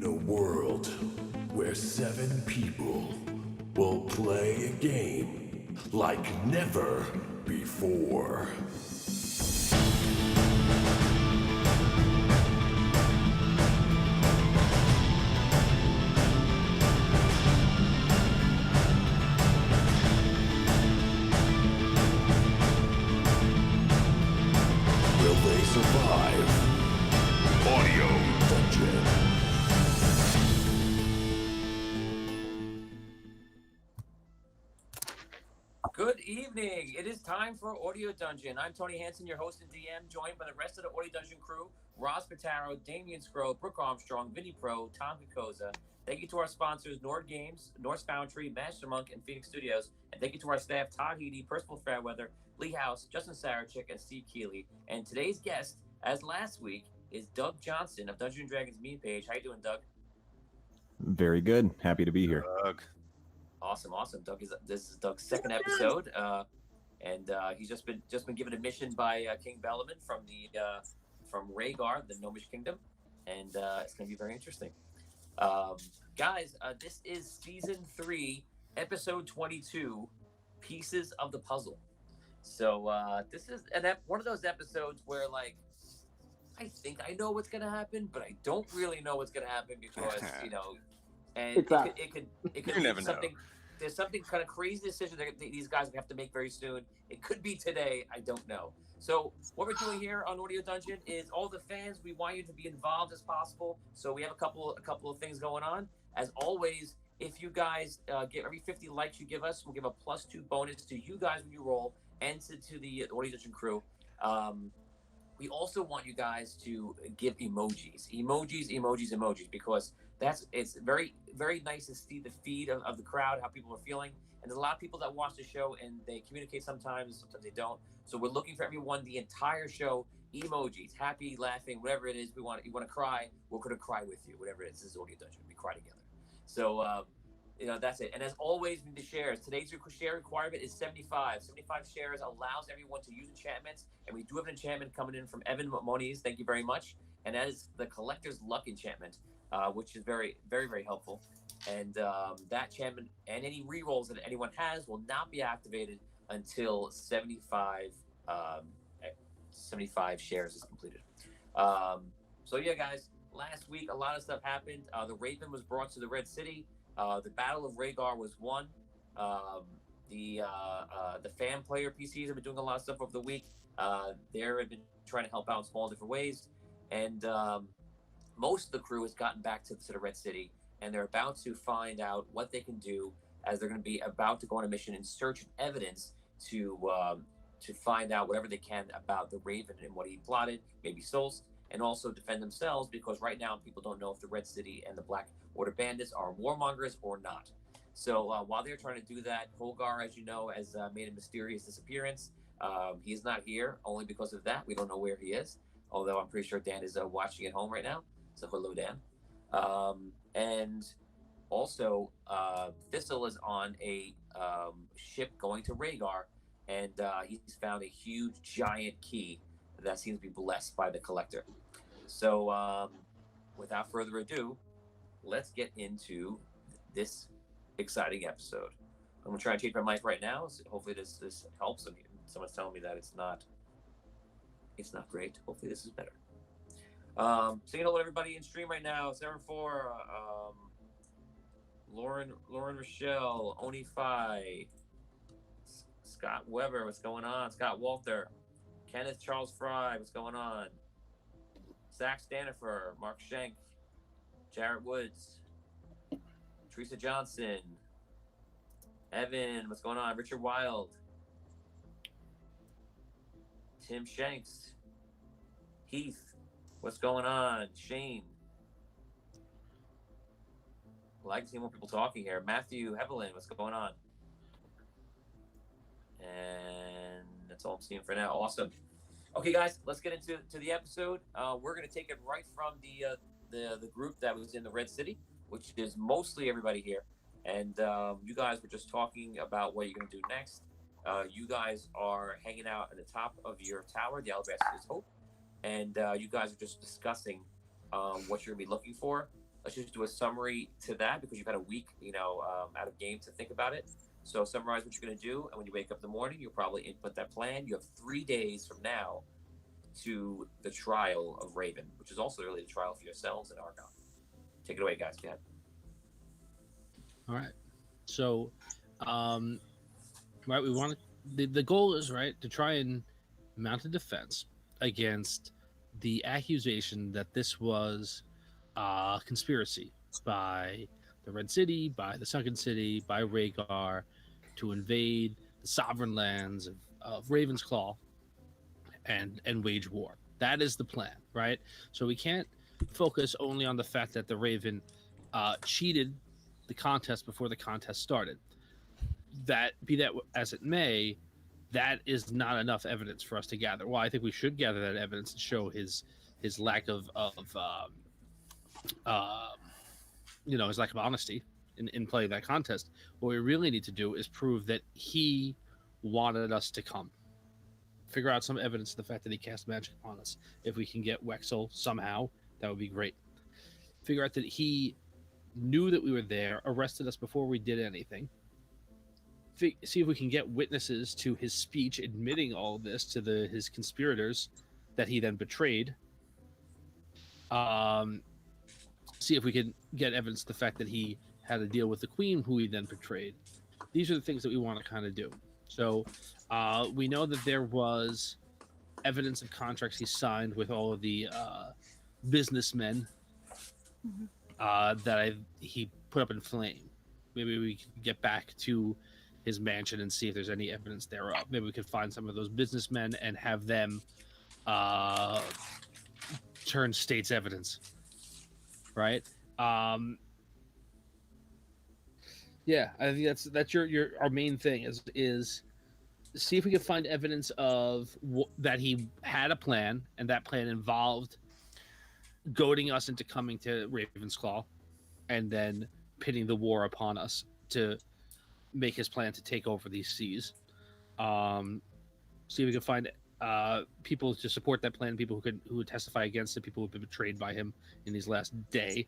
In a world where 7 people will play a game like never before. Will they survive? Audio Dungeon. Good evening. It is time for Audio Dungeon. I'm Tony Hansen, your host and DM, joined by the rest of the Audio Dungeon crew, Ross Pitaro, Damian Scroll, Brooke Armstrong, Vinny Pro, Tom Kokoza. Thank you to our sponsors, Nord Games, Norse Foundry, Master Monk, and Phoenix Studios. And thank you to our staff, Todd Heedy, Percival Fairweather, Lee House, Justin Sarachik, and Steve Keeley. And today's guest, as last week, is Doug Johnson of Dungeons & Dragons meme page. How you doing, Doug? Very good. Happy to be here. Doug. Awesome. This is Doug's second episode, and he's just been given a mission by King Bellaman from Rhaegar, the Gnomish Kingdom, and it's going to be very interesting. Guys, this is season 3, episode 22, Pieces of the Puzzle. So this is one of those episodes where, like, I think I know what's going to happen, but I don't really know what's going to happen because and it could You never something. There's something kind of crazy decision that these guys have to make very soon. It could be today. I don't know. So what we're doing here on Audio Dungeon is all the fans. We want you to be involved as possible. So we have a couple of things going on. As always, if you guys give every 50 likes you give us, we'll give a +2 bonus to you guys when you roll and to the Audio Dungeon crew. We also want you guys to give emojis, because it's very, very nice to see the feed of the crowd, how people are feeling. And there's a lot of people that watch the show and they communicate sometimes they don't. So we're looking for everyone, the entire show, emojis, happy, laughing, whatever it is. You want to cry, we're going to cry with you, whatever it is. This is Audio Dungeon. We cry together. So, that's it. And as always, the shares. Today's share requirement is 75. 75 shares allows everyone to use enchantments. And we do have an enchantment coming in from Evan Moniz. Thank you very much. And that is the Collector's Luck enchantment, which is very, very, very helpful. And that enchantment and any rerolls that anyone has will not be activated until 75 shares is completed. So yeah, guys, last week a lot of stuff happened. The Raven was brought to the Red City. The Battle of Rhaegar was won. The fan player PCs have been doing a lot of stuff over the week. They have been trying to help out in small different ways. And most of the crew has gotten back to the Red City, and they're about to find out what they can do, as they're going to be about to go on a mission in search of evidence to find out whatever they can about the Raven and what he plotted, maybe Solst, and also defend themselves, because right now people don't know if the Red City and the Black Order bandits are warmongers or not. So while they're trying to do that, Hogar, as you know, has made a mysterious disappearance. He's not here only because of that. We don't know where he is, although I'm pretty sure Dan is watching at home right now. So hello, Dan. And also, THISTLE is on a ship going to Rhaegar, and he's found a huge, giant key that seems to be blessed by the Collector. So without further ado, let's get into this exciting episode. I'm going to try and change my mic right now. So hopefully this helps. I mean, someone's telling me that it's not great. Hopefully this is better. Saying hello to everybody in stream right now. 74, Lauren Rochelle, Oni Fi, Scott Weber, what's going on? Scott Walter, Kenneth Charles Fry, what's going on? Zach Stanifer, Mark Schenk, Jarrett Woods, Teresa Johnson, Evan, what's going on? Richard Wild, Tim Shanks, Heath, what's going on? Shane. I like to see more people talking here. Matthew Hevelin, what's going on? And that's all I'm seeing for now. Awesome. Okay, guys, let's get into the episode. We're going to take it right from the group that was in the Red City, which is mostly everybody here. And you guys were just talking about what you're going to do next. You guys are hanging out at the top of your tower, the Alabaster Hope, and you guys are just discussing what you're going to be looking for. let's just do a summary to that because you've had a week, out of game to think about it. So summarize what you're going to do, and when you wake up in the morning, you'll probably input that plan. You have 3 days from now to the trial of Raven, which is also really the trial for yourselves and Argon. Take it away, guys. Go ahead. All right. So, right, we want the goal is right to try and mount a defense against the accusation that this was a conspiracy by the Red City, by the Sunken City, by Rhaegar to invade the sovereign lands of Ravensclaw and wage war. That is the plan, right? So we can't focus only on the fact that the Raven cheated the contest before the contest started. That be that as it may, that is not enough evidence for us to gather. Well, I think we should gather that evidence and show his lack of his lack of honesty in playing that contest. What we really need to do is prove that he wanted us to come. Figure out some evidence of the fact that he cast magic on us. If we can get Wexel somehow, that would be great. Figure out that he knew that we were there, arrested us before we did anything. See if we can get witnesses to his speech admitting all of this to his conspirators that he then betrayed. See if we can get evidence of the fact that he had a deal with the queen who he then betrayed. These are the things that we want to kind of do. So we know that there was evidence of contracts he signed with all of the businessmen that he put up in flame. Maybe we can get back to his mansion and see if there's any evidence thereof. Maybe we could find some of those businessmen and have them turn state's evidence. Right? Yeah, I think that's our main thing is see if we can find evidence of that he had a plan, and that plan involved goading us into coming to Ravensclaw and then pitting the war upon us to make his plan to take over these seas. See if we can find people to support that plan, people who would testify against it, people who've been betrayed by him in his last day.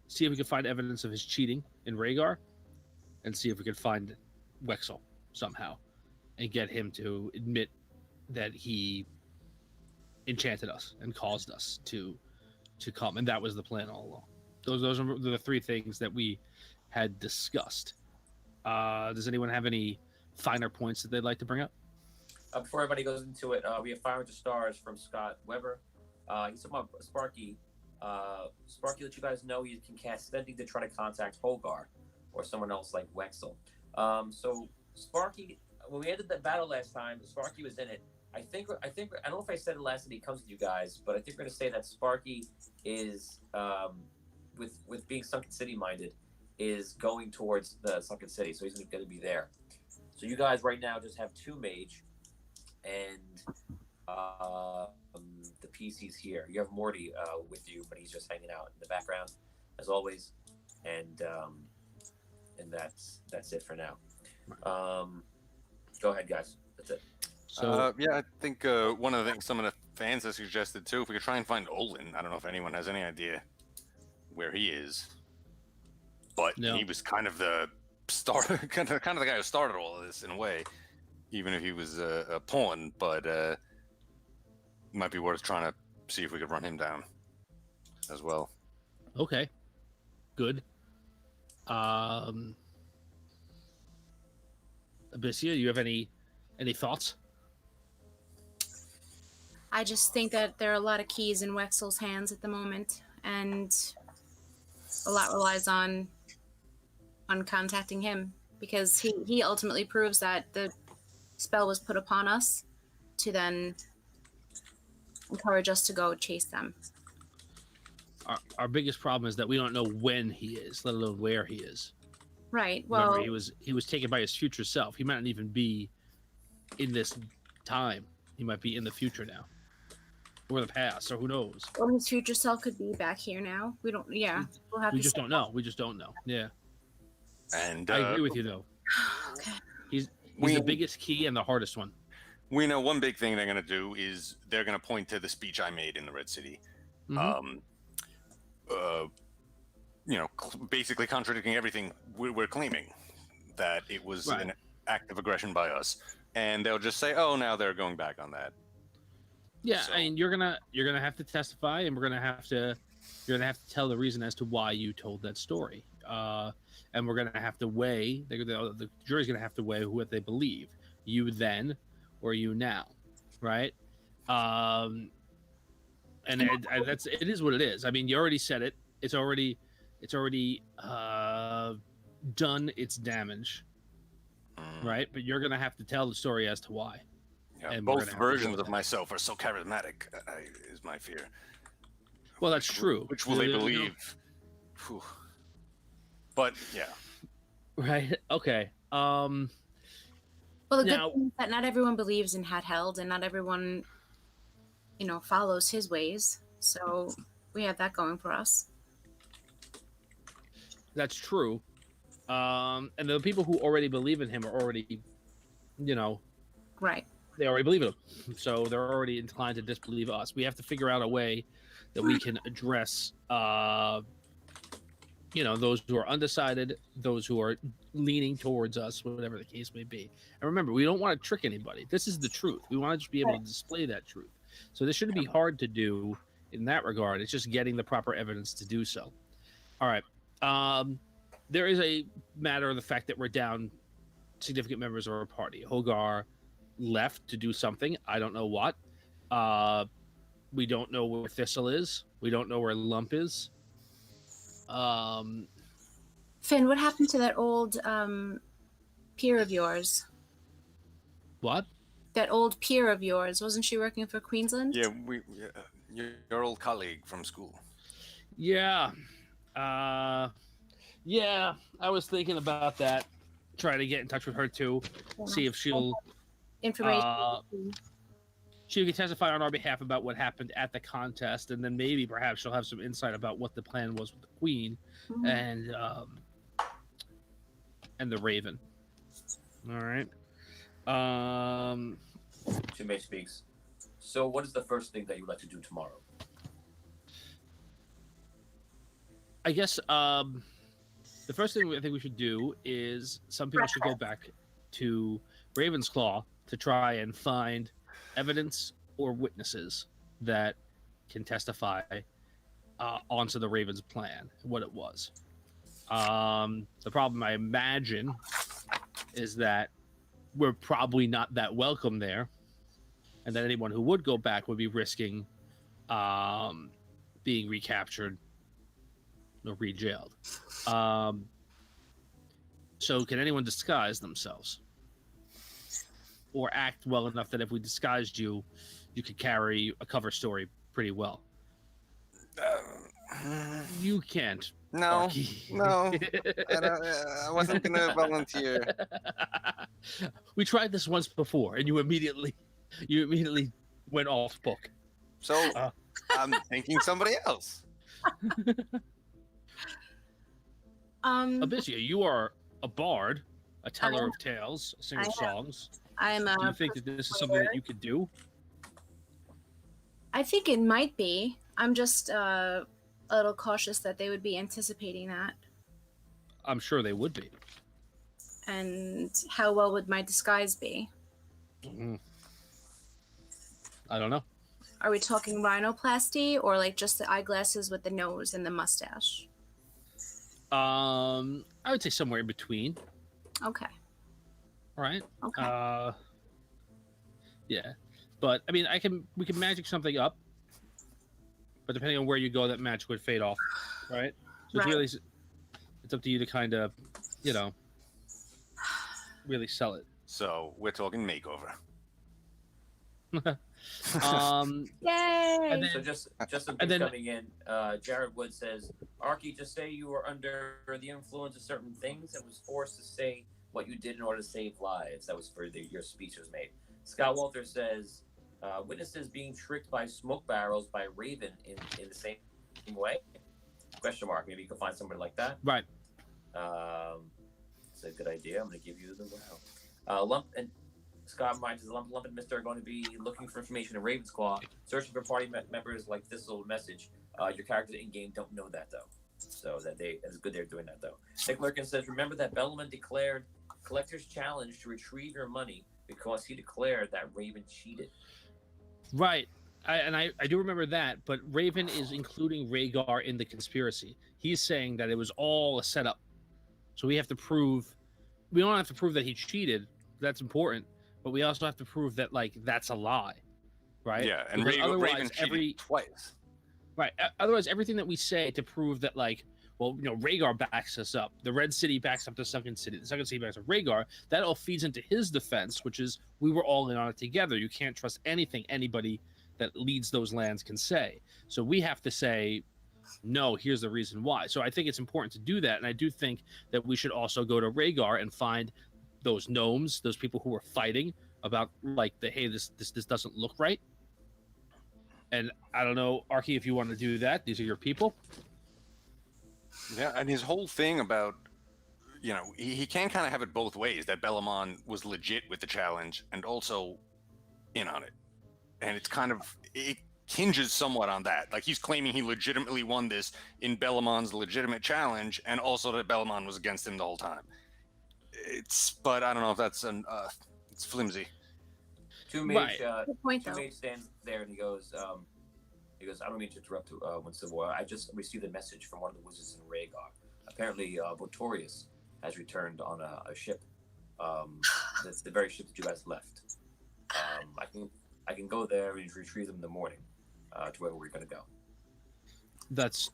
See if we can find evidence of his cheating in Rhaegar, and see if we can find Wexel somehow and get him to admit that he enchanted us and caused us to come, and that was the plan all along. Those are the three things that we had discussed. Does anyone have any finer points that they'd like to bring up? Before everybody goes into it, we have Fire into Stars from Scott Weber. He's talking about Sparky. Sparky let you guys know he can cast Sending to try to contact Hogar or someone else like Wexel. So Sparky, when we ended the battle last time, Sparky was in it. I think I don't know if I said it last that he comes with you guys, but I think we're going to say that Sparky is with being Sunken City minded is going towards the Sunken City, so he's going to be there. So you guys right now just have 2 mage and the PC's here. You have Morty with you, but he's just hanging out in the background as always, and that's it for now. Go ahead, guys. That's it. So I think one of the things some of the fans have suggested too, if we could try and find Olin. I don't know if anyone has any idea where he is, but he was kind of the starter, kind of the guy who started all of this in a way, even if he was a pawn. But it might be worth trying to see if we could run him down as well. Okay, good. Abyssia, you have any thoughts? I just think that there are a lot of keys in Wexel's hands at the moment, and a lot relies on contacting him, because he ultimately proves that the spell was put upon us to then encourage us to go chase them. Our biggest problem is that we don't know when he is, let alone where he is. Right. Well, remember, he was taken by his future self. He might not even be in this time. He might be in the future now, or the past, or who knows. Or his future self could be back here now. We don't. Yeah, we'll have. We just don't know. We just don't know. Yeah. And I agree with you, though. Okay. He's the biggest key and the hardest one. We know one big thing they're going to do is they're going to point to the speech I made in the Red City. Mm-hmm. basically contradicting everything we're claiming, that it was Right. an act of aggression by us, and they'll just say, "Oh, now they're going back on that." Yeah, So- I mean, you're gonna have to testify, and you're gonna have to tell the reason as to why you told that story. And we're gonna have to weigh. The jury's gonna have to weigh what they believe, you then or you now, right? And it is what it is. I mean, you already said it. It's already done its damage, right? But you're gonna have to tell the story as to why. Yeah, And we're both gonna have to go versions with of that. myself are so charismatic, is my fear. Well, that's true. Which will they You know, believe? Whew. But yeah, right? Okay. Well, the Now- good thing is that not everyone believes in Hat Held, and not everyone, follows his ways. So we have that going for us. That's true. And the people who already believe in him are already, Right. they already believe in him. So they're already inclined to disbelieve us. We have to figure out a way that we can address, those who are undecided, those who are leaning towards us, whatever the case may be. And remember, we don't want to trick anybody. This is the truth. We want to just be able to display that truth. So this shouldn't be hard to do in that regard. It's just getting the proper evidence to do so. All right. There is a matter of the fact that we're down significant members of our party. Hogar left to do something. I don't know what. We don't know where THISTLE is. We don't know where Lump is. Finn, what happened to that old peer of yours? What? That old peer of yours, wasn't she working for Queensland? yeah, your old colleague from school. Yeah. Yeah, I was thinking about that. Trying to get in touch with her too. See if she'll Information. she can testify on our behalf about what happened at the contest, and then maybe perhaps she'll have some insight about what the plan was with the Queen Mhm. and the Raven. All right. Jimmy speaks. So, what is the first thing that you would like to do tomorrow? I guess the first thing I think we should do is some people should go back to Ravensclaw to try and find evidence or witnesses that can testify onto the Raven's plan, what it was. The problem, I imagine, is that we're probably not that welcome there, and that anyone who would go back would be risking being recaptured or re-jailed. So can anyone disguise themselves? Or act well enough that if we disguised you, you could carry a cover story pretty well? You can't. No, Arky. no, I wasn't gonna volunteer. We tried this once before, and you immediately went off book. So I'm thinking somebody else. Abyssia, you are a bard, a teller of tales, a singer of I am. songs. I'm Do you think that this is something that you could do? I think it might be. I'm just a little cautious that they would be anticipating that. I'm sure they would be. And how well would my disguise be? I don't know. Are we talking rhinoplasty or like just the eyeglasses with the nose and the mustache? I would say somewhere in between. Okay. Right? Okay. Yeah. But I mean, we can magic something up. But depending on where you go, that magic would fade off, right? So Right. it's up to you to kind of, really sell it. So we're talking makeover. Yay! And then- So just some and things then- coming in. Jared Wood says, Arky, just say you were under the influence of certain things and was forced to say what you did in order to save lives. That was for your speech was made. Scott Walter says, witnesses being tricked by smoke barrels by Raven in the same way? Question mark. Maybe you can find somebody like that. Right. It's a good idea. I'm going to give you the wow. Lump and Scott reminds us Lump and Mister are going to be looking for information in Ravensclaw, searching for party members like THISTLE message. Your characters in game don't know that though, so it's good they're doing that though. Nick Lurkin says, remember that Bellaman declared collector's challenge to retrieve your money because he declared that Raven cheated. Right. I do remember that, but Raven is including Rhaegar in the conspiracy. He's saying that it was all a setup. So we don't have to prove that he cheated. That's important. But we also have to prove that, like, that's a lie. Right? Yeah, and Raven cheated twice. Right. Otherwise, everything that we say to prove that, like, well, Rhaegar backs us up. The Red City backs up the Second City. The Second City backs up Rhaegar. That all feeds into his defense, which is we were all in on it together. You can't trust anything anybody that leads those lands can say. So we have to say, no, here's the reason why. So I think it's important to do that. And I do think that we should also go to Rhaegar and find those gnomes, those people who were fighting about, like, hey, this doesn't look right. And I don't know, Archie, if you want to do that. These are your people. Yeah, and his whole thing about, he can kind of have it both ways, that Bellaman was legit with the challenge and also in on it. And it's kind of, it hinges somewhat on that. Like, he's claiming he legitimately won this in Bellaman's legitimate challenge, and also that Bellaman was against him the whole time. But I don't know if that's it's flimsy. Two Mage stands there and he goes, I don't mean to interrupt Winston War. I just received a message from one of the wizards in Rhaegar. Apparently, Votorius has returned on a ship. That's the very ship that you guys left. I can go there and retrieve them in the morning to where we're going to go. That's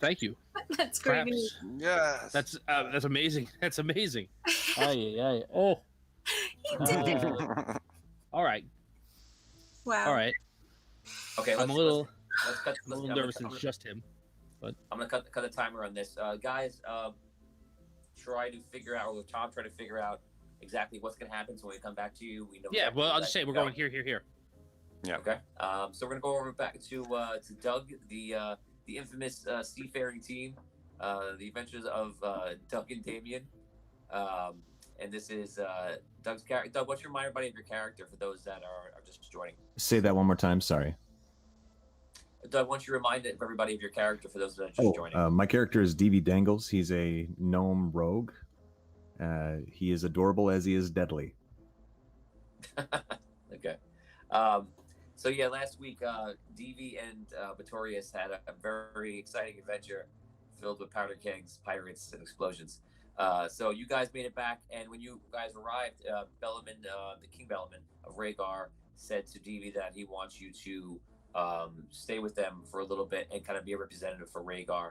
thank you. That's great. Yeah. That's amazing. That's amazing. Oh. He did. All right. Wow. All right. Okay, I'm a little nervous. It's just him. But I'm gonna cut the timer on this, guys. Try to figure out, or Tom, try to figure out exactly what's gonna happen. So when we come back to you, we know. Yeah. Exactly Well, I'll just say we're going here. Yeah. Okay. So we're gonna go over back to Doug, the infamous seafaring team, the adventures of Doug and Damien. And this is Doug's character. Doug, what's your reminder of your character for those that are just joining? Say that one more time. Sorry. Doug, why don't you remind everybody of your character for those that are just joining? My character is DV Dangles. He's a gnome rogue. He is adorable as he is deadly. Okay. So yeah, last week, DV and Votorius had a very exciting adventure filled with powder kegs, pirates, and explosions. So you guys made it back, and when you guys arrived, Bellaman, the King Bellaman of Rhaegar, said to DV that he wants you to stay with them for a little bit and kind of be a representative for Rhaegar,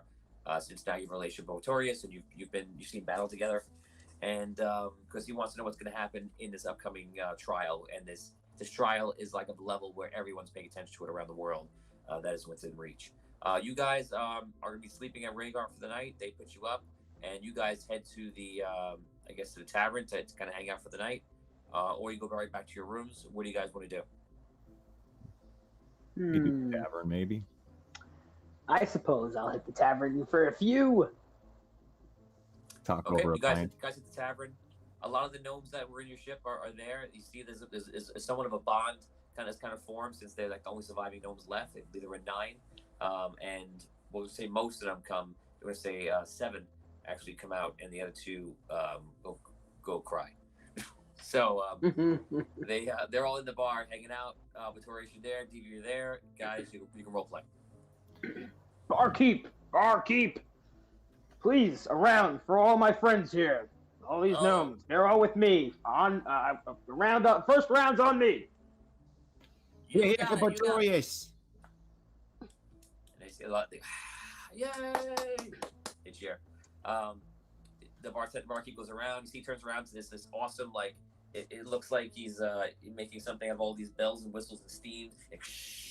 since now you've a relationship with Votorius and you've seen battle together, and because he wants to know what's going to happen in this upcoming trial, and this trial is like a level where everyone's paying attention to it around the world, that is within reach. You guys are going to be sleeping at Rhaegar for the night. They put you up, and you guys head to the to the tavern to kind of hang out for the night, or you go right back to your rooms. What do you guys want to do? Tavern, maybe. I suppose I'll hit the tavern for a few. Talk Okay, over you a guys pint. at the tavern. A lot of the gnomes that were in your ship are there. You see, there's somewhat of a bond kind of formed, since they're like the only surviving gnomes left. There were 9, and we'll say most of them come. We're gonna say 7 actually come out, and the other 2 go cry. So they're all in the bar hanging out. Votorius, you're there. DV, you're there. Guys, you can role play. Barkeep, please, around for all my friends here. All these gnomes, they're all with me. On first round's on me. You're here for Votorius. And they say a lot. Yay! They cheer. The barkeep goes around. He turns around to this awesome, like, it looks like he's making something of all these bells and whistles and steam. And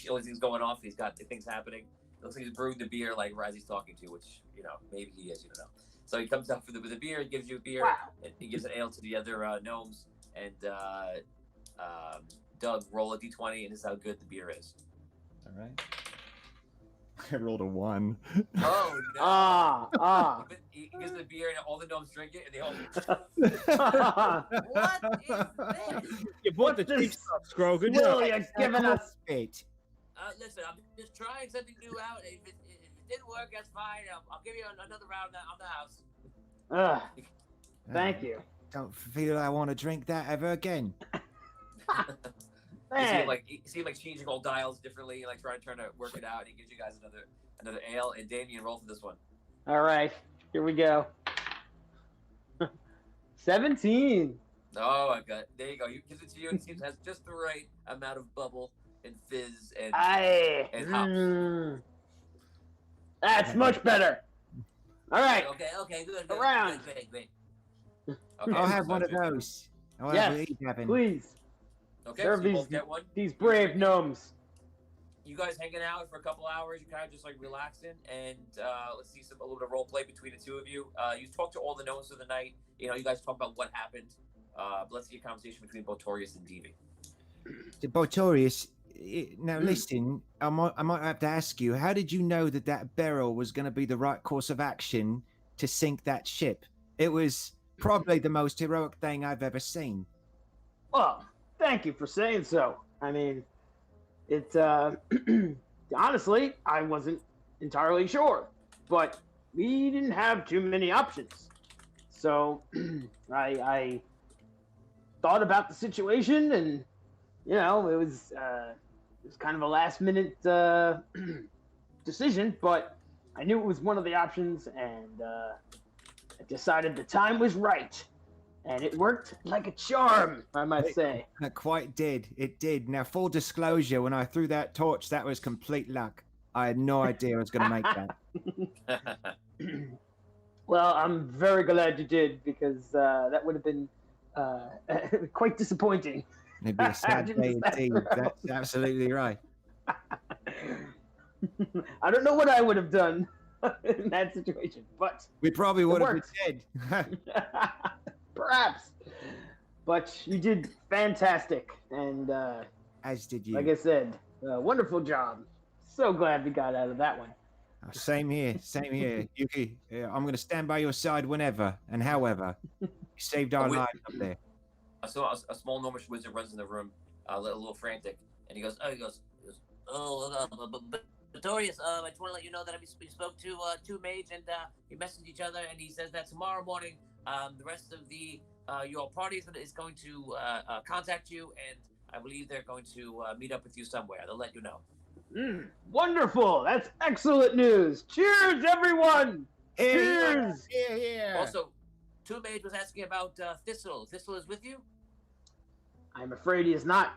all these things going off. He's got things happening. It looks like he's brewing the beer like as he's talking to you, which, maybe he is, you don't know. So he comes out with the beer, gives you a beer, and he gives an ale to the other gnomes. And Doug, roll a d20, and this is how good the beer is. All right. I rolled a 1. Oh no! He gives the beer, and all the gnomes drink it, and they all. What is this? You bought the cheap stuff, Scro. Good job. Willie has given us. Fate. Listen, I'm just trying something new out. If it didn't work, that's fine. I'll give you another round on the house. Thank you. Don't feel I want to drink that ever again. You see him like changing all dials differently, like trying to work it out. He gives you guys another ale, and Damien, roll for this one. All right, here we go. 17. Oh my god, there you go. You gives it to you, and it seems has just the right amount of bubble and fizz and hops. That's much better. All right. Okay, good. Around. Great. Okay, I'll have one of those. Yes, please. Okay, serve so you both get one. These brave gnomes. You guys hanging out for a couple hours. You kind of just like relaxing, and let's see a little bit of role play between the two of you. You talk to all the gnomes of the night. You know, you guys talk about what happened. Let's see a conversation between Botorius and Devi. Botorius, now listen, I might have to ask you, how did you know that barrel was going to be the right course of action to sink that ship? It was probably the most heroic thing I've ever seen. Well, thank you for saying so. I mean, it honestly, I wasn't entirely sure, but we didn't have too many options. So I thought about the situation, and you know, it was kind of a last minute decision, but I knew it was one of the options, and I decided the time was right. And it worked like a charm, I might say. It quite did. It did. Now, full disclosure, when I threw that torch, that was complete luck. I had no idea I was going to make that. Well, I'm very glad you did, because that would have been quite disappointing. It'd be a sad day indeed. That's absolutely right. I don't know what I would have done in that situation, but we probably would have been dead. Perhaps, but you did fantastic, and as did you. Like I said, wonderful job. So glad we got out of that one. Same here, Yuki. I'm going to stand by your side whenever and however. You saved our lives up there. I saw a small gnomish wizard runs in the room, a little frantic, and he goes, Botorius, I just want to let you know that we spoke to two mage, and we messaged each other, and he says that tomorrow morning, the rest of your party is going to contact you, and I believe they're going to meet up with you somewhere. They'll let you know. Wonderful! That's excellent news! Cheers, everyone! Cheers! Yeah. Also, Two Mage was asking about THISTLE. THISTLE is with you? I'm afraid he is not.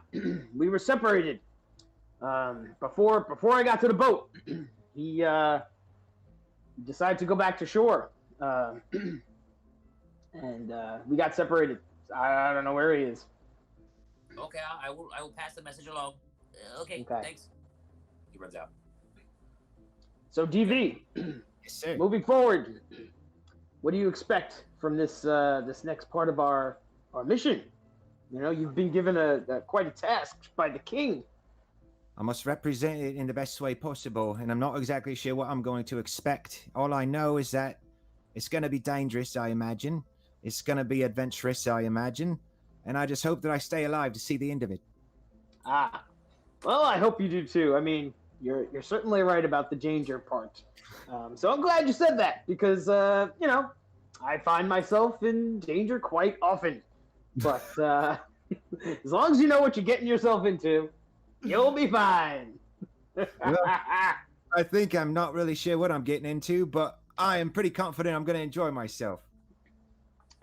We were separated. Before I got to the boat, he decided to go back to shore. And we got separated. I don't know where he is. Okay, I will pass the message along. Okay, thanks. He runs out. So DV, yes, sir. Moving forward, what do you expect from this next part of our mission? You know, you've been given quite a task by the king. I must represent it in the best way possible, and I'm not exactly sure what I'm going to expect. All I know is that it's going to be dangerous, I imagine. It's going to be adventurous, I imagine. And I just hope that I stay alive to see the end of it. Well, I hope you do too. I mean, you're certainly right about the danger part. So I'm glad you said that, because, you know, I find myself in danger quite often. But as long as you know what you're getting yourself into, you'll be fine. Well, I think I'm not really sure what I'm getting into, but I am pretty confident I'm going to enjoy myself.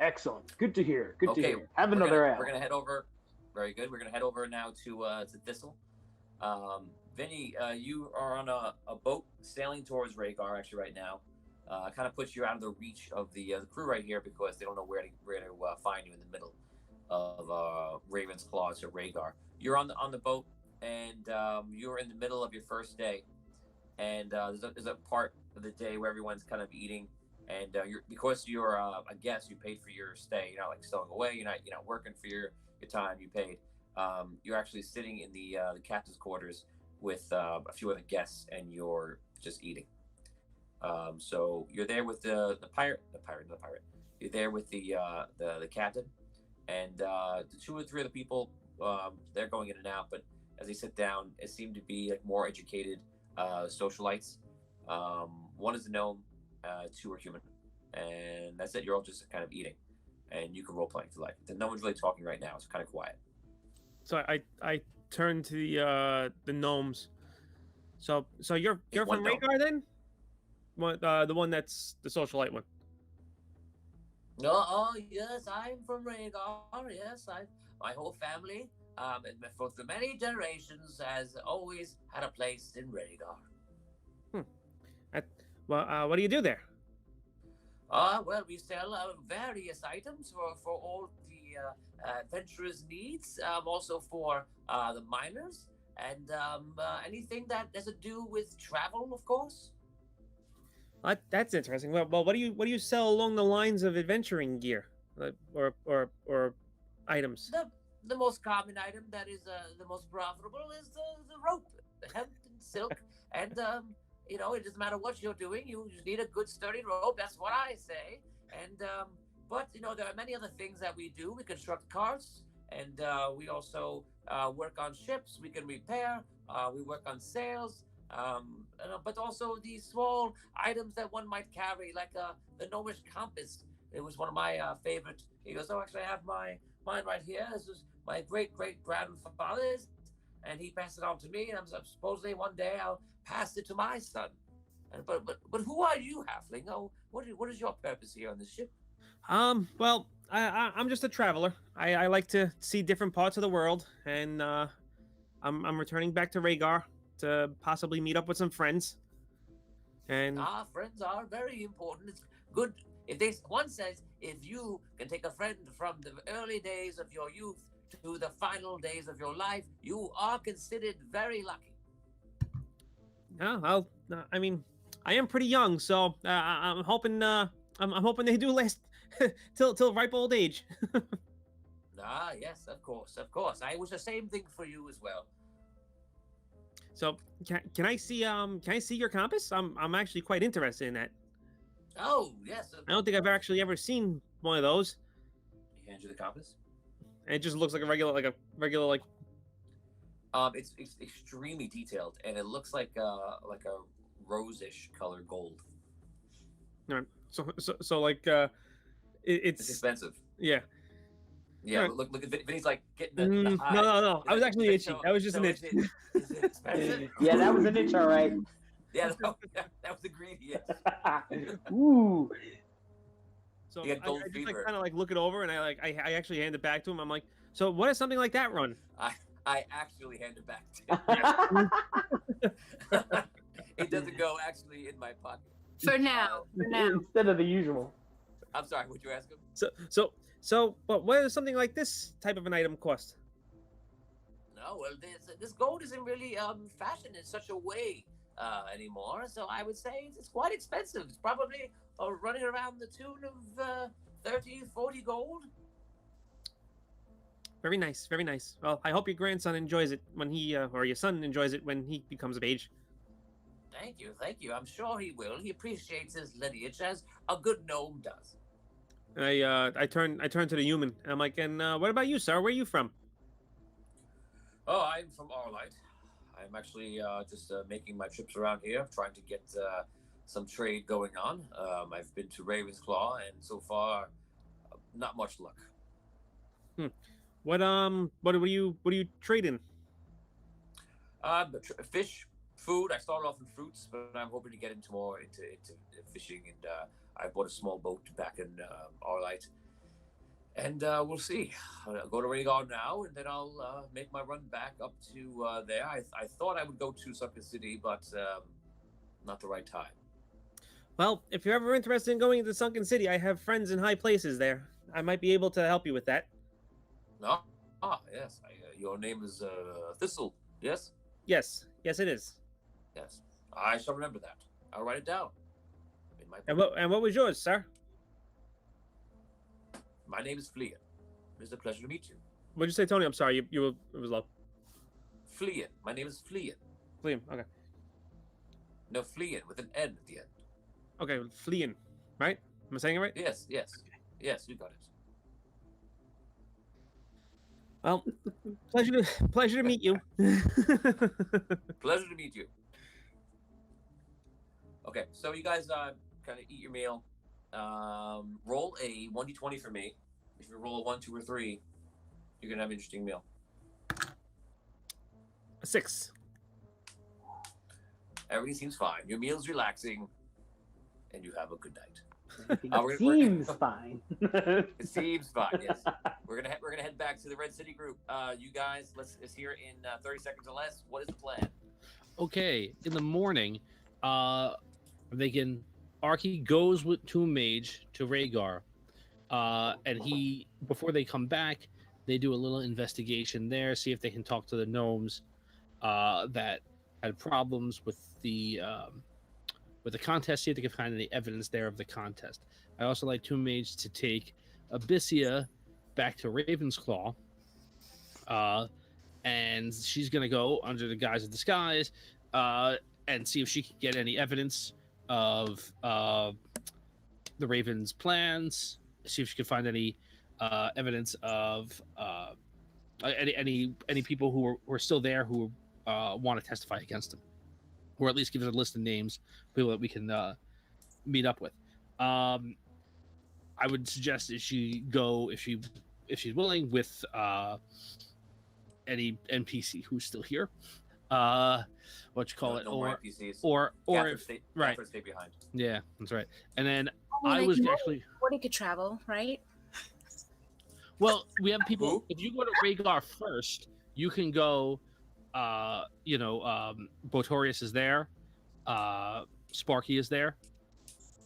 Excellent. Good to hear. Good to hear. Have We're another going to head over. Very good. We're going to head over now to THISTLE. Vinny, you are on a boat sailing towards Rhaegar actually right now. Kind of puts you out of the reach of the crew right here, because they don't know where to find you in the middle of Raven's Claw to Rhaegar. You're on the boat, and you're in the middle of your first day, and there's a part of the day where everyone's kind of eating, and because you're a guest, you paid for your stay. You're not like stowing away. You're not working for your time. You paid. You're actually sitting in the captain's quarters with a few other guests, and you're just eating. So you're there with the pirate. You're there with the captain, and the two or three other people. They're going in and out, but as they sit down, it seemed to be like more educated socialites. One is a gnome, two are human, and that's it. You're all just kind of eating, and you can role play if you like. No one's really talking right now. It's kind of quiet. So I turn to the gnomes. So you're from one gnome. Rhaegar then? The one that's the socialite one. Oh yes, I'm from Rhaegar. Yes, my whole family, and for the many generations, has always had a place in Rhaegar. What do you do there? Well, we sell various items for all the adventurers' needs, also for the miners, and anything that has to do with travel, of course. That's interesting. Well, what do you sell along the lines of adventuring gear, or items? The most common item that is the most profitable is the rope, the hemp and silk, and it doesn't matter what you're doing. You just need a good sturdy rope. That's what I say. And but there are many other things that we do. We construct carts, and we also work on ships. We can repair. We work on sails. But also these small items that one might carry, like the gnomish compass. It was one of my favorite. He goes, actually, I have mine right here. This was my great-great-grandfather's, and he passed it on to me. And supposedly one day I'll pass it to my son. But who are you, halfling? Oh, what is your purpose here on this ship? Well, I'm just a traveler. I like to see different parts of the world, and I'm returning back to Rhaegar to possibly meet up with some friends. And friends are very important. It's good one says if you can take a friend from the early days of your youth to the final days of your life, you are considered very lucky. well, I mean, I am pretty young, so I'm hoping I'm hoping they do last till ripe old age. Yes, of course. I wish the same thing for you as well. So can I see your compass? I'm actually quite interested in that. Oh yes. I don't think I've actually ever seen one of those. He hands you the compass. And it just looks like a regular It's extremely detailed, and it looks like a rose-ish colored gold. All right. So like it's expensive. Yeah. Yeah, Right. look at Vinny's like getting the high. No. I was actually itchy. That was just an itch. Is it expensive? Yeah, that was an itch, all right. Yeah, that was the greedy itch. Ooh. So You got gold I just fever. kind of look it over, and I actually hand it back to him. I'm like, so what does something like that run? I actually hand it back to him. It doesn't go actually in my pocket. For now. Instead of the usual. I'm sorry, would you ask him? So, but what does something like this type of an item cost? No, well, this gold isn't really fashioned in such a way anymore. So I would say it's quite expensive. It's probably running around the tune of 30, 40 gold. Very nice, very nice. Well, I hope your grandson enjoys it when he, or your son enjoys it when he becomes of age. Thank you. I'm sure he will. He appreciates his lineage as a good gnome does. I turn to the human. And I'm like, and what about you, sir? Where are you from? Oh, I'm from Arlight. I'm actually just making my trips around here, trying to get some trade going on. I've been to Ravensclaw, and so far, not much luck. What are you trading? Fish, food. I started off in fruits, but I'm hoping to get into fishing, and I bought a small boat back in Arlight, and we'll see. I'll go to Rhaegar now, and then I'll make my run back up to there. I thought I would go to Sunken City, but not the right time. Well, if you're ever interested in going into Sunken City, I have friends in high places there. I might be able to help you with that. No? Yes. Your name is THISTLE, yes? Yes, it is. Yes. I shall remember that. I'll write it down. And what was yours, sir? My name is Fleein. It's a pleasure to meet you. What'd you say, Tony? I'm sorry, you were, it was low. Fleein. My name is Fleein. Fleein, okay. No, Fleein with an N at the end. Okay, Fleein, right? Am I saying it right? Yes. Yes, you got it. Well, pleasure to meet you. Pleasure to meet you. Okay, so you guys kind of eat your meal. Roll a 1d20 for me. If you roll a 1, 2, or 3, you're gonna have an interesting meal. A 6. Everything seems fine. Your meal's relaxing, and you have a good night. It seems fine. It seems fine. Yes, we're gonna head back to the Red City group. You guys, let's here in 30 seconds or less. What is the plan? Okay, in the morning, Archie goes with Tomb Mage to Rhaegar, and before they come back, they do a little investigation there, see if they can talk to the gnomes that had problems with the contest, see if they can find any evidence there of the contest. I also like Tomb Mage to take Abyssia back to Ravensclaw, and she's gonna go under the guise of disguise and see if she can get any evidence of the Raven's plans. See if she can find any evidence of any people who are still there who want to testify against him, or at least give us a list of names of people that we can meet up with. I would suggest if she's willing, with any NPC who's still here. What you call it? No more NPCs. Or Catherine if, stay, right? Catherine stay behind. Yeah, that's right. And then I I mean, was like, actually. Morty could travel, right? Well, we have people. Who? If you go to Rhaegar first, you can go. Botorius is there. Sparky is there.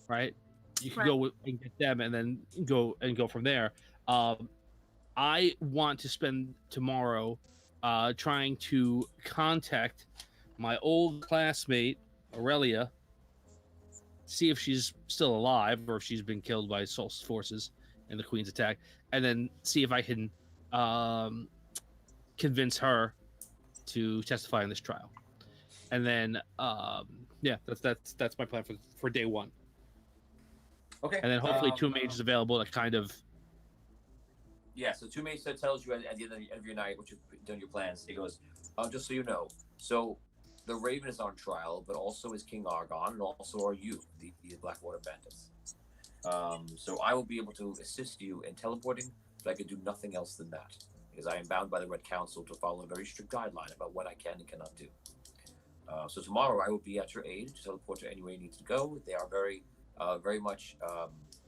Right. You can go and get them, and then go from there. I want to spend tomorrow trying to contact my old classmate Aurelia, see if she's still alive or if she's been killed by Sol's forces in the Queen's attack, and then see if I can convince her to testify in this trial. And then that's my plan for day one. Okay. And then hopefully Tomb Mage is available to kind of. Yeah, so Tomb Mage tells you at the end of your night, what you've done your plans. He goes, just so you know, so the Raven is on trial, but also is King Argon, and also are you, the Blackwater Bandits. So I will be able to assist you in teleporting, but I can do nothing else than that, because I am bound by the Red Council to follow a very strict guideline about what I can and cannot do. So tomorrow I will be at your aid to teleport to anywhere you need to go. They are very much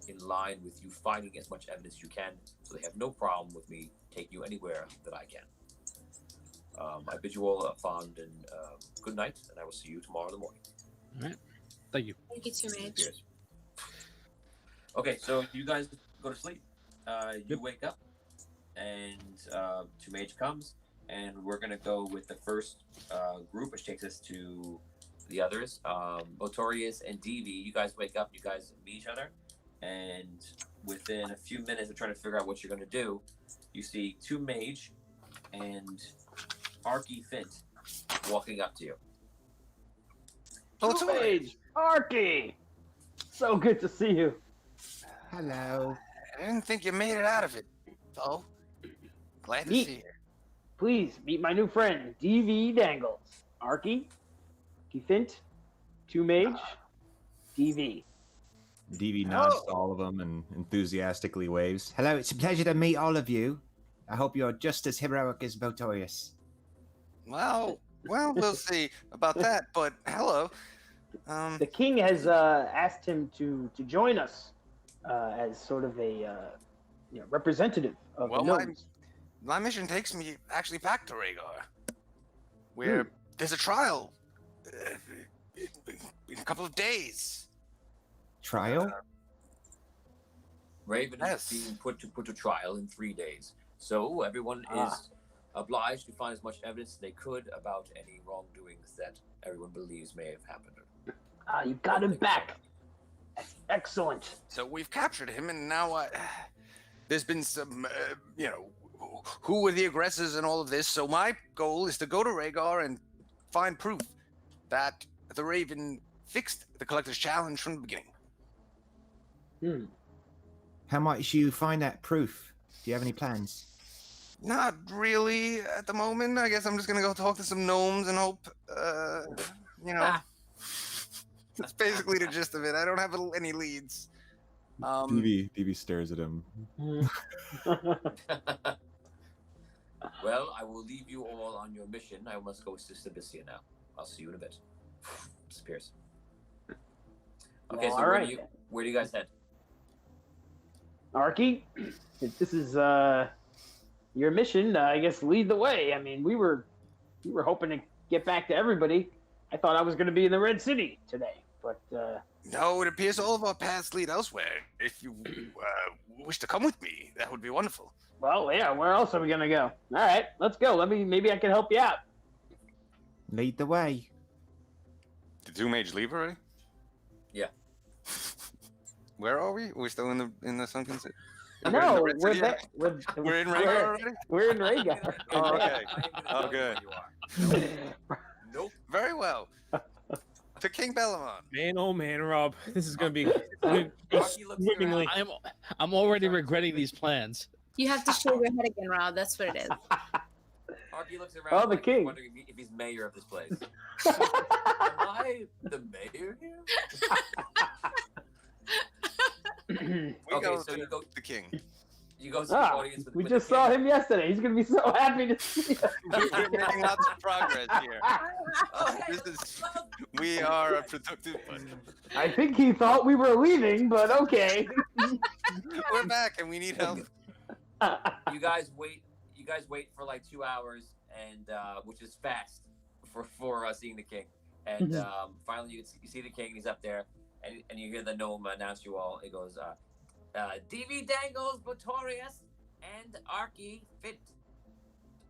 in line with you finding as much evidence as you can, so they have no problem with me taking you anywhere that I can. I bid you all a fond and good night, and I will see you tomorrow in the morning. All right. Thank you. Thank you, Tomb Mage. Cheers. Okay, so you guys go to sleep. You wake up, and Tomb Mage comes, and we're gonna go with the first group, which takes us to the others. Botorius and DV, you guys wake up, you guys meet each other, and within a few minutes of trying to figure out what you're gonna do, you see Tomb Mage and Archie Fint walking up to you. Tomb Mage, Archie, so good to see you. Hello. I didn't think you made it out of it. So glad to see you. Please meet my new friend, DV Dangles. Archie, Fint, Tomb Mage, DV. DV nods to all of them and enthusiastically waves. Hello, it's a pleasure to meet all of you. I hope you're just as heroic as Botorius. Well, we'll see about that. But hello. The king has asked him to join us as sort of a representative of the gnomes. My mission takes me actually back to Rhaegar, where there's a trial in a couple of days. Trial? Raven is being put to trial in 3 days. So everyone is obliged to find as much evidence as they could about any wrongdoings that everyone believes may have happened. You got him back. That's excellent. So we've captured him, and now there's been some, who were the aggressors and all of this. So my goal is to go to Rhaegar and find proof that the Raven fixed the Collector's Challenge from the beginning. How might you find that proof? Do you have any plans? Not really at the moment. I guess I'm just gonna go talk to some gnomes and hope, you know. That's basically the gist of it. I don't have any leads. DV stares at him. Well, I will leave you all on your mission. I must go assist Abyssia now. I'll see you in a bit. Disappears. Okay, Well, so all where right, do then. you guys head? Arky, if this is your mission, I guess lead the way. I mean, we were hoping to get back to everybody. I thought I was going to be in the Red City today, but No, it appears all of our paths lead elsewhere. If you wish to come with me, that would be wonderful. well, yeah. Where else are we going to go? All right, let's go. Maybe I can help you out. Lead the way. Did two mage leave already? Yeah. Where are we? Are we still in the sunken city? No, Red we're City? there. We're in Rhaegar already? We're in Rhaegar. Oh, okay. Oh, good. Nope. Very well. To King Bellamon. Man, oh man, Rob, this is gonna be Arky looks swimmingly. around. I'm already regretting these plans. You have to shave your head again, Rob. That's what it is. Arky looks around. Oh, the like he's king. wondering if he's mayor of this place. Am I the mayor here? We Okay, go so to you go- the king. You go to the audience with we with just the saw king. him yesterday. He's going to be so happy to see us. We're making lots of progress here. Oh, hey, This is, we are a productive bunch. I think he thought we were leaving, but okay. We're back and we need help. you guys wait. You guys wait for like 2 hours, and which is fast for seeing the king. And finally, you see the king. He's up there, and you hear the gnome announce you all. It goes, DV Dangles, Botorius, and Arky Fit.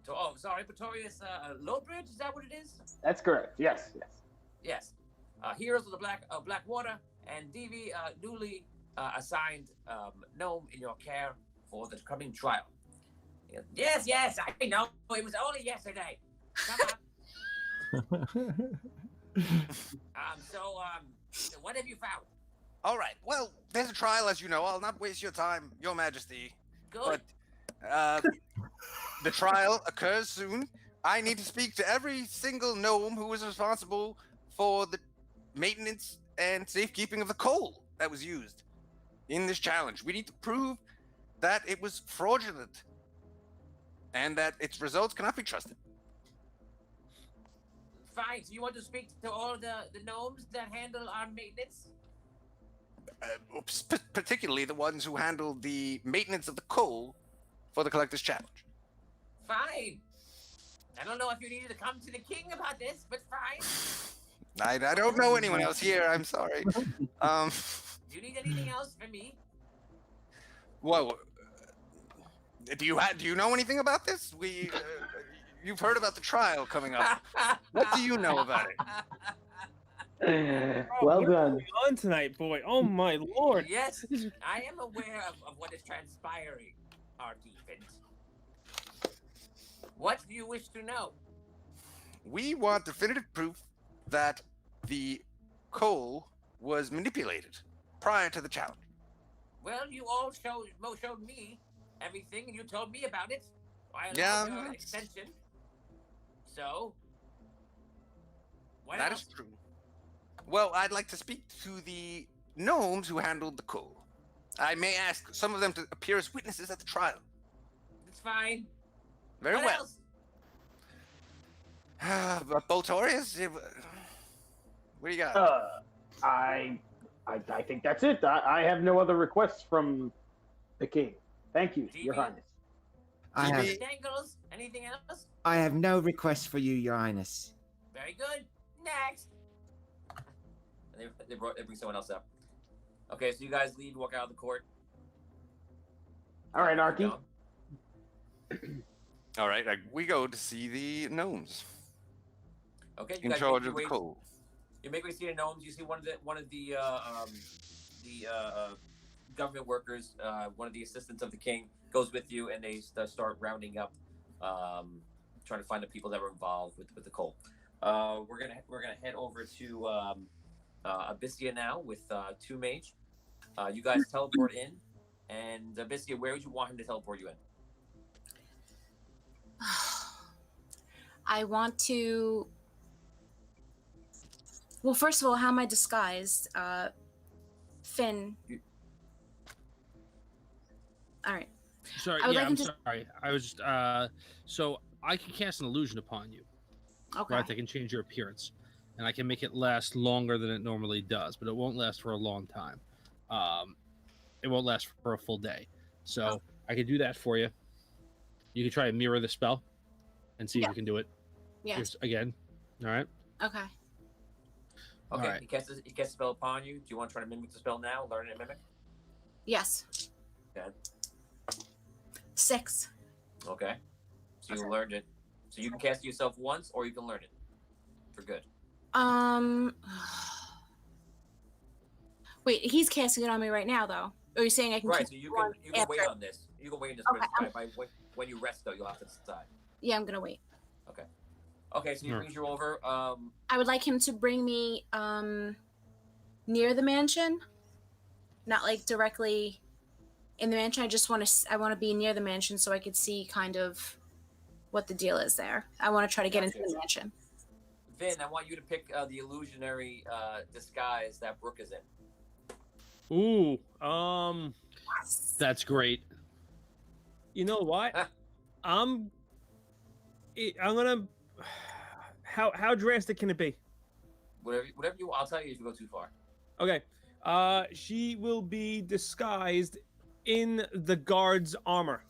Oh, sorry, Botorius Lowbridge. Is that what it is? That's correct. Yes. Yes. Heroes of the Black Water, and DV newly assigned gnome in your care for the coming trial. He goes, yes, I know. It was only yesterday. Come on. So what have you found? All right. Well, there's a trial, as you know. I'll not waste your time, Your Majesty. Good. But the trial occurs soon. I need to speak to every single gnome who is responsible for the maintenance and safekeeping of the coal that was used in this challenge. We need to prove that it was fraudulent and that its results cannot be trusted. Fine. So you want to speak to all the gnomes that handle our maintenance? Particularly the ones who handled the maintenance of the coal for the Collector's Challenge. Fine. I don't know if you needed to come to the king about this, but fine. I don't know anyone else here. I'm sorry. Do you need anything else from me? Whoa. Do you know anything about this? You've heard about the trial coming up. What do you know about it? Well What's done. going on tonight, boy? Oh my lord! Yes, I am aware of what is transpiring, Arky Fit. What do you wish to know? We want definitive proof that the coal was manipulated prior to the challenge. Well, you all showed me everything, and you told me about it. I Yeah, allowed an extension. So, what That else? is true. Well, I'd like to speak to the gnomes who handled the coal. I may ask some of them to appear as witnesses at the trial. It's fine. Very what well. else? But Botorius, what do you got? I think that's it. I have no other requests from the king. Thank you, Your TV? Highness. I have, Dangles? Anything else? I have no requests for you, Your Highness. Very good. Next. And they bring someone else up. Okay, so you guys leave, walk out of the court. All right, Arky. All right, we go to see the gnomes Okay, you in guys charge make of the your way- coal. You make way to see the gnomes. You see one of the government workers, one of the assistants of the king, goes with you, and they start rounding up, trying to find the people that were involved with the coal. We're gonna head over to Abyssia now with two mage. You guys teleport in, and Abyssia, where would you want him to teleport you in? I want to. Well, first of all, how am I disguised? Finn. All right. Sorry, I would yeah, like I'm him to- sorry. I was just so I can cast an illusion upon you. Okay. Right, I can change your appearance, and I can make it last longer than it normally does, but it won't last for a long time. It won't last for a full day. So I can do that for you. You can try and mirror the spell and see if you can do it. Yes. Again. All right. Okay. Okay, Alright. he casts a spell upon you. Do you want to try to mimic the spell now? Learn it and mimic? Yes. Okay. 6. Okay. So you learned it. So you can cast it yourself once, or you can learn it for good. Wait, he's casting it on me right now, though. Or you're saying I can? Right. keep So you one can wait after? on this. You can wait on this. Okay, When you rest, though, you'll have to decide. Yeah, I'm gonna wait. Okay. Okay. So he brings you over. I would like him to bring me near the mansion, not like directly in the mansion. I want to be near the mansion so I could see kind of what the deal is there. I want to try to get into the mansion. Vin, I want you to pick the illusionary disguise that Brooke is in. Ooh, That's great. you know what? I'm gonna. How drastic can it be? Whatever you. I'll tell you if you go too far. Okay. She will be disguised in the guard's armor.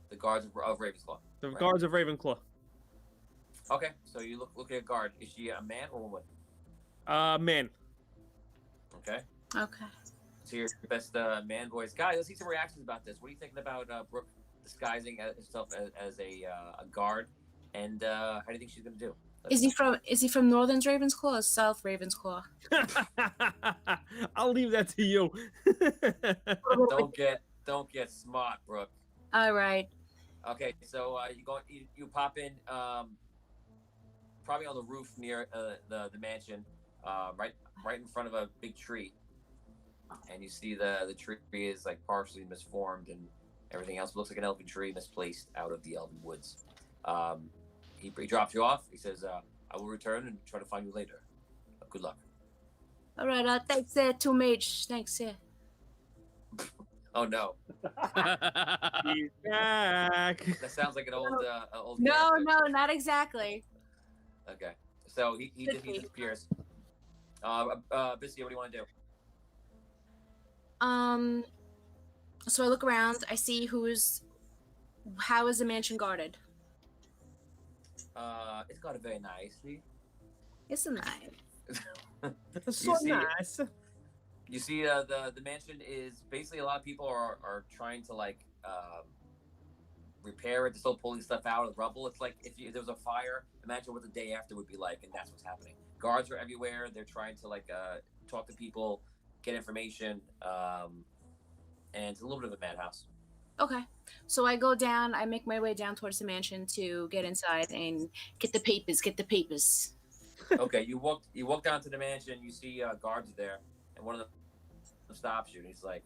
The guards of Ravensclaw. The Right. guards of Ravenclaw. Okay, so you look at a guard. Is she a man or a woman? Man. Okay. Okay. So your best man voice. Guys, let's see some reactions about this. What are you thinking about Brooke disguising herself as a guard? And how do you think she's gonna do? Is he from Northern Ravensclaw or South Ravensclaw? I'll leave that to you. Don't get smart, Brooke. All right. Okay, so you pop in probably on the roof near the mansion, right in front of a big tree, and you see the tree is like partially misformed and everything else. It looks like an elven tree misplaced out of the elven woods. He drops you off. He says, "I will return and try to find you later. Good luck." All right. Thanks, two mage. Thanks, yeah. Oh no, He's back. that sounds like an old No, character. no, not exactly. Okay, so he disappears. Bissy, what do you want to do? So I look around. I see how is the mansion guarded? It's guarded very nicely. It's nice. That's so nice. You see, the mansion is basically a lot of people are trying to like repair it. They're still pulling stuff out of the rubble. It's like if there was a fire, imagine what the day after would be like, and that's what's happening. Guards are everywhere. They're trying to like talk to people, get information, and it's a little bit of a madhouse. Okay. So I go down. I make my way down towards the mansion to get inside and get the papers. Okay, you walk down to the mansion. You see guards there, and one of them stops you, and he's like,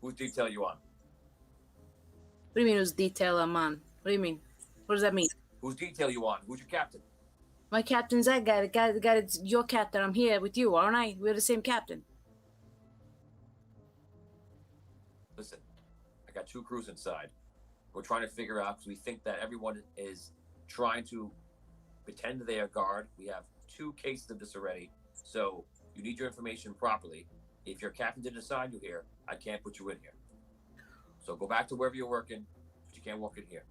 "Whose detail you on?" What do you mean? Whose detail I'm on? What do you mean? What does that mean? Whose detail you on? Who's your captain? My captain's that guy. The guy that's your captain. I'm here with you, aren't I? We're the same captain. Listen, I got 2 crews inside. We're trying to figure out because we think that everyone is trying to pretend they are guard. We have 2 cases of this already, so you need your information properly. If your captain didn't assign you here, I can't put you in here. So go back to wherever you're working, but you can't walk in here.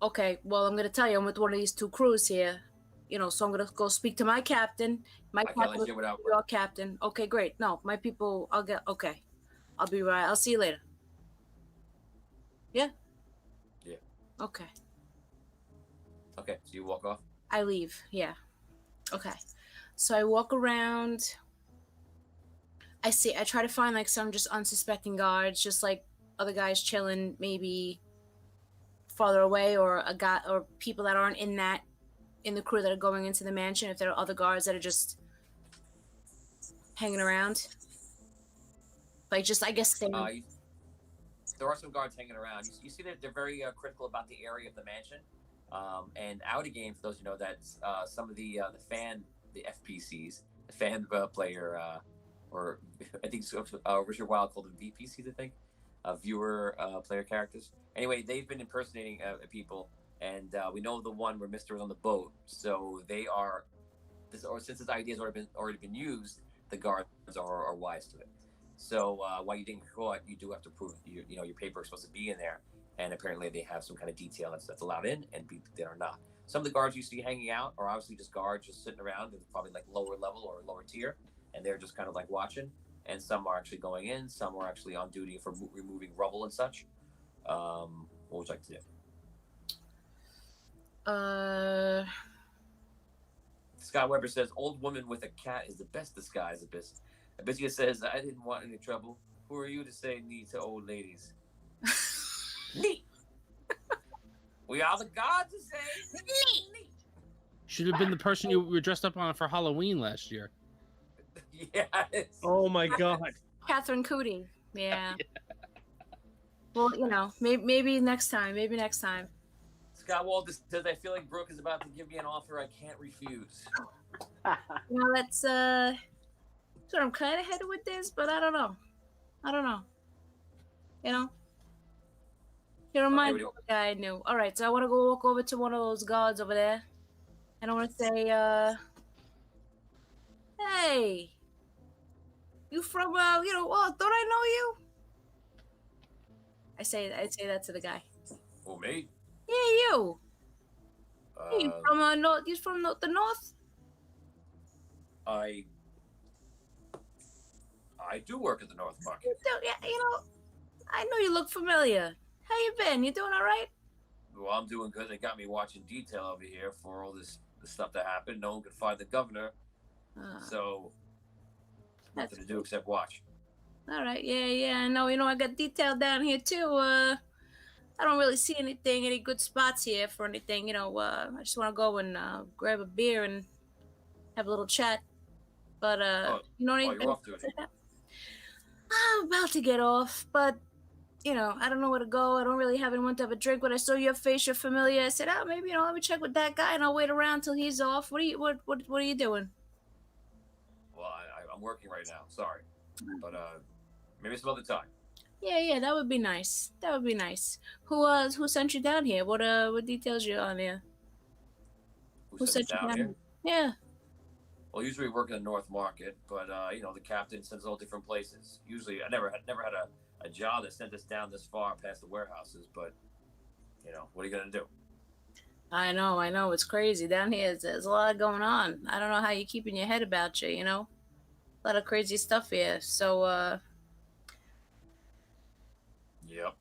Okay. Well, I'm gonna tell you, I'm with one of these 2 crews here. So I'm gonna go speak to my captain. I can't let you without. Your captain. Okay, great. No, my people. Okay. I'll be right. I'll see you later. Yeah. Yeah. Okay. Okay, so you walk off. I leave. Yeah. Okay. So I walk around. I try to find like some just unsuspecting guards, just like other guys chilling, maybe farther away, or a guy or people that aren't in the crew that are going into the mansion. If there are other guards that are just hanging around, like just I guess they. There are some guards hanging around. You see that they're very critical about the area of the mansion. And out of game, for those who know, that's some of the FPCs, the fan player, or I think Richard Wild called them VPCs, I think, viewer player characters. Anyway, they've been impersonating people, and we know the one where Mister was on the boat, so they are. Since this idea has already been used, the guards are wise to it. So while you didn't get caught, you do have to prove your paper is supposed to be in there, and apparently they have some kind of detail that's allowed in, and people that are not. Some of the guards you see hanging out are obviously just guards just sitting around, and probably like lower level or lower tier, and they're just kind of like watching. And some are actually going in, some are actually on duty for removing rubble and such. What would you like to do? Scott Weber says, "Old woman with a cat is the best disguise." Abyssia says, "I didn't want any trouble. Who are you to say nee to old ladies?" Nee. We are the gods to say nee. Should have been the person you were dressed up on for Halloween last year. Yes. Oh my God. Catherine Cootie. Yeah. Well, maybe next time. Maybe next time. Scott Wald says, "I feel like Brooke is about to give me an offer I can't refuse." That's sort of kind of headed with this, but I don't know. You remind me of a guy I knew. All right, so I want to go walk over to one of those guards over there, and I want to say, "Hey, you from don't I know you?" I say that to the guy. Well, me? Yeah, you. You from north? You from the north? I do work at the North Market. Yeah, I know you look familiar. How you been? You doing all right? Well, I'm doing good. They got me watching detail over here for all this stuff that happened. No one could find the governor, so nothing to do except watch. All right, yeah, I know. I got detail down here too. I don't really see any good spots here for anything. I just want to go and grab a beer and have a little chat. But you're off duty. I'm about to get off, but I don't know where to go. I don't really have anyone to have a drink. When I saw your face, you're familiar. I said, maybe let me check with that guy, and I'll wait around till he's off. What are you doing? Well, I'm working right now. Sorry, but maybe some other time. Yeah, that would be nice. Who sent you down here? What details you on here? Who sent you down here? Yeah. Well, usually we work in the North Market, but the captain sends us all different places. Usually, I never had a job that sent us down this far past the warehouses, but what are you gonna do? I know, it's crazy down here. There's a lot going on. I don't know how you're keeping your head about you. A lot of crazy stuff here. So, Yep.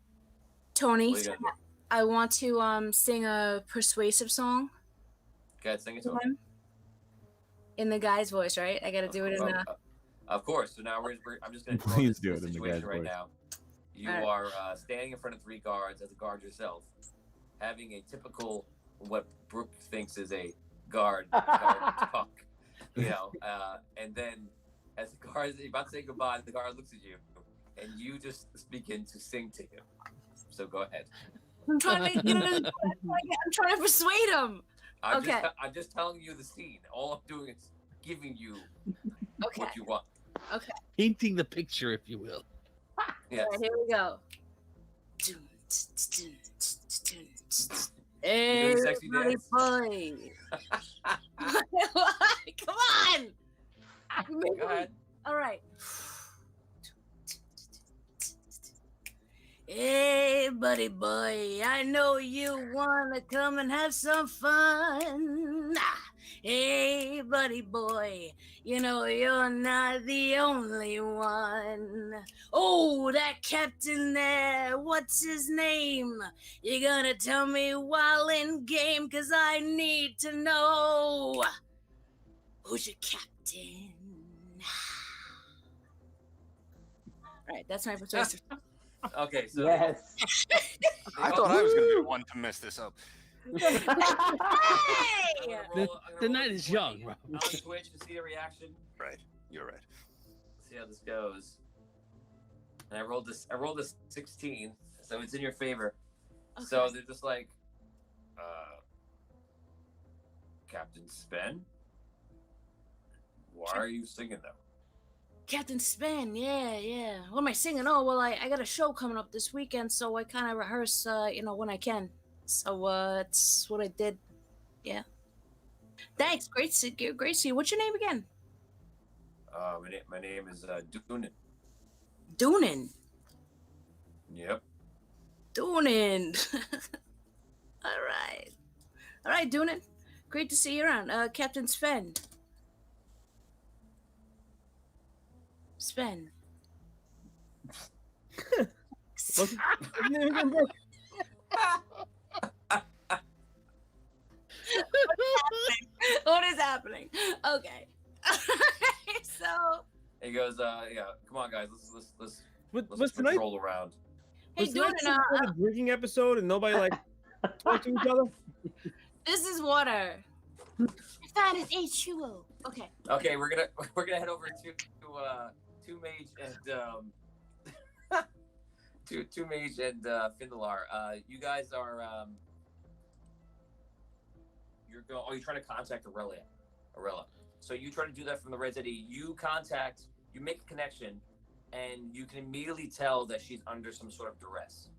Tony, I want to sing a persuasive song. Okay, sing it to him. In the guy's voice, right? I gotta do it in the... Of course. So now I'm just gonna please do it in the guy's right voice. now. You are standing in front of 3 guards as a guard yourself, having a typical what Brooke thinks is a guard talk, and then as the guard is about to say goodbye, the guard looks at you, and you just begin to sing to him. So go ahead. I'm trying to persuade him. I'm just telling you the scene. All I'm doing is giving you what you want. Okay. Painting the picture, if you will. Yes. Right, here we go. Hey, sexy buddy dance. boy. Come on. Go ahead. All right. Hey, buddy boy, I know you want to come and have some fun. Hey, buddy boy, you're not the only one. Oh, that captain there, what's his name? You're gonna tell me while in game, 'cause I need to know. Who's your captain? All right, that's my persuasive. Okay, so Yes. I thought I was going to be the one to mess this up. Hey! The night is young, bro. On Twitch to see the reaction. Right, you're right. See how this goes. And I rolled a 16, so it's in your favor. Okay. So they're just like, Captain Sven? Why are you singing them? Captain Sven, yeah. What am I singing? Oh, well, I got a show coming up this weekend, so I kind of rehearse, when I can. So, it's what I did. Yeah. Thanks. Great to see you. What's your name again? My name is Doonan. Doonan. Yep. Doonan. All right, Doonan. Great to see you around. Captain Sven. Sven. What is happening? Okay. So. He goes, yeah. Come on, guys. Let's tonight? roll around. Hey, Was tonight a drinking episode and nobody like talked to each other? This is water. I found his H2O. Okay. Okay, we're gonna head over to Two Mage and Two Mage and Findelar. You guys are you're trying to contact Aurelia. So you try to do that from the Red City. You make a connection, and you can immediately tell that she's under some sort of duress.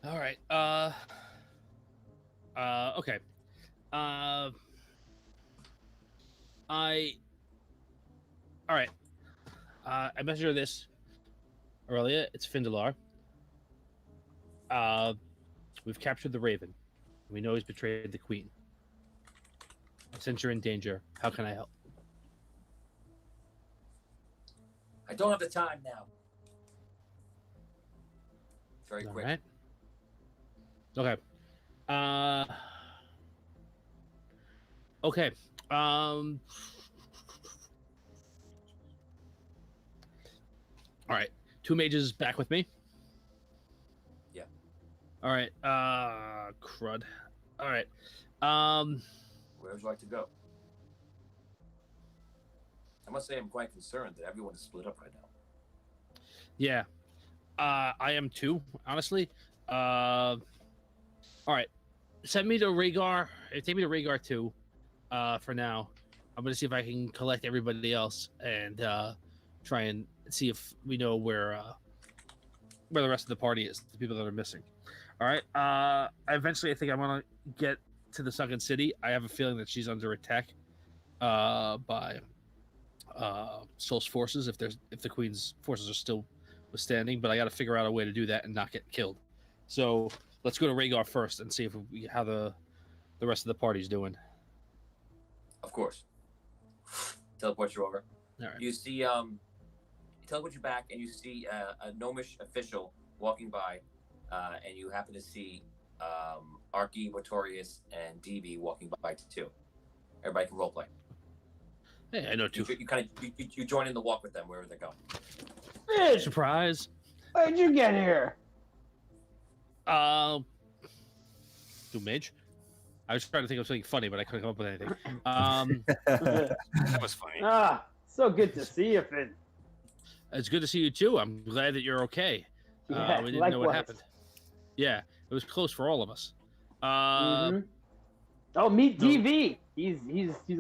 All right. Okay. All right. I measure this. Aurelia, it's Findelar. We've captured the Raven. We know he's betrayed the Queen. Since you're in danger, how can I help? I don't have the time now. Very quick. Right. Okay. Okay. All right. Two mages back with me. Yeah. All right. Crud. All right. Where would you like to go? I must say I'm quite concerned that everyone is split up right now. Yeah. I am too, honestly. All right. Send me to Rhaegar. Take me to Rhaegar 2 for now. I'm going to see if I can collect everybody else and try and see if we know where the rest of the party is, the people that are missing. All right. Eventually, I think I want to get to the Sunken City. I have a feeling that she's under attack by Soul's forces if the Queen's forces are still withstanding, but I got to figure out a way to do that and not get killed. So let's go to Rhaegar first and see how the rest of the party's doing. Of course. Teleport you over. All right. You see, teleport you back, and you see a gnomish official walking by, and you happen to see Arky, Botorius, and DB walking by too. Everybody can roleplay. Hey, I know two. You join in the walk with them wherever they're going. Fizz, Surprise. how'd you get here? Do mage? I was trying to think of something funny, but I couldn't come up with anything. That was funny. So good to see you, Fizz. It's good to see you too. I'm glad that you're okay. Yeah, we didn't know likewise. what happened. Yeah, it was close for all of us. Oh, meet DV. He's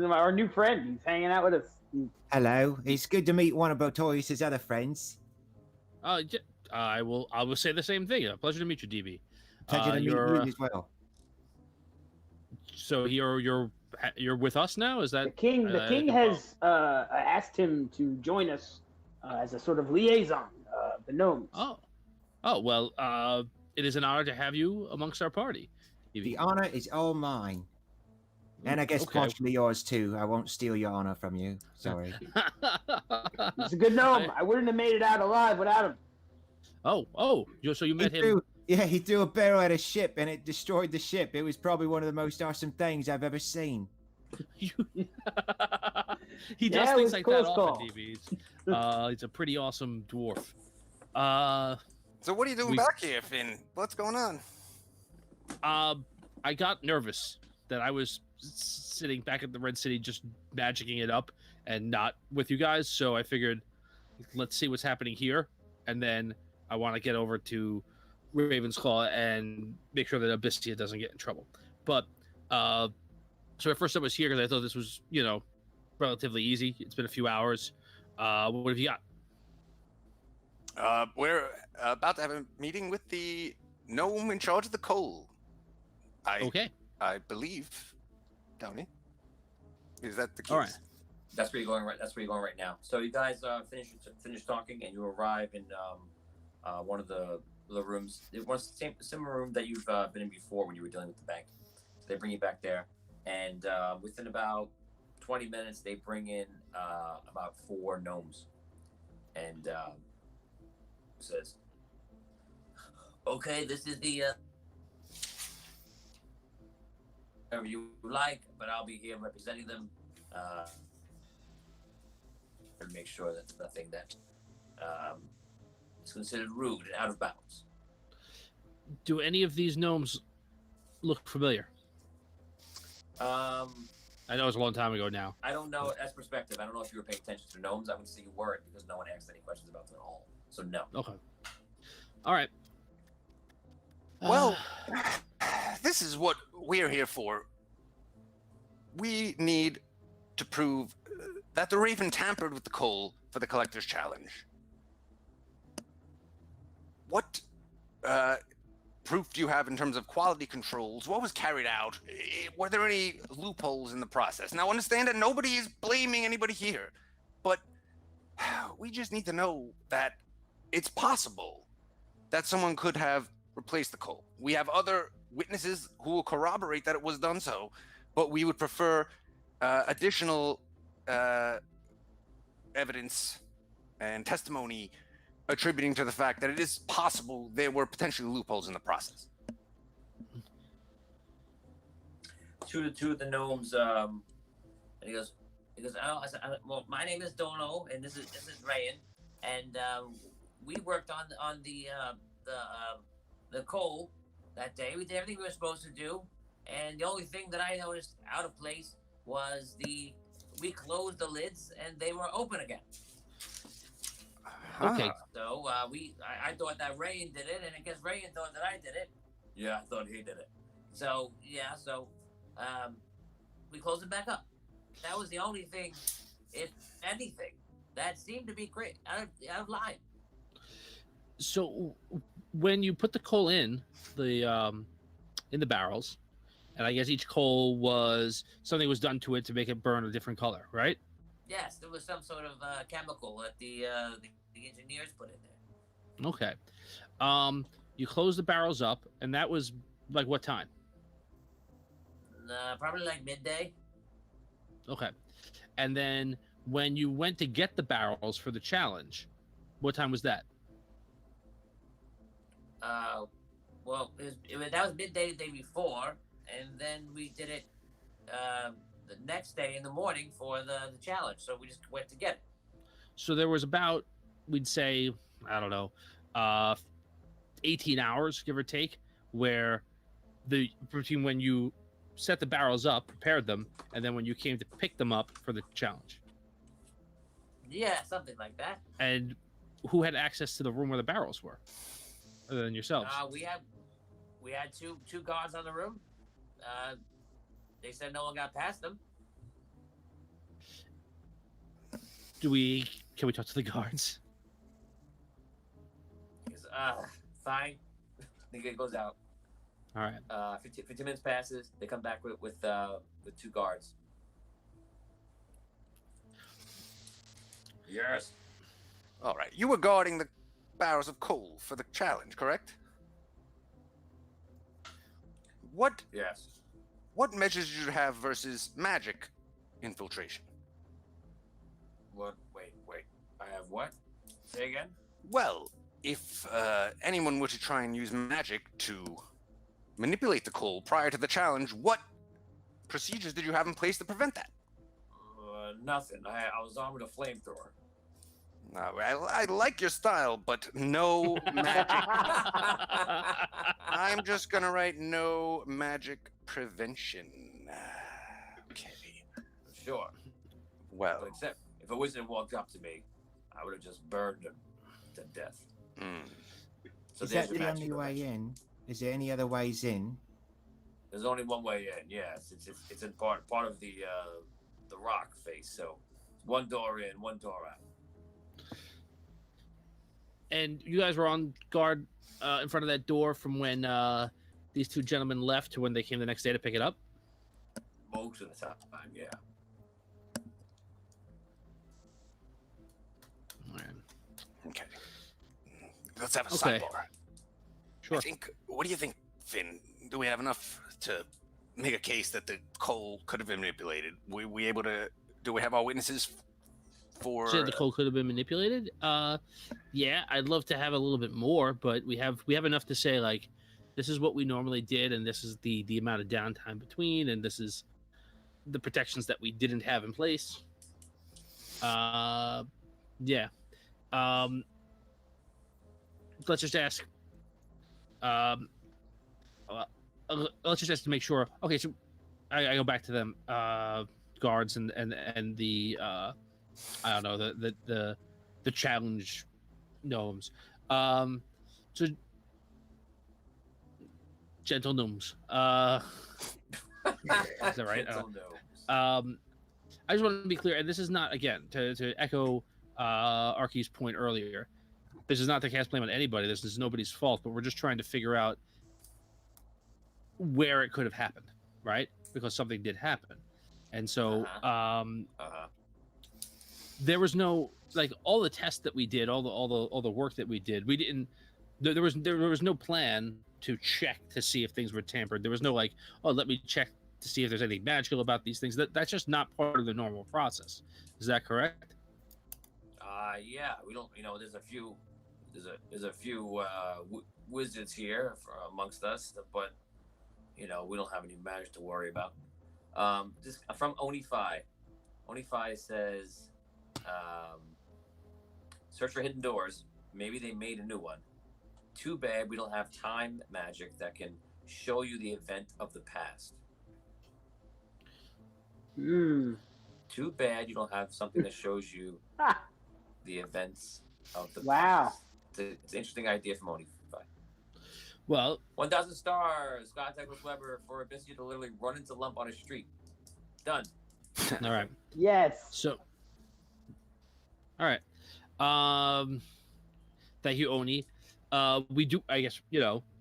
our new friend. He's hanging out with us. Hello. It's good to meet one of Botorius' other friends. I will say the same thing. A pleasure to meet you, DB. Pleasure to meet you as well. So you're with us now? Is that The king has asked him to join us as a sort of liaison. The gnomes. Oh well. It is an honor to have you amongst our party. DB. The honor is all mine. And I guess Okay. partially yours too. I won't steal your honor from you. Sorry. He's a good gnome. I wouldn't have made it out alive without him. Oh! So you met him? He threw a barrel at a ship and it destroyed the ship. It was probably one of the most awesome things I've ever seen. He does things like that often, DB. He's a pretty awesome dwarf. So what are you doing back here, Finn? What's going on? I got nervous that I was sitting back at the Red City just magicking it up and not with you guys, so I figured let's see what's happening here, and then I want to get over to Ravensclaw and make sure that Abyssia doesn't get in trouble. But So at first I was here because I thought this was, relatively easy. It's been a few hours. What have you got? We're about to have a meeting with the gnome in charge of the coal. Okay. I believe, Tony. Is that the case? All right. That's where you're going right. That's where you're going right now. So you guys finish talking, and you arrive in one of the rooms. It was the similar room that you've been in before when you were dealing with the bank. So they bring you back there, and within about 20 minutes, they bring in about 4 gnomes, and says, "Okay, this is the whatever you like, but I'll be here representing them." To make sure that there's nothing that is considered rude and out of bounds. Do any of these gnomes look familiar? I know it was a long time ago now. I don't know. That's perspective. I don't know if you were paying attention to gnomes. I would say you weren't because no one asked any questions about them at all. So no. Okay. All right. Well, this is what we're here for. We need to prove that the Raven tampered with the coal for the Collector's Challenge. What proof do you have in terms of quality controls? What was carried out? Were there any loopholes in the process? Now, understand that nobody is blaming anybody here, but we just need to know that it's possible that someone could have replaced the coal. We have other witnesses who will corroborate that it was done so, but we would prefer additional evidence and testimony attributing to the fact that it is possible there were potentially loopholes in the process. Two of the gnomes, and he goes, "Oh, well, my name is Dono, and this is Rayan, and we worked on the coal that day. We did everything we were supposed to do, and the only thing that I noticed out of place was we closed the lids and they were open again." Okay. So I thought that Rayan did it, and I guess Rayan thought that I did it. Yeah, I thought he did it. So yeah, we closed it back up. That was the only thing, if anything, that seemed to be great out of line. So when you put the coal in the barrels, and I guess each coal something was done to it to make it burn a different color, right? Yes, there was some sort of chemical that the engineers put in there. Okay. You closed the barrels up, and that was like what time? Probably like midday. Okay. And then when you went to get the barrels for the challenge, what time was that? Well, that was midday the day before, and then we did it the next day in the morning for the challenge. So we just went to get it. So there was about, we'd say, I don't know, 18 hours, give or take, where between when you set the barrels up, prepared them, and then when you came to pick them up for the challenge. Yeah, something like that. And who had access to the room where the barrels were, other than yourselves? We had two guards on the room. They said no one got past them. Can we talk to the guards? Because, fine. The guy goes out. All right. 15 minutes passes. They come back with 2 guards. Yes. All right. You were guarding the barrels of coal for the challenge, correct? Yes. What measures did you have versus magic infiltration? What? Wait. I have what? Say again? Well, if anyone were to try and use magic to manipulate the coal prior to the challenge, what procedures did you have in place to prevent that? Nothing. I was armed with a flamethrower. I like your style, but no magic. I'm just gonna write no magic prevention. Okay. Sure. Well, But except if a wizard walked up to me, I would have just burned him to death. So Is that the only way in? Is there any other ways in? There's only one way in. Yes, it's in part of the rock face. So one door in, one door out. And you guys were on guard in front of that door from when these two gentlemen left to when they came the next day to pick it up? Most of the time, yeah. Okay. Let's have a Okay. sidebar. Sure. What do you think, Finn? Do we have enough to make a case that the coal could have been manipulated? We able to? Do we have our witnesses for? Say the coal could have been manipulated. Yeah, I'd love to have a little bit more, but we have enough to say like, this is what we normally did, and this is the amount of downtime between, and this is the protections that we didn't have in place. Yeah. Let's just ask. Let's just ask to make sure. Okay, so I go back to them guards and the I don't know the challenge gnomes. So gentle gnomes. Is that right? Gentle gnomes. I just want to be clear, and this is not, again, to echo Arky's point earlier, this is not to cast blame on anybody. This is nobody's fault, but we're just trying to figure out where it could have happened, right? Because something did happen. And so there was no, like, all the tests that we did, all the work that we did, we didn't, there was no plan to check to see if things were tampered. There was no like, oh, let me check to see if there's anything magical about these things. That's just not part of the normal process. Is that correct? Yeah, we don't. There's a few wizards here amongst us, but we don't have any magic to worry about. Just from Onify. Onify says, search for hidden doors. Maybe they made a new one. Too bad we don't have time magic that can show you the event of the past. Too bad you don't have something that shows you the events of the past. It's an interesting idea from Onify. Well, 1,000 stars. Contact with Weber for a biscuit to literally run into lump on a street. Done. All right. Yes. So, all right. Thank you, Oni. We do, I guess,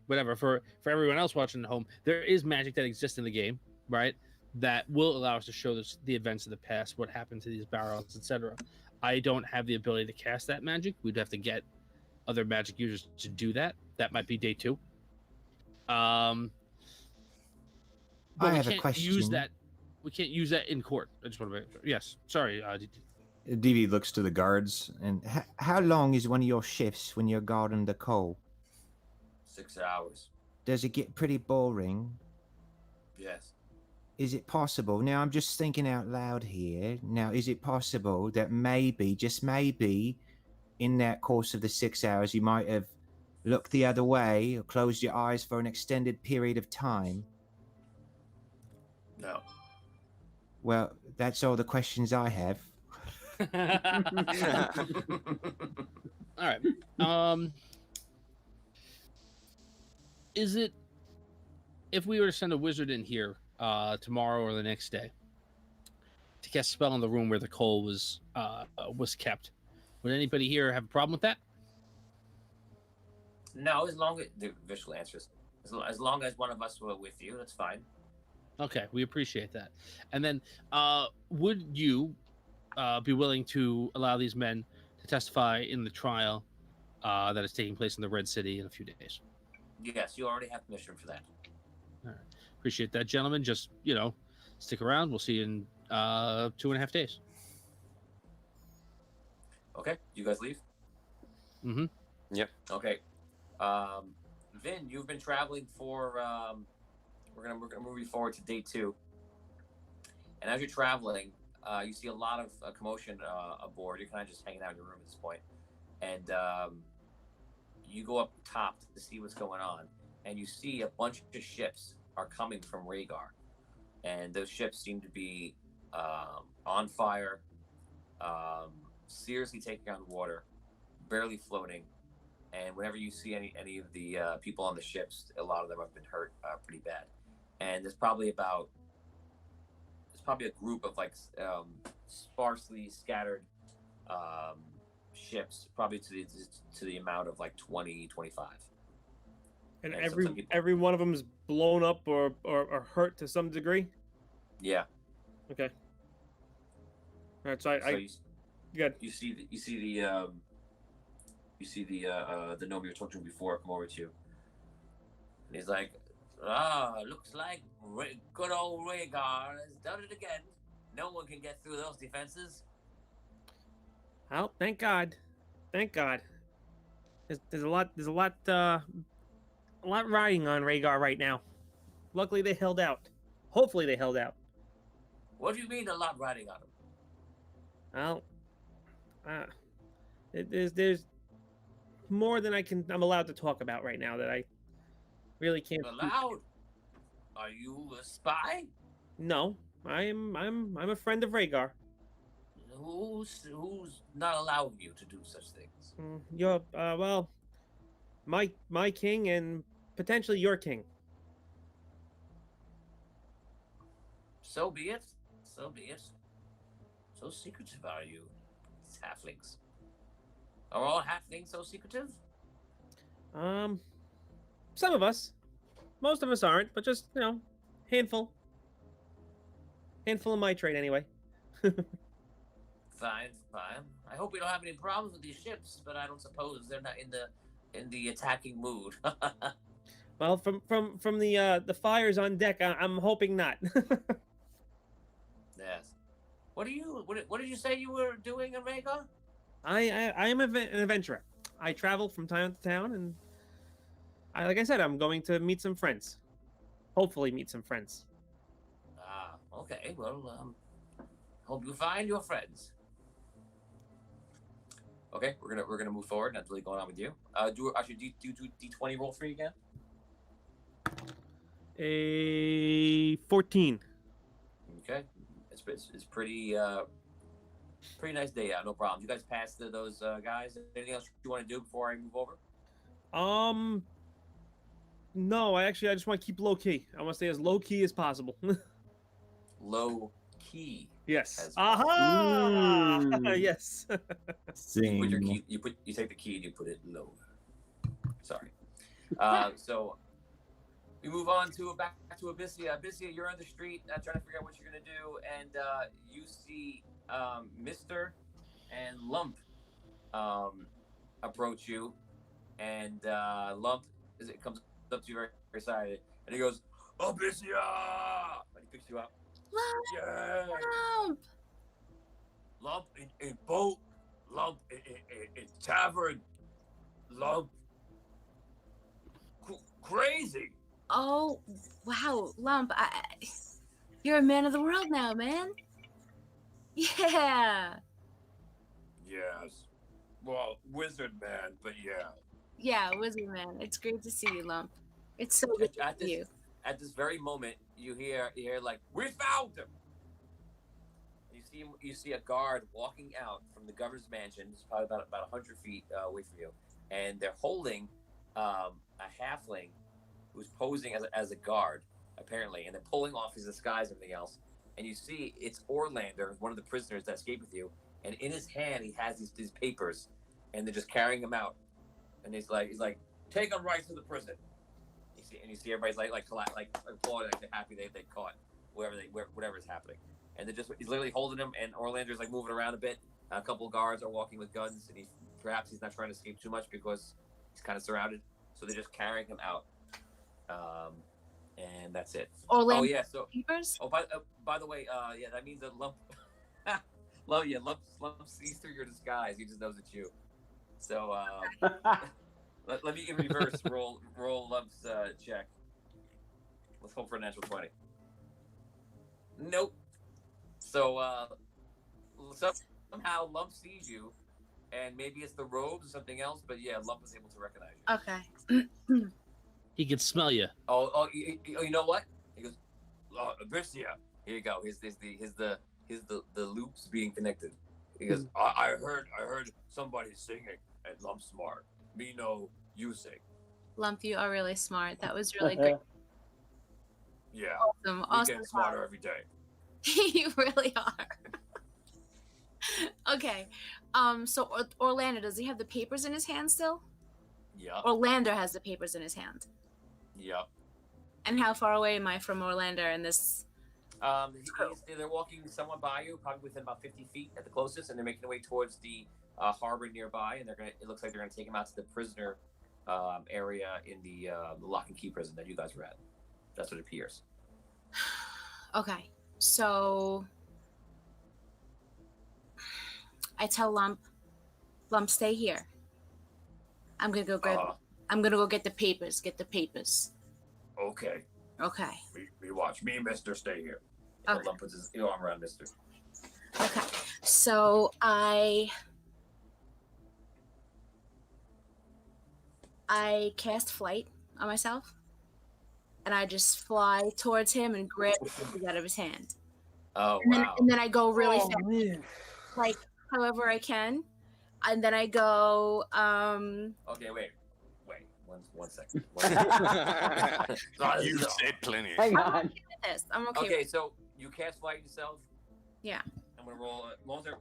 whatever. For everyone else watching at home, there is magic that exists in the game, right? That will allow us to show the events of the past, what happened to these barrels, etc. I don't have the ability to cast that magic. We'd have to get other magic users to do that. That might be day 2. But I have a question. We can't use that in court. I just want to make sure. Yes. Sorry. DV looks to the guards. And how long is one of your shifts when you're guarding the coal? 6 hours. Does it get pretty boring? Yes. Is it possible? Now, I'm just thinking out loud here. Now, is it possible that maybe, just maybe, in that course of the 6 hours, you might have looked the other way or closed your eyes for an extended period of time? No. Well, that's all the questions I have. All right. Is it, if we were to send a wizard in here tomorrow or the next day to cast a spell in the room where the coal was kept, would anybody here have a problem with that? No, as long as the visual answers. As long as one of us were with you, that's fine. Okay, we appreciate that. And then, would you be willing to allow these men to testify in the trial that is taking place in the Red City in a few days? Yes, you already have permission for that. All right. Appreciate that, gentlemen. Just, stick around. We'll see you in 2.5 days. Okay, you guys leave? Mm-hmm. Yep. Okay. Vin, you've been traveling for we're gonna move you forward to day 2. And as you're traveling, you see a lot of commotion aboard. You're kind of just hanging out in your room at this point. And you go up top to see what's going on, and you see a bunch of ships are coming from Rhaegar. And those ships seem to be on fire, seriously taking on water, barely floating. And whenever you see any of the people on the ships, a lot of them have been hurt pretty bad. and there's probably a group of like sparsely scattered ships, probably to the amount of like 20, 25. And some people, every one of them is blown up or hurt to some degree. Yeah. Okay. All right. So you see the gnome you were talking to before come over to you. And he's like, looks like good old Rhaegar has done it again. No one can get through those defenses. Oh, thank God. Thank God. There's a lot riding on Rhaegar right now. Luckily they held out. Hopefully they held out. What do you mean a lot riding on him? Well, there's more than I'm allowed to talk about right now that I really can't. Allowed? Are you a spy? No, I'm a friend of Rhaegar. Who's not allowing you to do such things? You're well, my king and potentially your king. So be it. So be it. So secretive are you, halflings? Are all halflings so secretive? Some of us. Most of us aren't, but just, handful. Handful of my trade, anyway. Fine. I hope we don't have any problems with these ships, but I don't suppose they're not in the attacking mood. Well, from the fires on deck, I'm hoping not. Yes. What did you say you were doing in Rhaegar? I am an adventurer. I travel from town to town, and like I said, I'm going to meet some friends. Hopefully, meet some friends. Okay. Well, hope you find your friends. Okay, we're gonna move forward. Not really going on with you. Do D20 roll for you again. A 14. Okay, it's pretty nice day out. No problem. You guys passed those guys. Anything else you want to do before I move over? No. I just want to keep low key. I want to stay as low key as possible. Low key. Yes. Aha! Ooh. Yes. Zing. You put your key. You take the key and you put it low. Sorry. So we move on to back to Abyssia. Abyssia, you're on the street trying to figure out what you're gonna do, and you see Mister and Lump approach you, and Lump comes up to you very excited, and he goes, Abyssia! And he picks you up. Lump! Yeah. Lump! Lump in boat. Lump in tavern. Lump. Crazy. Oh, wow, Lump! You're a man of the world now, man. Yeah. Yes. Well, wizard man, but yeah. Yeah, wizard man. It's great to see you, Lump. It's so good to see you. At this very moment, you hear like, we found him. You see a guard walking out from the governor's mansion. It's probably about 100 feet away from you, and they're holding a halfling who's posing as a guard, apparently, and they're pulling off his disguise and everything else. And you see it's Orlander, one of the prisoners that escaped with you, and in his hand he has these papers, and they're just carrying him out. And he's like, take him right to the prison. You see everybody's like applauding, like they're happy they caught whatever's happening. And he's literally holding him, and Orlander's like moving around a bit. A couple of guards are walking with guns, and perhaps he's not trying to escape too much because he's kind of surrounded. So they're just carrying him out. And that's it. Orlando. Oh yeah. So. Papers? Oh, by the way, yeah, that means that Lump. Lump sees through your disguise. He just knows it's you. So let me in reverse roll Lump's check. Let's hope for a natural 20. Nope. So somehow Lump sees you, and maybe it's the robes or something else, but yeah, Lump is able to recognize you. Okay. He can smell you. Oh, you know what? He goes, Abyssia. Here you go. Here's the loops being connected. He goes, I heard somebody singing at Lump Smart. Me know you sing. Lump, you are really smart. That was really great. Yeah. Awesome. We're Awesome. getting smarter every day. You really are. Okay. So Orlando, does he have the papers in his hand still? Yep. Orlando has the papers in his hand. Yep. And how far away am I from Orlando in this? They're walking somewhat by you, probably within about 50 feet at the closest, and they're making their way towards the harbor nearby. And it looks like they're gonna take him out to the prisoner area in the lock and key prison that you guys were at. That's what it appears. Okay. So I tell Lump, stay here. I'm gonna go get the papers. Get the papers. Okay. Okay. Me watch. Me and Mister stay here. Okay. Lump puts his arm around Mister. Okay. So I cast flight on myself, and I just fly towards him and grab the papers out of his hand. Oh, wow. And then I go really fast, man. like however I can, and then I go. Okay, wait. One second. You said plenty. Hang I'm on. okay with this. I'm okay. Okay, so you cast flight yourself. Yeah. I'm gonna roll.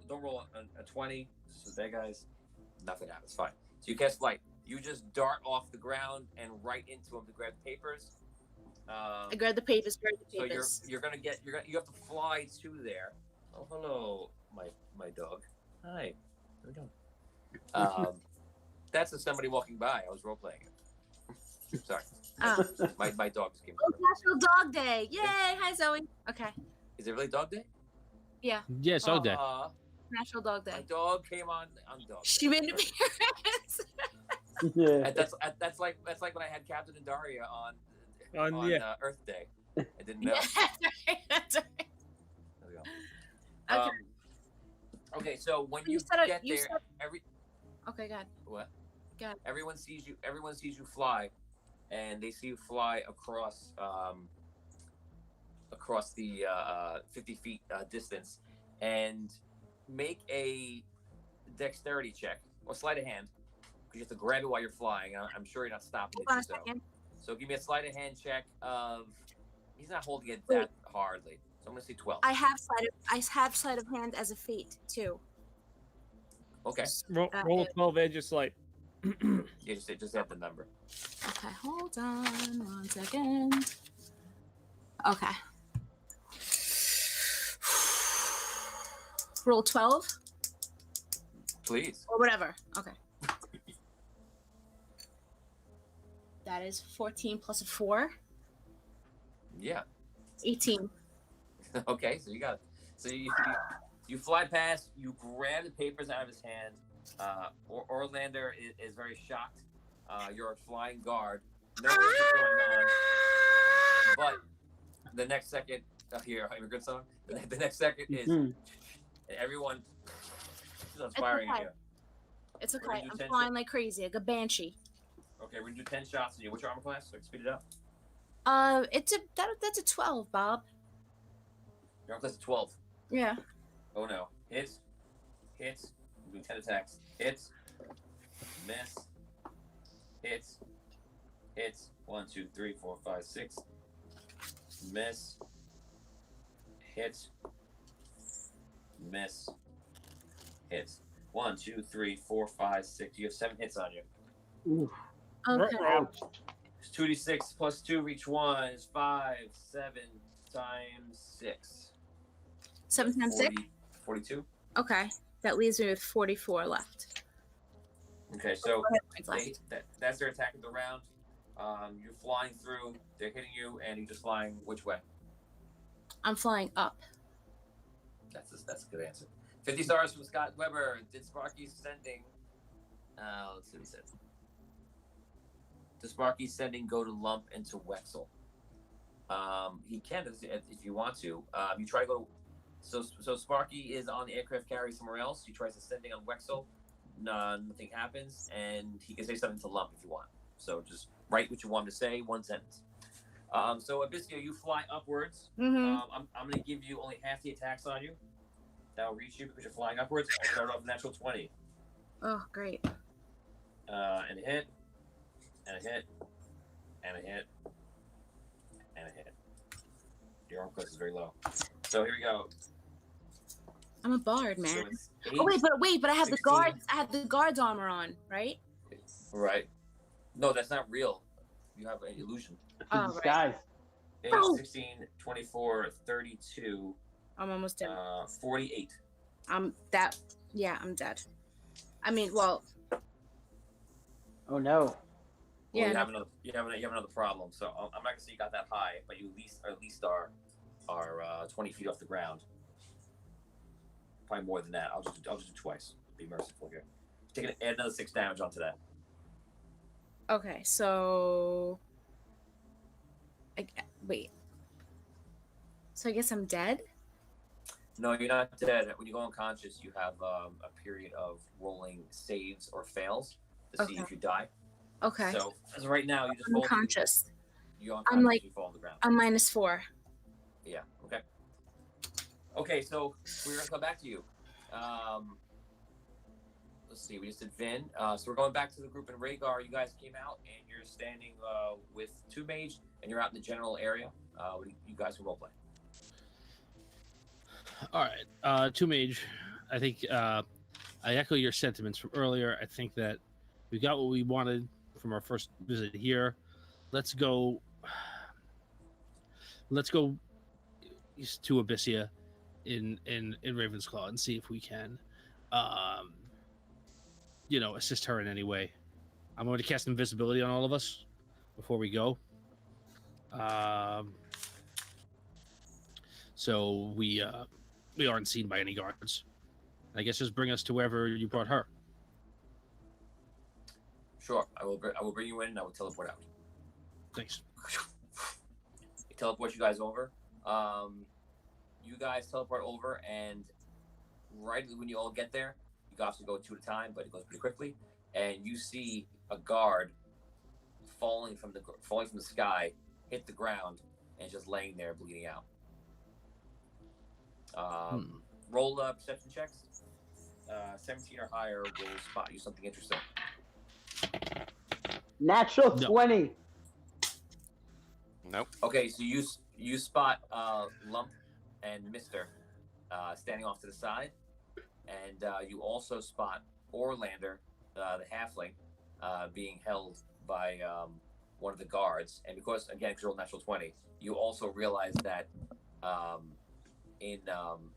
Don't roll a 20. So bad guys, nothing happens. Fine. So you cast flight. You just dart off the ground and right into him to grab the papers. I grab the papers. So you have to fly to there. Oh, hello, my dog. Hi. How we doing? That's somebody walking by. I was role playing it. Sorry. Oh. My dog just came. Oh, National Dog Day! Yay! Hi, Zoe. Okay. Is it really dog day? Yeah. Yes, all day. National Dog Day. My dog came on dog day. She made an appearance. Yeah. That's like when I had Captain and Daria on Earth Day. I didn't know. Yeah, that's right. There we go. Okay. Okay, so when you get there, Okay, God. What? God. Everyone sees you fly, and they see you fly across the 50 feet distance, and make a dexterity check or sleight of hand, because you have to grab it while you're flying. I'm sure you're not stopping Hold on it a second. So give me a sleight of hand check of. He's not holding it that hardly, so I'm gonna say 12. I have sleight of hand as a feat too. Okay. Roll a 12 edge, just like. Yeah, just add the number. Okay, hold on 1 second. Okay. Roll 12 Please. or whatever. Okay. That is 14 plus a 4. Yeah. 18. Okay, so you got it. So you fly past, you grab the papers out of his hand. Orlander is very shocked. You're a flying guard. No idea what's going on. But the next second, here, immigrant song. The next second is everyone starts firing at you. It's okay. I'm flying like crazy, like a banshee. Okay, we're gonna do 10 shots on you. What's your armor class? So I can speed it up. That's a 12, Bob. Your armor class is 12. Yeah. Oh no. Hits. I'm doing 10 attacks. Hits. Miss. Hits. 1, 2, 3, 4, 5, 6. Miss. Hits. Miss. Hits. 1, 2, 3, 4, 5, 6. You have 7 hits on you. Okay. It's 2d6 plus 2 each one is 5. 7 times 6. 7 times 6? 42. Okay. That leaves me with 44 left. Okay, so that's their attack of the round. You're flying through, they're hitting you, and you're just flying which way? I'm flying up. That's a good answer. 50 stars from Scott Weber. Did Sparky's sending... let's see what he said. Does Sparky's sending go to Lump and to Wexel? He can if you want to. You try to go... So Sparky is on the aircraft carrier somewhere else. He tries to sending on Wexel. Nothing happens, and he can say something to Lump if you want. So just write what you want him to say, one sentence. So Abyssia, you fly upwards. Mm-hmm. I'm going to give you only half the attacks on you. That'll reach you because you're flying upwards. I'll start off natural 20. Oh, great. And a hit, and a hit, and a hit, and a hit. Your arm class is very low. So here we go. I'm a bard, man. So it's 8, Oh wait, but I have 16. the guards. I have the guards armor on, right? Right. No, that's not real. You have an illusion. Oh, Disguise. 8, Oh. 16, 24, 32, I'm almost dead. 48. I'm dead. I mean, well, Oh no. Well, yeah. you no. have another problem. So I'm not gonna say you got that high, but you at least are 20 feet off the ground. Probably more than that. I'll just do twice. Be merciful here. Add another 6 damage onto that. Okay, so wait. So I guess I'm dead. No, you're not dead. When you go unconscious, you have a period of rolling saves or fails to see Okay. if you die. Okay. So as of right now, you just I'm roll. unconscious. You're unconscious. like- You fall on the ground. I'm -4. Yeah. Okay. Okay. So we're gonna come back to you. Let's see. We just did Vin. So we're going back to the group in Rhaegar. You guys came out and you're standing with 2 mage, and you're out in the general area. You guys can roleplay. All right, 2 mage. I think I echo your sentiments from earlier. I think that we got what we wanted from our first visit here. Let's go to Abyssia in Ravensclaw and see if we can, assist her in any way. I'm going to cast invisibility on all of us before we go. So we aren't seen by any guards. I guess just bring us to wherever you brought her. Sure. I will bring you in and I will teleport out. Thanks. He teleports you guys over. You guys teleport over, and right when you all get there, you guys have to go 2 at a time, but it goes pretty quickly. And you see a guard falling from the sky, hit the ground, and just laying there bleeding out. Roll perception checks. 17 or higher will spot you something interesting. Natural No. 20. Nope. Okay, so you spot Lump and Mister standing off to the side, and you also spot Orlander, the halfling, being held by one of the guards. And because you rolled natural 20, you also realize that in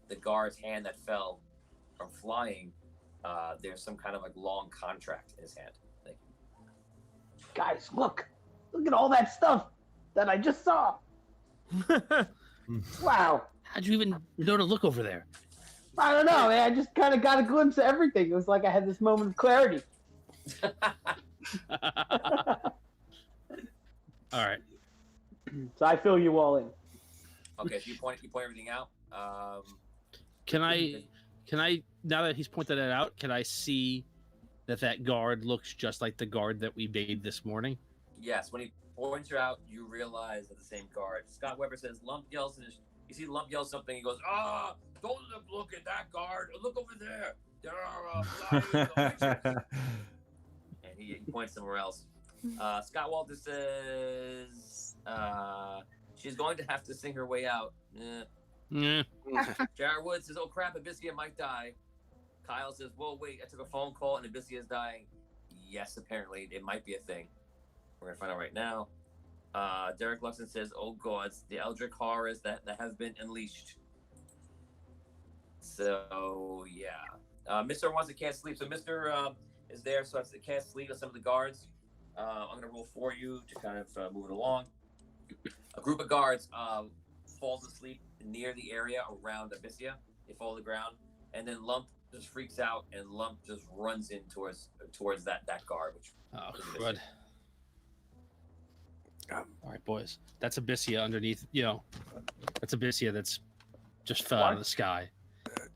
the guard's hand that fell from flying, there's some kind of like long contract in his hand. Guys, look at all that stuff that I just saw. Wow. How'd you even know to look over there? I don't know, man. I just kind of got a glimpse of everything. It was like I had this moment of clarity. All right. So I fill you all in. Okay, so you point everything out. Can I, now that he's pointed it out, can I see that guard looks just like the guard that we bathed this morning? Yes, when he points her out, you realize that the same guard. Scott Weber says, Lump yells, you see Lump yell something. He goes, don't look at that guard. Look over there. There are flying. And he points somewhere else. Scott Walter says, she's going to have to sing her way out. Yeah. Jared Wood says, oh crap, Abyssia might die. Kyle says, whoa, wait, I took a phone call and Abyssia is dying. Yes, apparently, it might be a thing. We're going to find out right now. Derek Luxon says, oh gods, the Eldritch horrors that have been unleashed. So, yeah. Mr. wants to cast sleep. So Mr. Is there, so I have to cast sleep on some of the guards. I'm going to roll for you to kind of move it along. A group of guards falls asleep near the area around Abyssia. They fall to the ground. And then Lump just freaks out, and Lump just runs in towards that guard. Which good. All right, boys. That's Abyssia underneath. That's Abyssia that's just fell out of the sky.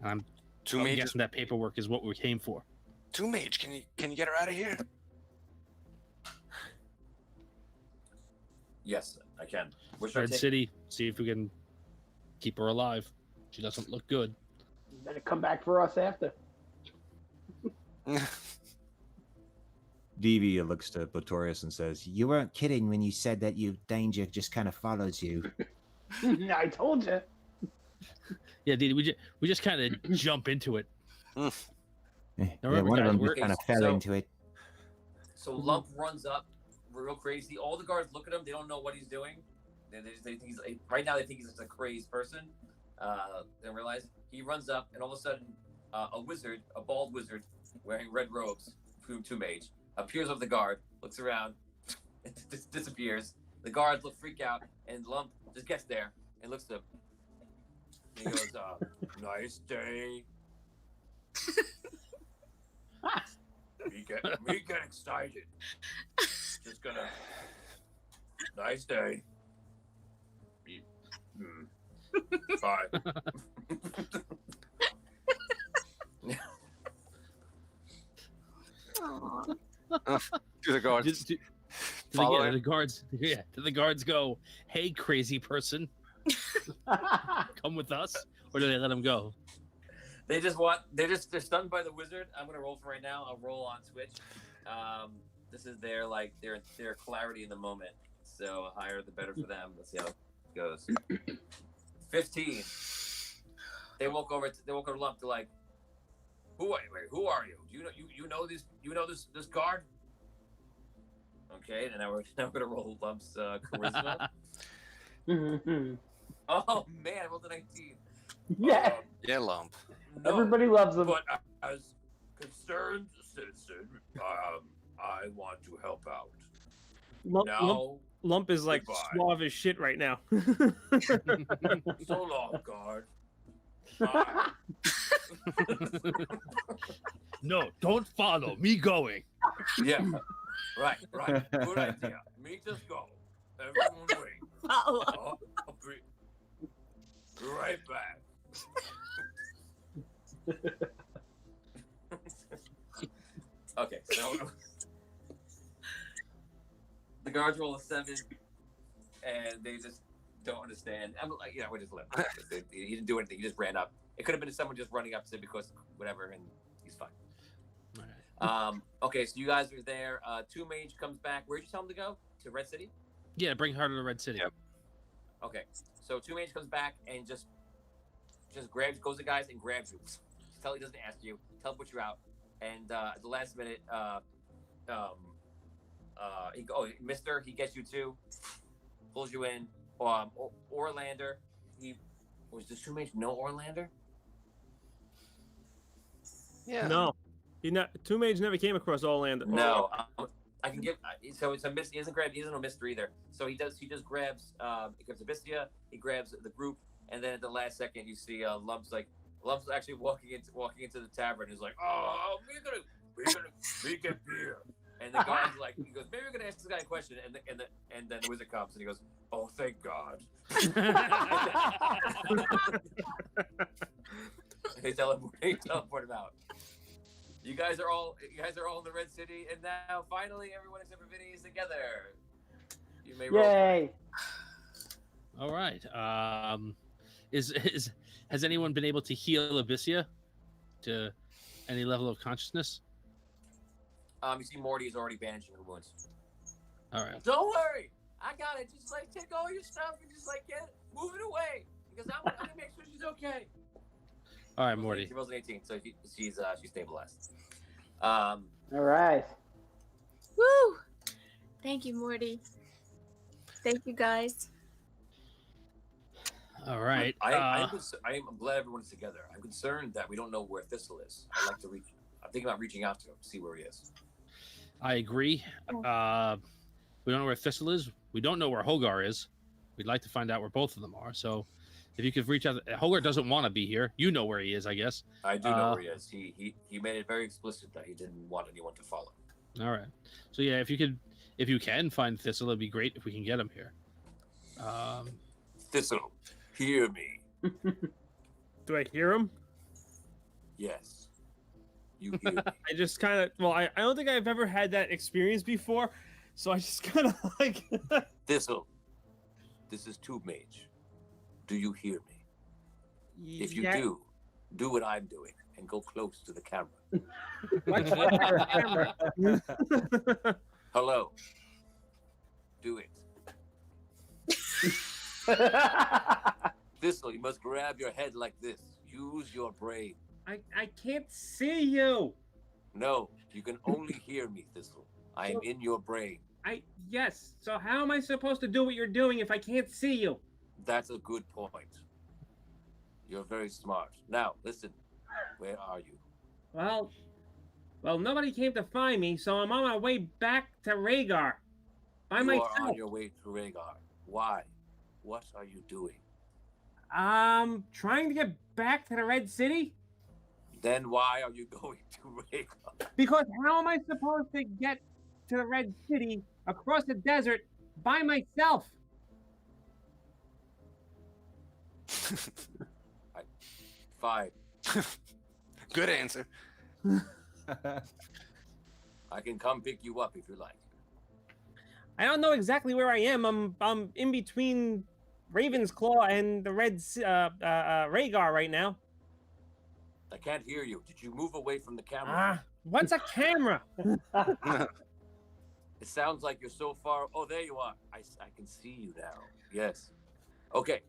I'm guessing that paperwork is what we came for. 2 mage, can you get her out of here? Yes, I can. Red City. See if we can keep her alive. She doesn't look good. You better come back for us after. Vivi looks to Botorius and says, "You weren't kidding when you said that danger just kind of follows you." I told you. Yeah, dude, we just kind of jump into it. Yeah, remember, one of guys, them we're- kind of fell so- into it. So Lump runs up real crazy. All the guards look at him. They don't know what he's doing. They think he's right now. They think he's just a crazed person. They realize he runs up, and all of a sudden, a wizard, a bald wizard, wearing red robes, two mage, appears over the guard, looks around, and disappears. The guards freak out, and Lump just gets there and looks at him. And he goes, "Nice day." me get excited. Just gonna. Nice day. Bye. To the guards. Do Follow him. the guards, yeah, do the guards go, "Hey, crazy person, come with us," or do they let him go? They're stunned by the wizard. I'm gonna roll for right now. I'll roll on Twitch. This is their clarity in the moment. So higher the better for them. Let's see how it goes. 15. They walk over to Lump. They're like, who are you? Do you know this guard? Okay, and now we're gonna roll Lump's charisma. Oh man, I rolled a 19. Yeah. Yeah, Lump. No, Everybody loves them. But as concerned citizen, I want to help out. Lump is like Goodbye. suave as shit right now. So long, guard. Bye. No, don't follow me. Going. Yeah. Right. Good idea. Me just go. Everyone wait. Follow. I'll be right back. Okay, so the guards roll a 7, and they just don't understand. I'm like, we just left. He didn't do anything. He just ran up. It could have been someone just running up to because whatever, and he's fine. All right. Okay, so you guys are there. Two Mage comes back. Where'd you tell him to go? To Red City? Yeah, bring her to the Red City. Yep. Okay, so Two Mage comes back and just goes to guys and grabs you. Tell he doesn't ask you. Tell him put you out. And at the last minute, Mister, he gets you too, pulls you in. Orlander, was the Two Mage no Orlander? Yeah. No, Two Mage never came across Orlando. No, I can give. So it's a miss. He doesn't know Mister either. So he just grabs. He grabs Abyssia. He grabs the group, and then at the last second, you see Lump's actually walking into the tavern. He's like, "Oh, we're gonna get beer." And the guy's like, he goes, "Maybe we're gonna ask this guy a question." And then the wizard comes and he goes, "Oh, thank God." They teleport him out. You guys are all in the Red City, and now finally everyone except for Vinny is together. You may roll. Yay. All right. Has anyone been able to heal Abyssia to any level of consciousness? You see Morty is already bandaging her wounds. All right. Don't worry, I got it. Just take all your stuff and just move it away because I'm gonna make sure she's okay. All right, Morty. She rolls an 18, so she's stabilized. All right. Woo! Thank you, Morty. Thank you, guys. All right. I'm glad everyone's together. I'm concerned that we don't know where Thistle is. I'm thinking about reaching out to him to see where he is. I agree. We don't know where Thistle is. We don't know where Hogar is. We'd like to find out where both of them are. So if you could reach out, Hogar doesn't want to be here. You know where he is, I guess. I do know where he is. He made it very explicit that he didn't want anyone to follow. All right. So yeah, if you can find Thistle, it'd be great if we can get him here. Thistle, hear me. Do I hear him? Yes. You hear me. I just kind of, I don't think I've ever had that experience before, so I just kind of like. Thistle, this is Two Mage. Do you hear me? If you do what I'm doing and go close to the camera. Camera. Hello. Do it. Thistle, you must grab your head like this. Use your brain. I can't see you. No, you can only hear me, Thistle. I am in your brain. Yes. So how am I supposed to do what you're doing if I can't see you? That's a good point. You're very smart. Now, listen. Where are you? Well, nobody came to find me, so I'm on my way back to Rhaegar. By myself. You are on your way to Rhaegar. Why? What are you doing? Trying to get back to the Red City? Then why are you going to Rhaegar? Because how am I supposed to get to the Red City across the desert by myself? Fine. Good answer. I can come pick you up if you like. I don't know exactly where I am. I'm in between Ravensclaw and the Rhaegar right now. I can't hear you. Did you move away from the camera? What's a camera? It sounds like you're so far. Oh, there you are. I can see you now. Yes. Okay.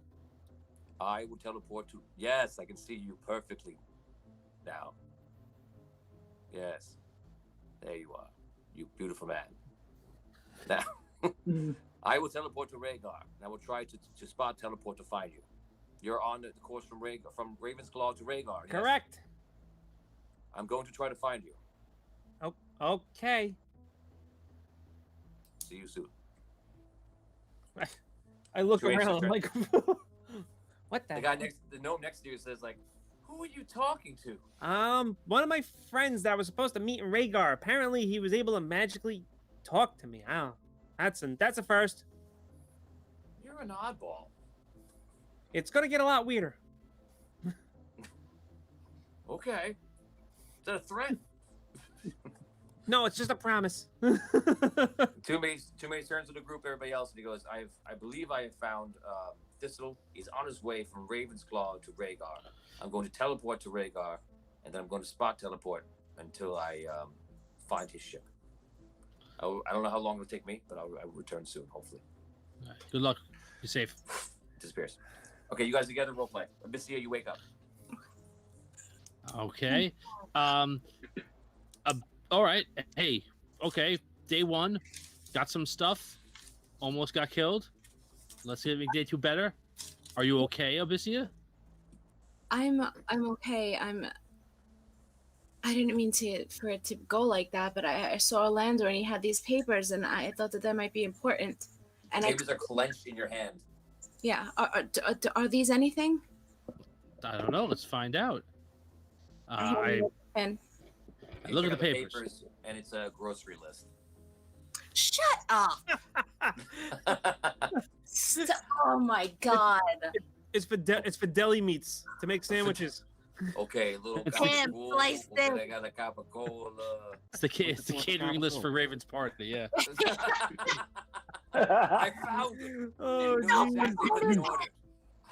I will teleport to. Yes, I can see you perfectly now. Yes. There you are. You beautiful man. Now, I will teleport to Rhaegar, and I will try to spot teleport to find you. You're on the course from Ravensclaw to Rhaegar. Yes? Correct. I'm going to try to find you. Oh, okay. See you soon. I look around. I'm like, what the note next to you says like, who are you talking to? One of my friends that was supposed to meet in Rhaegar. Apparently, he was able to magically talk to me. I don't. That's a first. You're an oddball. It's gonna get a lot weirder. Okay. Is that a threat? No, it's just a promise. Two mates turns to the group, everybody else, and he goes, I believe I have found Thistle. He's on his way from Ravensclaw to Rhaegar. I'm going to teleport to Rhaegar, and then I'm going to spot teleport until I find his ship. I don't know how long it'll take me, but I'll return soon, hopefully. Right, good luck. Be safe. Disappears. Okay, you guys together, role play. Abyssia, you wake up. Okay. All right. Hey. Okay. Day one. Got some stuff. Almost got killed. Let's see if we can day two better. Are you okay, Abyssia? I'm okay. I didn't mean for it to go like that, but I saw Orlando and he had these papers, and I thought that might be important. And papers are clenched in your hand. Yeah. Are these anything? I don't know. Let's find out. I look at the papers. And it's a grocery list. Shut up! Oh my god! It's for deli meats to make sandwiches. Okay, little Tim, slice them. I got a cup of cola. It's the catering list for Raven's party. Yeah. I found it. Oh,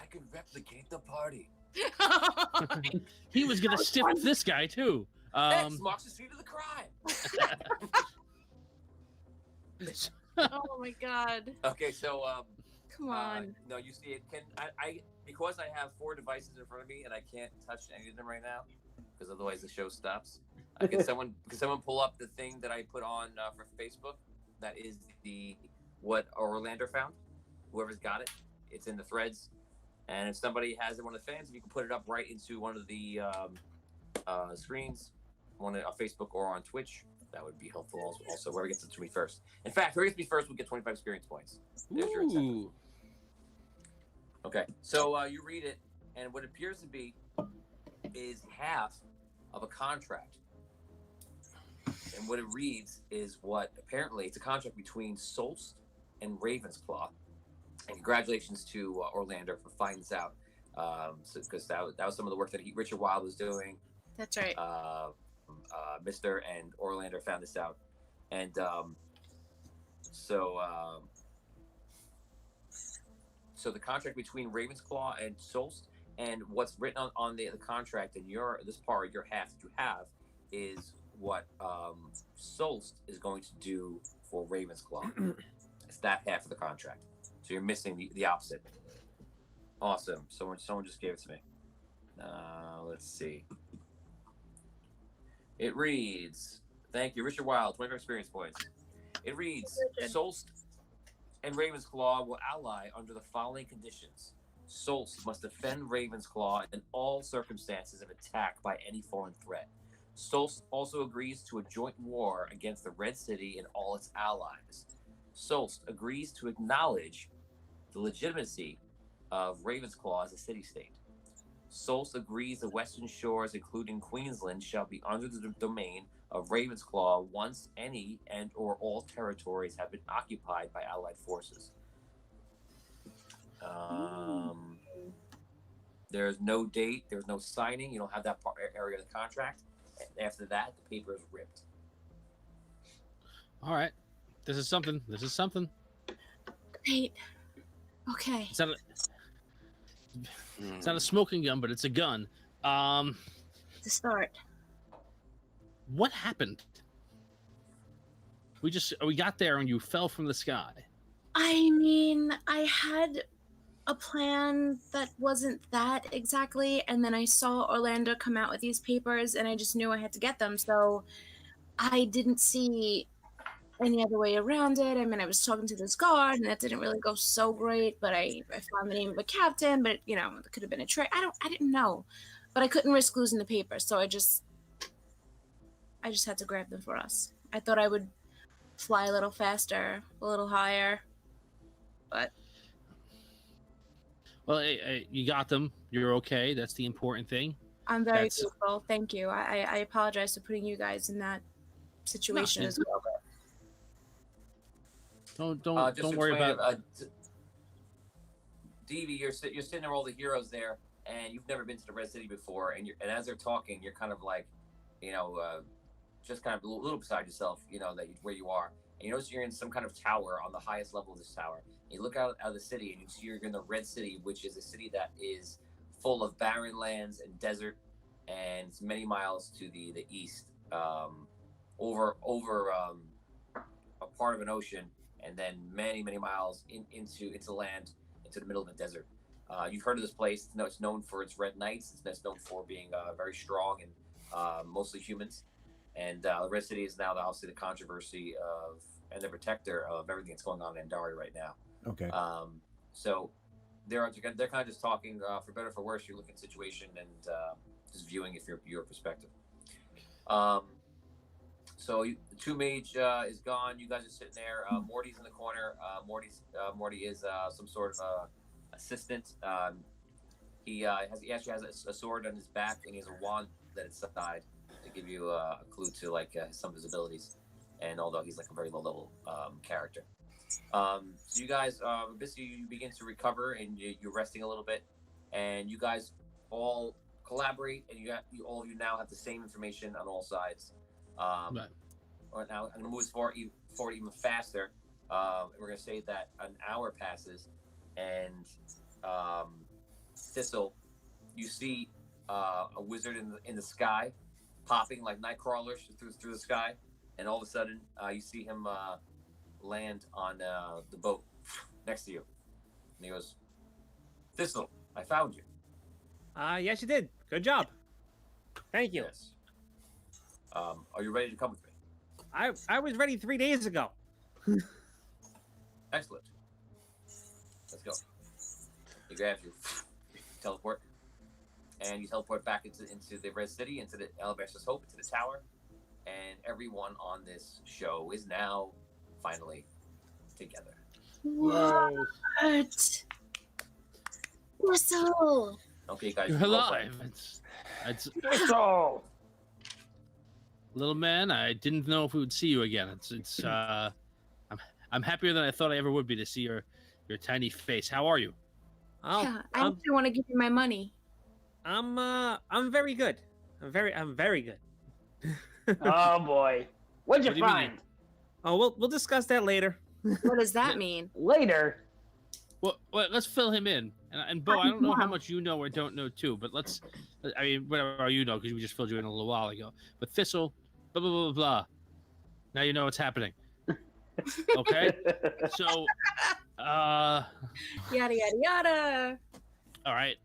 I can replicate the party. He was gonna stiff this guy too. X marks the street of the crime. Oh my god. Okay, so come on. No, you see it. Can I because I have 4 devices in front of me and I can't touch any of them right now because otherwise the show stops. Can someone pull up the thing that I put on for Facebook? That is what Orlando found. Whoever's got it, it's in the threads. And if somebody has it, one of the fans, if you can put it up right into one of the screens, on Facebook or on Twitch, that would be helpful. Also, whoever gets it to me first. In fact, whoever gets me first will get 25 experience points. There's your incentive. Okay, so you read it, and what it appears to be is half of a contract. And what it reads is apparently it's a contract between Solst and Ravensclaw. And congratulations to Orlando for finding this out, because that was some of the work that Richard Wild was doing. That's right. Mr. and Orlando found this out, and so the contract between Ravensclaw and Solst, and what's written on the contract in this part, your half that you have, is what Solst is going to do for Ravensclaw. It's that half of the contract. So you're missing the opposite. Awesome. Someone just gave it to me. Let's see. It reads, thank you, Richard Wild, 25 experience points. It reads, Solst and Ravensclaw will ally under the following conditions. Solst must defend Ravensclaw in all circumstances of attack by any foreign threat. Solst also agrees to a joint war against the Red City and all its allies. Solst agrees to acknowledge the legitimacy of Ravensclaw as a city-state. Solst agrees the Western Shores, including Queensland, shall be under the domain of Ravensclaw once any and or all territories have been occupied by Allied forces. There's no date. There's no signing. You don't have that area of the contract. After that, the paper is ripped. All right. This is something. Great. Okay. It's not a smoking gun, but it's a gun. To start. What happened? We got there and you fell from the sky. I mean, I had a plan that wasn't that exactly, and then I saw Orlando come out with these papers, and I just knew I had to get them, so I didn't see any other way around it. I mean, I was talking to this guard, and that didn't really go so great, but I found the name of a captain, but, you know, it could have been a trick. I didn't know, but I couldn't risk losing the paper, so I just had to grab them for us. I thought I would fly a little faster, a little higher, but... Well, you got them. You're okay. That's the important thing. I'm very grateful. Thank you. I apologize for putting you guys in that situation as well. But... Don't worry about it. Devi, you're sitting there, all the heroes there, and you've never been to the Red City before, and as they're talking, you're kind of like, you know, just kind of a little beside yourself, you know, where you are. And you notice you're in some kind of tower on the highest level of this tower. And you look out of the city, and you see you're in the Red City, which is a city that is full of barren lands and desert, and it's many miles to the east, over a part of an ocean, and then many miles into land, into the middle of the desert. You've heard of this place. It's known for its red knights. It's known for being very strong and mostly humans. And the Red City is now obviously the controversy of and the protector of everything that's going on in Andari right now. Okay. So they're kind of just talking, for better or for worse. You look at the situation and just viewing if your perspective. So the two mage is gone. You guys are sitting there. Morty's in the corner. Morty is some sort of assistant. He actually has a sword on his back, and he has a wand at his side to give you a clue to like some of his abilities. And although he's like a very low level character. So you guys, basically you begin to recover, and you're resting a little bit, and you guys all collaborate, and all of you now have the same information on all sides. Right now, I'm going to move forward even faster. We're going to say that an hour passes, and THISTLE, you see a wizard in the sky, popping like night crawlers through the sky, and all of a sudden you see him land on the boat next to you, and he goes, "THISTLE, I found you." Yes, you did. Good job. Thank you. Yes. Are you ready to come with me? I was ready 3 days ago. Excellent. Let's go. He grabs you, teleport, and you teleport back into the Red City, into the Alabaster's Hope, into the tower, and everyone on this show is now finally together. What? Whistle. Okay, guys. You're alive. It's Whistle. little man. I didn't know if we would see you again. I'm happier than I thought I ever would be to see your tiny face. How are you? Yeah, I actually want to give you my money. I'm very good. I'm very good. Oh boy, what'd you find? Oh, we'll discuss that later. What does that mean? Later. Well, let's fill him in. And Bo, I don't know how much you know or don't know too, but I mean, whatever you know, because we just filled you in a little while ago. But THISTLE, blah, blah, blah, blah. Now you know what's happening. Okay? So, Yada, yada, yada. All right.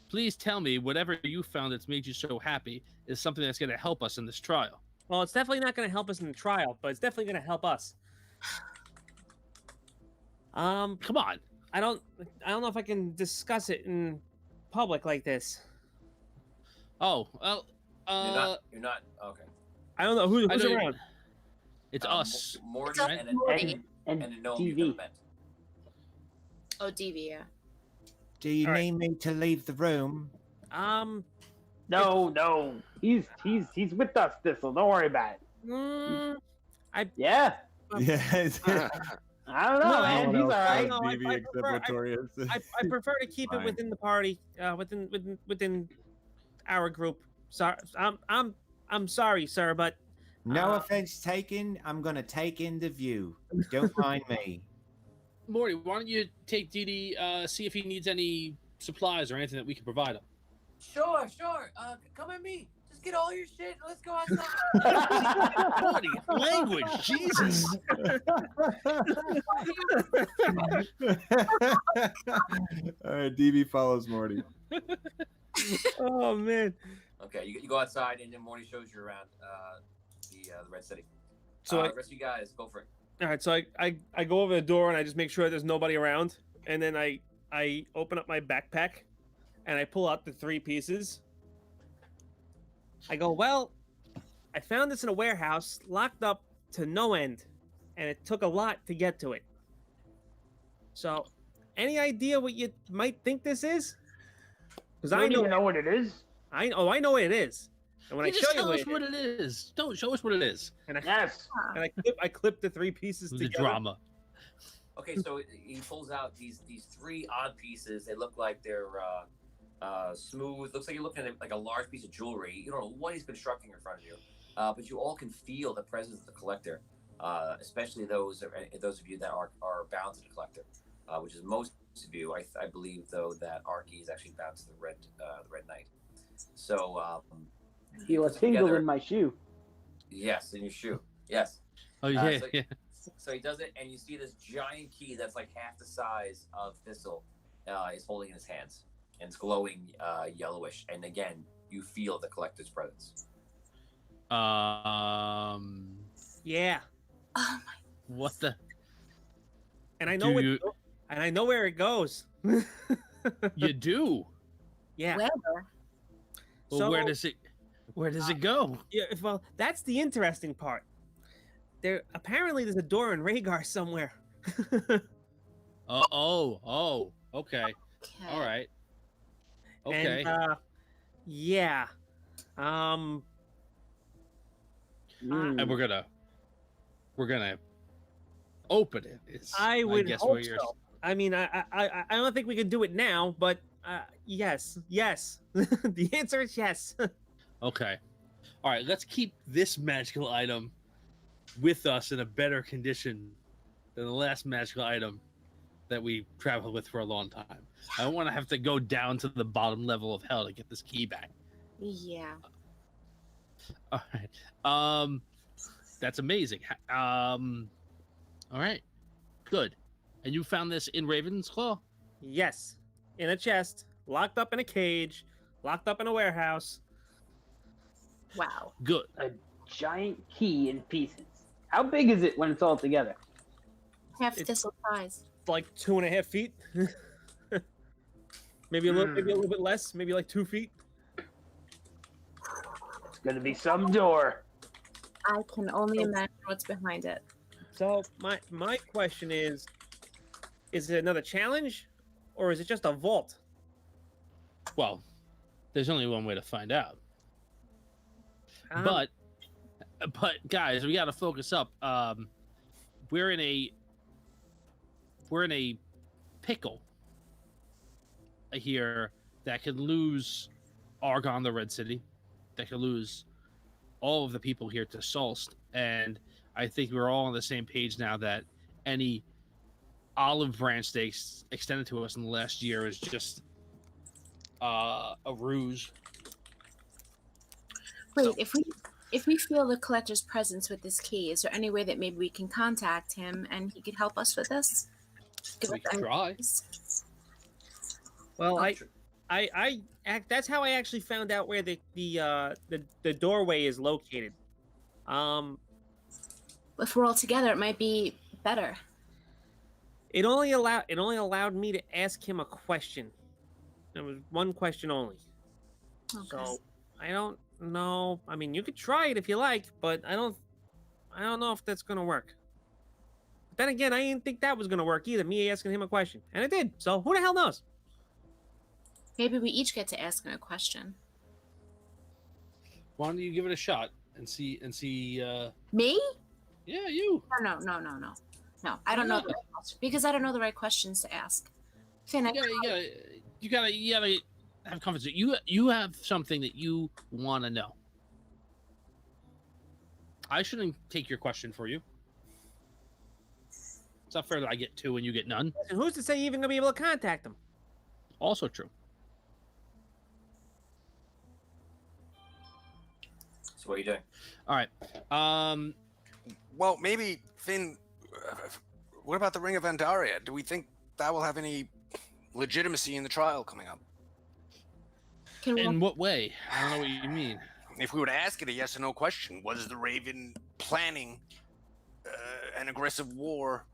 Please tell me whatever you found that's made you so happy is something that's going to help us in this trial. Well, it's definitely not going to help us in the trial, but it's definitely going to help us. Come on. I don't know if I can discuss it in public like this. Oh, well, You're not. Okay. I don't know who's I know you're- around. It's us. Morty It's and us, a Morty. and a gnome you've DV. never met. Oh, DV, yeah. Do you All right. need me to leave the room? No. He's with us, Thistle. Don't worry about it. mm, Yeah. Yes. I don't know, No, man. one He's all else right. No, I DV except prefer- Notorious. I prefer to keep it Fine. within the party, within our group. Sorry, I'm sorry, sir, but No offense taken. I'm gonna take in the view. Don't mind me. Morty, why don't you take Dee see if he needs any supplies or anything that we can provide him? Sure. Come at me. Just get all your shit. Let's go outside. Morty, language, Jesus. All right, DV follows Morty. oh man. Okay, you go outside, and then Morty shows you around the Red City. So the rest of you guys, go for it. all right, so I go over the door and I just make sure there's nobody around, and then I open up my backpack, and I pull out the 3 pieces. I go, well, I found this in a warehouse, locked up to no end, and it took a lot to get to it. So, any idea what you might think this is? Because I I don't know even know what it is. I know what it is. And when I You show just you tell us what what it is. Don't show us what it is. and Yes. I clip the 3 pieces The together. drama. Okay, so he pulls out these 3 odd pieces. They look like they're smooth. Looks like you're looking at like a large piece of jewelry. You don't know what he's constructing in front of you, but you all can feel the presence of the collector, especially those of you that are bound to the collector, which is most of you. I believe though that Arky is actually bound to the Red Knight. So Feel a tingle together- in my shoe. yes, in your shoe. Yes. Oh, yeah, so- yeah. So he does it, and you see this giant key that's like half the size of Thistle is holding in his hands, and it's glowing yellowish. And again, you feel the collector's presence. Yeah. Oh my. What the? And I know Do and I know where it goes. You do? Yeah. Where? Well, So- where does it go? Yeah, well, that's the interesting part. Apparently there's a door in Rhaegar somewhere. Oh, okay. Okay. All right. Okay. And, yeah. Mm. And we're gonna open it. I would guess hope what you're so. I mean, I don't think we could do it now, but yes. The answer is yes. Okay. All right, let's keep this magical item with us in a better condition than the last magical item that we traveled with for a long time. I don't want to have to go down to the bottom level of hell to get this key back. Yeah. All right. That's amazing. All right. Good. And you found this in Raven's Claw? Yes. In a chest, locked up in a cage, locked up in a warehouse. Wow. Good. Giant key in pieces. How big is it when it's all together? Half It's- Thistle size. Like 2.5 feet. maybe a little bit less, maybe like 2 feet. It's gonna be some door. I can only imagine what's behind it. So my question is it another challenge or is it just a vault? Well, there's only one way to find out. Um, But guys, we got to focus up. We're in a pickle here that could lose Argon, the Red City, that could lose all of the people here to Solst, and I think we're all on the same page now that any olive branch they extended to us in the last year is just a ruse. Wait, So- if we feel the collector's presence with this key, is there any way that maybe we can contact him and he could help us with this? Give We us could any try. advice? Well, that's how I actually found out where the doorway is located. If we're all together, it might be better. It only allowed me to ask him a question. It was one question only. Okay. So I don't know. I mean, you could try it if you like, but I don't know if that's gonna work. But then again, I didn't think that was gonna work either. Me asking him a question, and it did. So who the hell knows? Maybe we each get to ask him a question. Why don't you give it a shot and see? Me? Yeah, you. No. No, I don't know the right question because I don't know the right questions to ask. Finn, You gotta have confidence. You have something that you want to know. I shouldn't take your question for you. It's not fair that I get 2 and you get none. And who's to say you're even gonna be able to contact him? Also true. So what are you doing? All right. Well, maybe Finn. What about the Ring of Andaria? Do we think that will have any legitimacy in the trial coming up? In what way? I don't know what you mean. If we were to ask it a yes or no question, was the Raven planning an aggressive war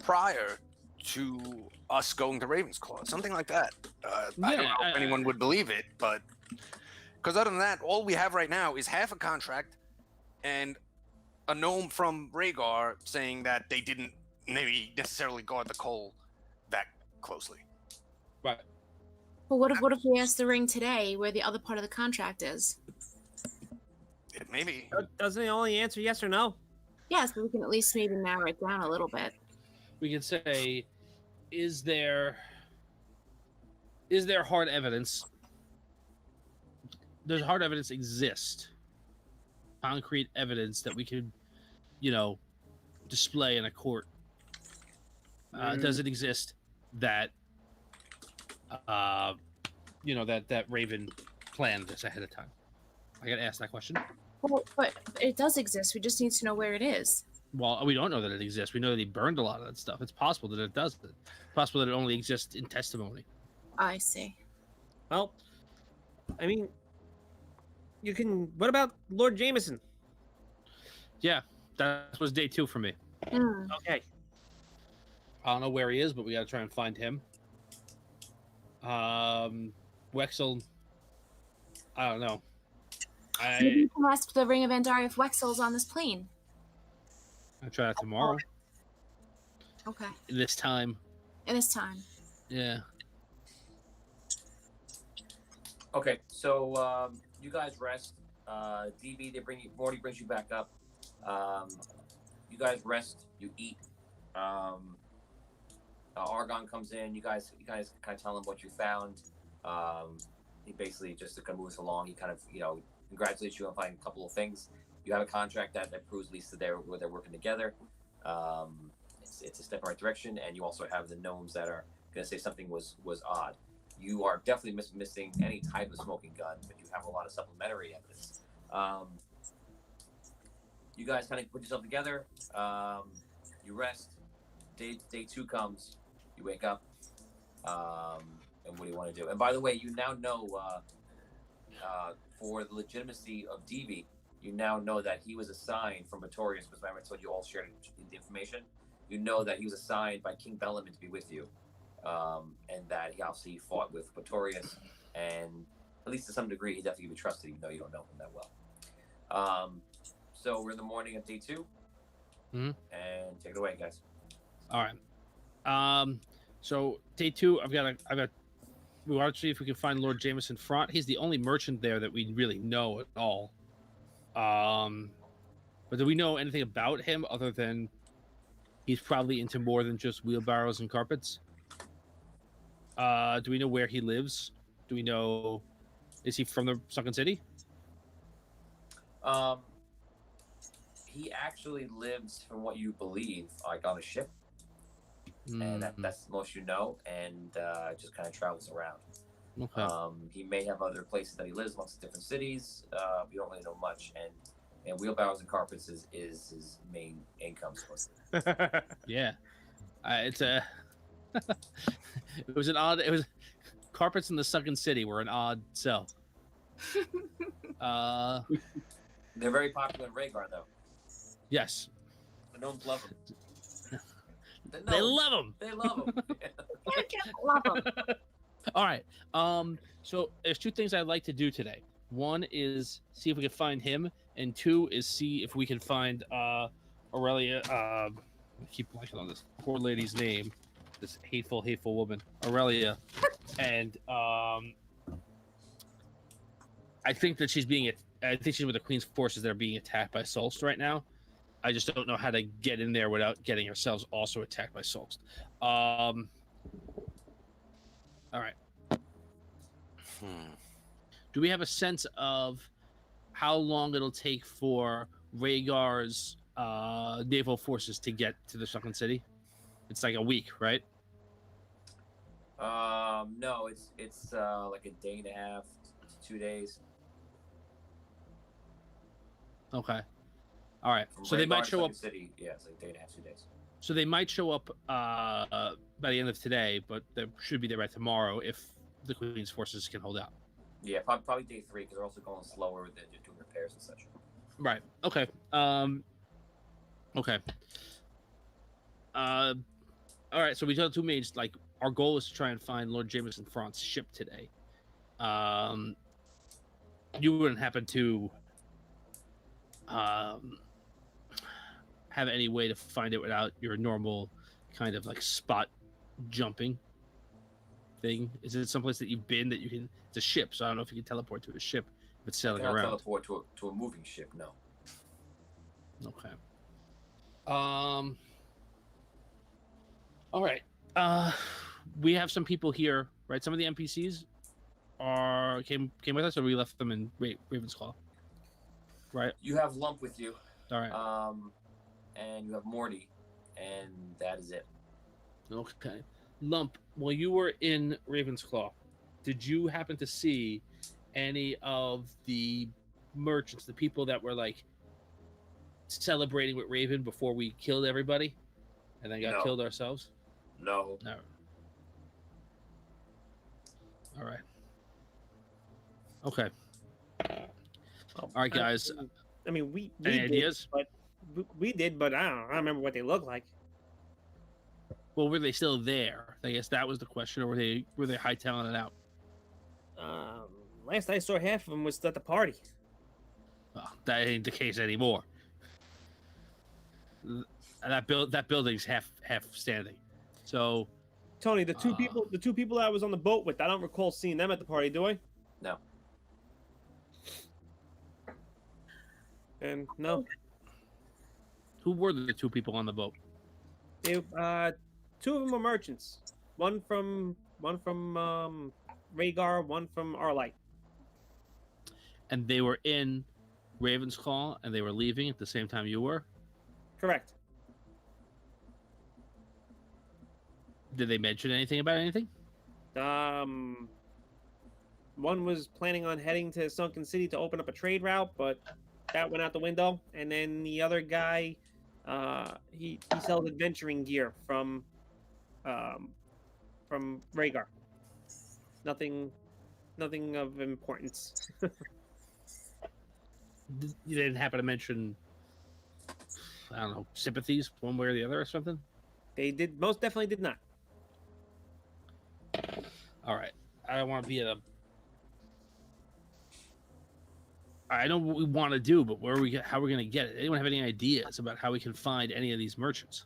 prior to us going to Ravensclaw? Something like that. I don't know if anyone would believe it, but because other than that, all we have right now is half a contract and a gnome from Rhaegar saying that they didn't maybe necessarily guard the coal that closely. Right. Well, what if we ask the ring today where the other part of the contract is? Maybe. Doesn't it only answer yes or no? Yes, but we can at least maybe narrow it down a little bit. We can say, is there hard evidence? Does hard evidence exist? Concrete evidence that we could, display in a court. Does it exist that, that Raven planned this ahead of time? I gotta ask that question. Well, but it does exist. We just need to know where it is. Well, we don't know that it exists. We know that he burned a lot of that stuff. It's possible that it doesn't. It's possible that it only exists in testimony. I see. Well, I mean, you can. What about Lord Jameson? Yeah, that was day 2 for me. Okay. I don't know where he is, but we gotta try and find him. Wexel, I don't know. Maybe you can ask the Ring of Andaria if Wexel's on this plane. I'll try that tomorrow. Okay. This time. Yeah. Okay, so you guys rest. DB, Morty brings you back up. You guys rest. You eat. Argon comes in. You guys kind of tell him what you found. He basically just to kind of move us along. He kind of congratulates you on finding a couple of things. You have a contract that proves at least that they're working together. It's a step in the right direction, and you also have the gnomes that are going to say something was odd. You are definitely missing any type of smoking gun, but you have a lot of supplementary evidence. You guys kind of put yourself together. You rest. Day 2 comes. You wake up. And what do you want to do? And by the way, you now know for the legitimacy of DV, you now know that he was assigned from Pretorius, because remember I told you all shared the information. You know that he was assigned by King Bellaman to be with you, and that he obviously fought with Pretorius, and at least to some degree, he definitely can be trusted, even though you don't know him that well. So we're in the morning of day 2, and take it away, guys. All right. So day 2, I've got. We want to see if we can find Lord Jameson Front. He's the only merchant there that we really know at all. But do we know anything about him other than he's probably into more than just wheelbarrows and carpets? Do we know where he lives? Do we know? Is he from the Sunken City? He actually lives, from what you believe, like on a ship. And that's the most you know, and just kind of travels around. Okay. He may have other places that he lives, amongst different cities. We don't really know much, and wheelbarrows and carpets is his main income source. Yeah, it's a. It was carpets in the sunken city were an odd sell. They're very popular in Rhaegar, though. Yes. The gnomes love them. They love them. They love them. Love 'em. All right. So there's two things I'd like to do today. One is see if we can find him, and two is see if we can find Aurelia. I keep blanking on this poor lady's name. This hateful woman, Aurelia, and I think that she's being. I think she's with the Queen's forces that are being attacked by Solst right now. I just don't know how to get in there without getting ourselves also attacked by Solst. All right. Do we have a sense of how long it'll take for Rhaegar's naval forces to get to the sunken city? It's like a week, right? No, it's like a day and a half to 2 days. Okay. All right. From So they might Rhaegar to show up. Sunken City, yeah, it's like a day and a half, 2 days. So they might show up by the end of today, but they should be there by tomorrow if the Queen's forces can hold out. Yeah, probably day 3 because they're also going slower with it, doing repairs and such. Right. Okay. Okay. All right. So we tell the two mages, like, our goal is to try and find Lord Jameson France's ship today. You wouldn't happen to have any way to find it without your normal kind of like spot jumping thing? Is it someplace that you've been that you can? It's a ship, so I don't know if you can teleport to a ship if it's sailing Cannot around. teleport to a moving ship, no. Okay. All right. We have some people here, right? Some of the NPCs came with us, or we left them in Ravensclaw. Right. You have Lump with you. All right. And you have Morty, and that is it. Okay. Lump, while you were in Ravensclaw, did you happen to see any of the merchants, the people that were like celebrating with Raven before we killed everybody and then got killed ourselves? No. No. All right. Okay. All right, guys. I mean, we any did, ideas? but we did, but I don't remember what they look like. Well, were they still there? I guess that was the question, or were they hightailing it out? Last I saw, half of them was at the party. Well, that ain't the case anymore. That building's half standing. So, Tony, the two people I was on the boat with, I don't recall seeing them at the party, do I? No. And no. Who were the two people on the boat? They, two of them were merchants. One from Rhaegar, one from Arlight. And they were in Ravensclaw, and they were leaving at the same time you were? Correct. Did they mention anything about anything? One was planning on heading to Sunken City to open up a trade route, but that went out the window. And then the other guy, he sells adventuring gear from Rhaegar. Nothing of importance. You didn't happen to mention, I don't know, sympathies one way or the other or something? They did, most definitely did not. All right. I don't want to be I know what we want to do, but how are we going to get it? Anyone have any ideas about how we can find any of these merchants?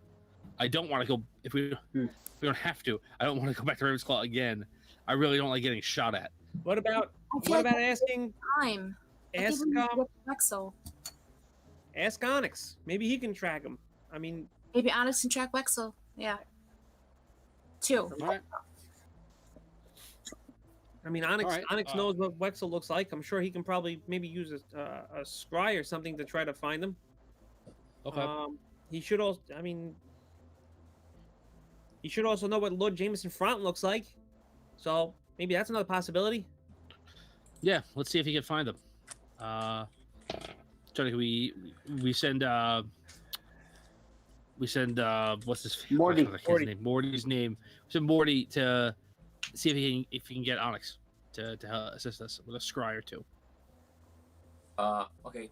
I don't want to go, if we don't have to, I don't want to go back to Ravensclaw again. I really don't like getting shot at. What about asking? Time. Ask Wexel. Ask Onyx. Maybe he can track him. I mean, maybe Onyx can track Wexel. Yeah. 2. All right. I mean, Onyx knows what Wexel looks like. I'm sure he can probably maybe use a scry or something to try to find him. Okay. He should also. I mean, he should also know what Lord Jameson Front looks like. So maybe that's another possibility. Yeah, let's see if he can find them. Johnny, we send what's his Morty. Morty's name. We send Morty to see if he can get Onyx to help assist us with a scry or two. Okay.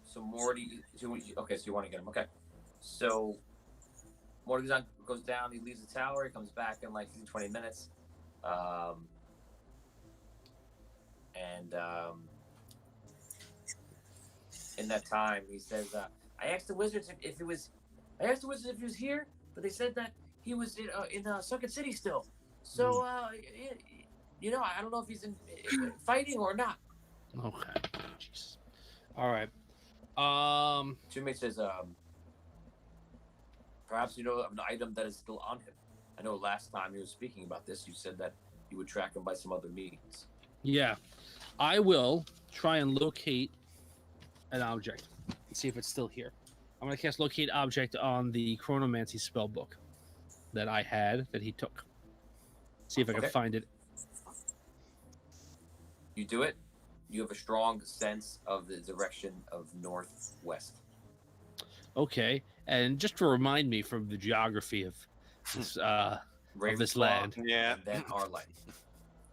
So Morty, okay, so you want to get him. Okay. So Morty goes down, he leaves the tower, he comes back in like 20 minutes. In that time, he says, I asked the wizards if he was here, but they said that he was in Circuit City still. So, you know, I don't know if he's in fighting or not. Okay. Jesus. All right. Jimmy says, perhaps you know of an item that is still on him. I know last time he was speaking about this, you said that you would track him by some other means. Yeah. I will try and locate an object and see if it's still here. I'm going to cast Locate Object on the Chronomancy spell book that I had that he took. See if I can find it. You do it. You have a strong sense of the direction of northwest. Okay, and just to remind me from the geography of this land. Yeah. And then Arlight.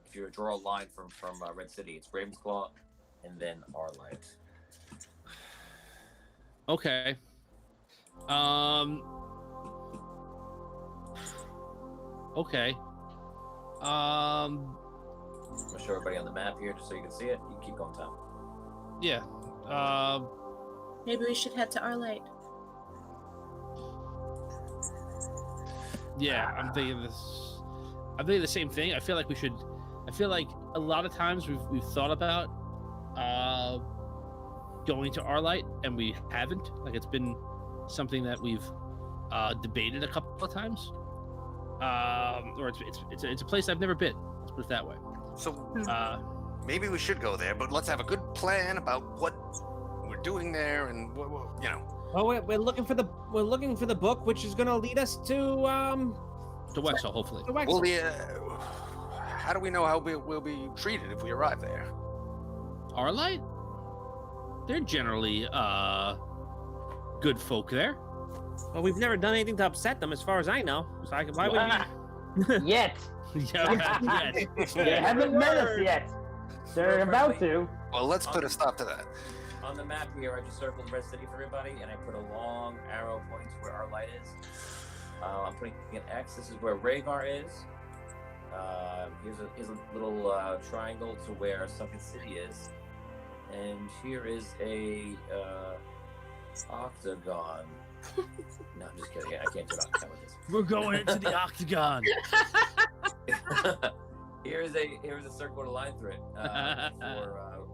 If you draw a line from Red City, it's Ravensclaw and then Arlight. Okay. Okay. I'm gonna show everybody on the map here just so you can see it. You keep going, Tom. Yeah. Maybe we should head to Arlight. Yeah, I'm thinking this. I'm thinking the same thing. I feel like we should. I feel like a lot of times we've thought about going to Arlight and we haven't. Like it's been something that we've debated a couple of times. Or it's a place I've never been. Let's put it that way. So maybe we should go there, but let's have a good plan about what we're doing there and what you know. Well, we're looking for the book, which is going to lead us to Wexel, hopefully. To Wexel. Well, how do we know how we'll be treated if we arrive there? Arlight? They're generally good folk there. Well, we've never done anything to upset them, as far as I know. So why would we? Yet. Yeah, They haven't met us yet. They're about to. Well, let's put a stop to that. On the map here, I just circled Red City for everybody, and I put a long arrow pointing to where Arlight is. I'm putting an X. This is where Rhaegar is. Here's a little triangle to where Sunken City is. And here is a octagon. No, I'm just kidding. I can't do an octagon with this. We're going into the octagon. Here's a circle with a line through it for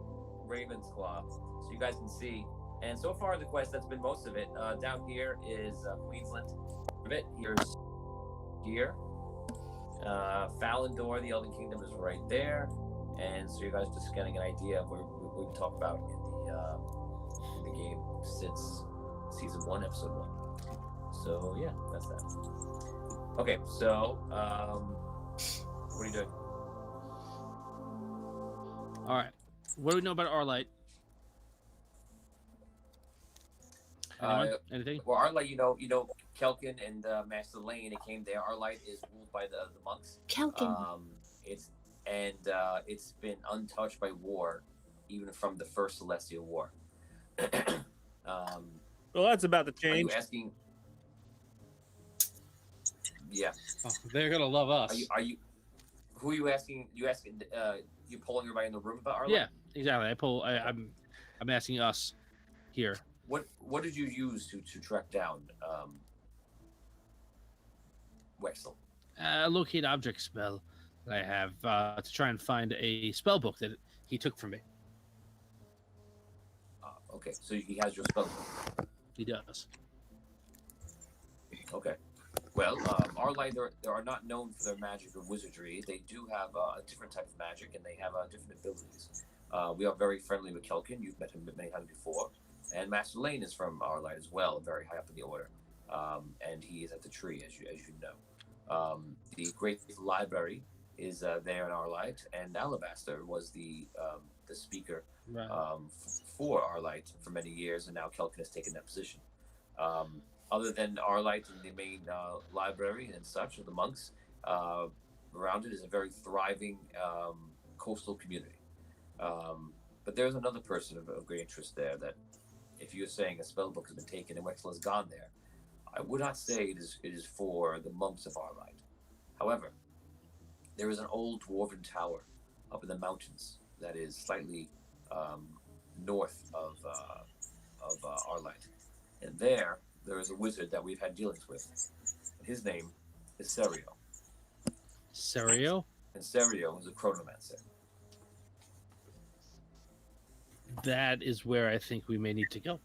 Ravensclaw, so you guys can see. And so far, the quest, that's been most of it. Down here is Queensland. Here's here. Falindor, the Elven Kingdom, is right there. And so you guys just getting an idea of what we talk about in the game since season 1, episode 1. So yeah, that's that. Okay, so what are you doing? All right. What do we know about Arlight? Anything? Well, Arlight, you know, Kelkin and Master Lane, it came there. Arlight is ruled by the monks. Kelkin. It's been untouched by war, even from the first Celestial War. Well, that's about to change. Are you asking? Yeah. Oh, they're gonna love us. Are you? Who are you asking? You asking? You polling everybody in the room about Arlight? Yeah, exactly. I'm asking us here. What did you use to track down Wexel? Locate object spell that I have to try and find a spell book that he took from me. Okay, so he has your spell book. He does. Okay. Well, Arlight, they are not known for their magic or wizardry. They do have a different type of magic, and they have different abilities. We are very friendly with Kelkin. You've met him many times before. And Master Lane is from Arlight as well, very high up in the order. And he is at the tree, as you know. The Great Library is there in Arlight, and Alabaster was the speaker for Arlight for many years, and now Kelkin has taken that position. other than Arlight and the main library and such of the monks, around it is a very thriving coastal community. But there's another person of great interest there that, if you're saying a spell book has been taken and Wexel has gone there, I would not say it is for the monks of Arlight. However, there is an old dwarven tower up in the mountains that is slightly north of Arlight. And there is a wizard that we've had dealings with. His name is Serio. Serio? And Serio is a chronomancer. That is where I think we may need to go.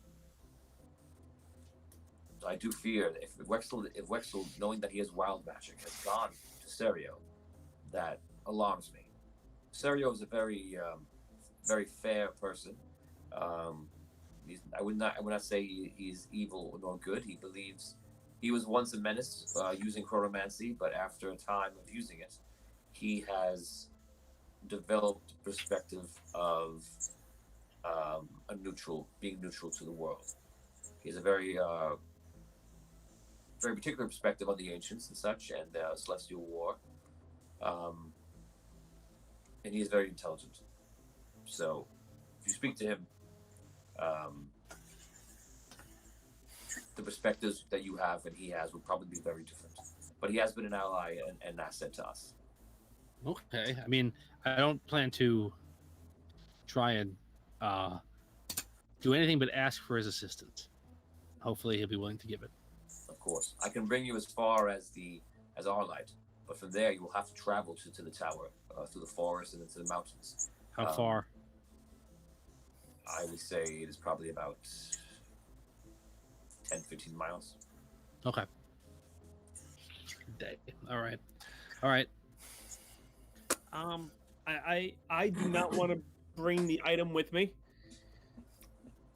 I do fear that if Wexel, knowing that he has wild magic, has gone to Serio, that alarms me. Serio is a very, very fair person. I would not say he's evil nor good. He believes he was once a menace using chronomancy, but after a time of using it, he has developed perspective of being neutral to the world. He has a very very particular perspective on the ancients and such, and celestial war. And he is very intelligent. So, if you speak to him, the perspectives that you have and he has would probably be very different. But he has been an ally and an asset to us. Okay. I mean, I don't plan to try and do anything but ask for his assistance. Hopefully, he'll be willing to give it. Of course, I can bring you as far as Arlight, but from there you will have to travel to the tower through the forest and into the mountains. How far? I would say it is probably about 10, 15 miles. Okay. All right. All right. I do not want to bring the item with me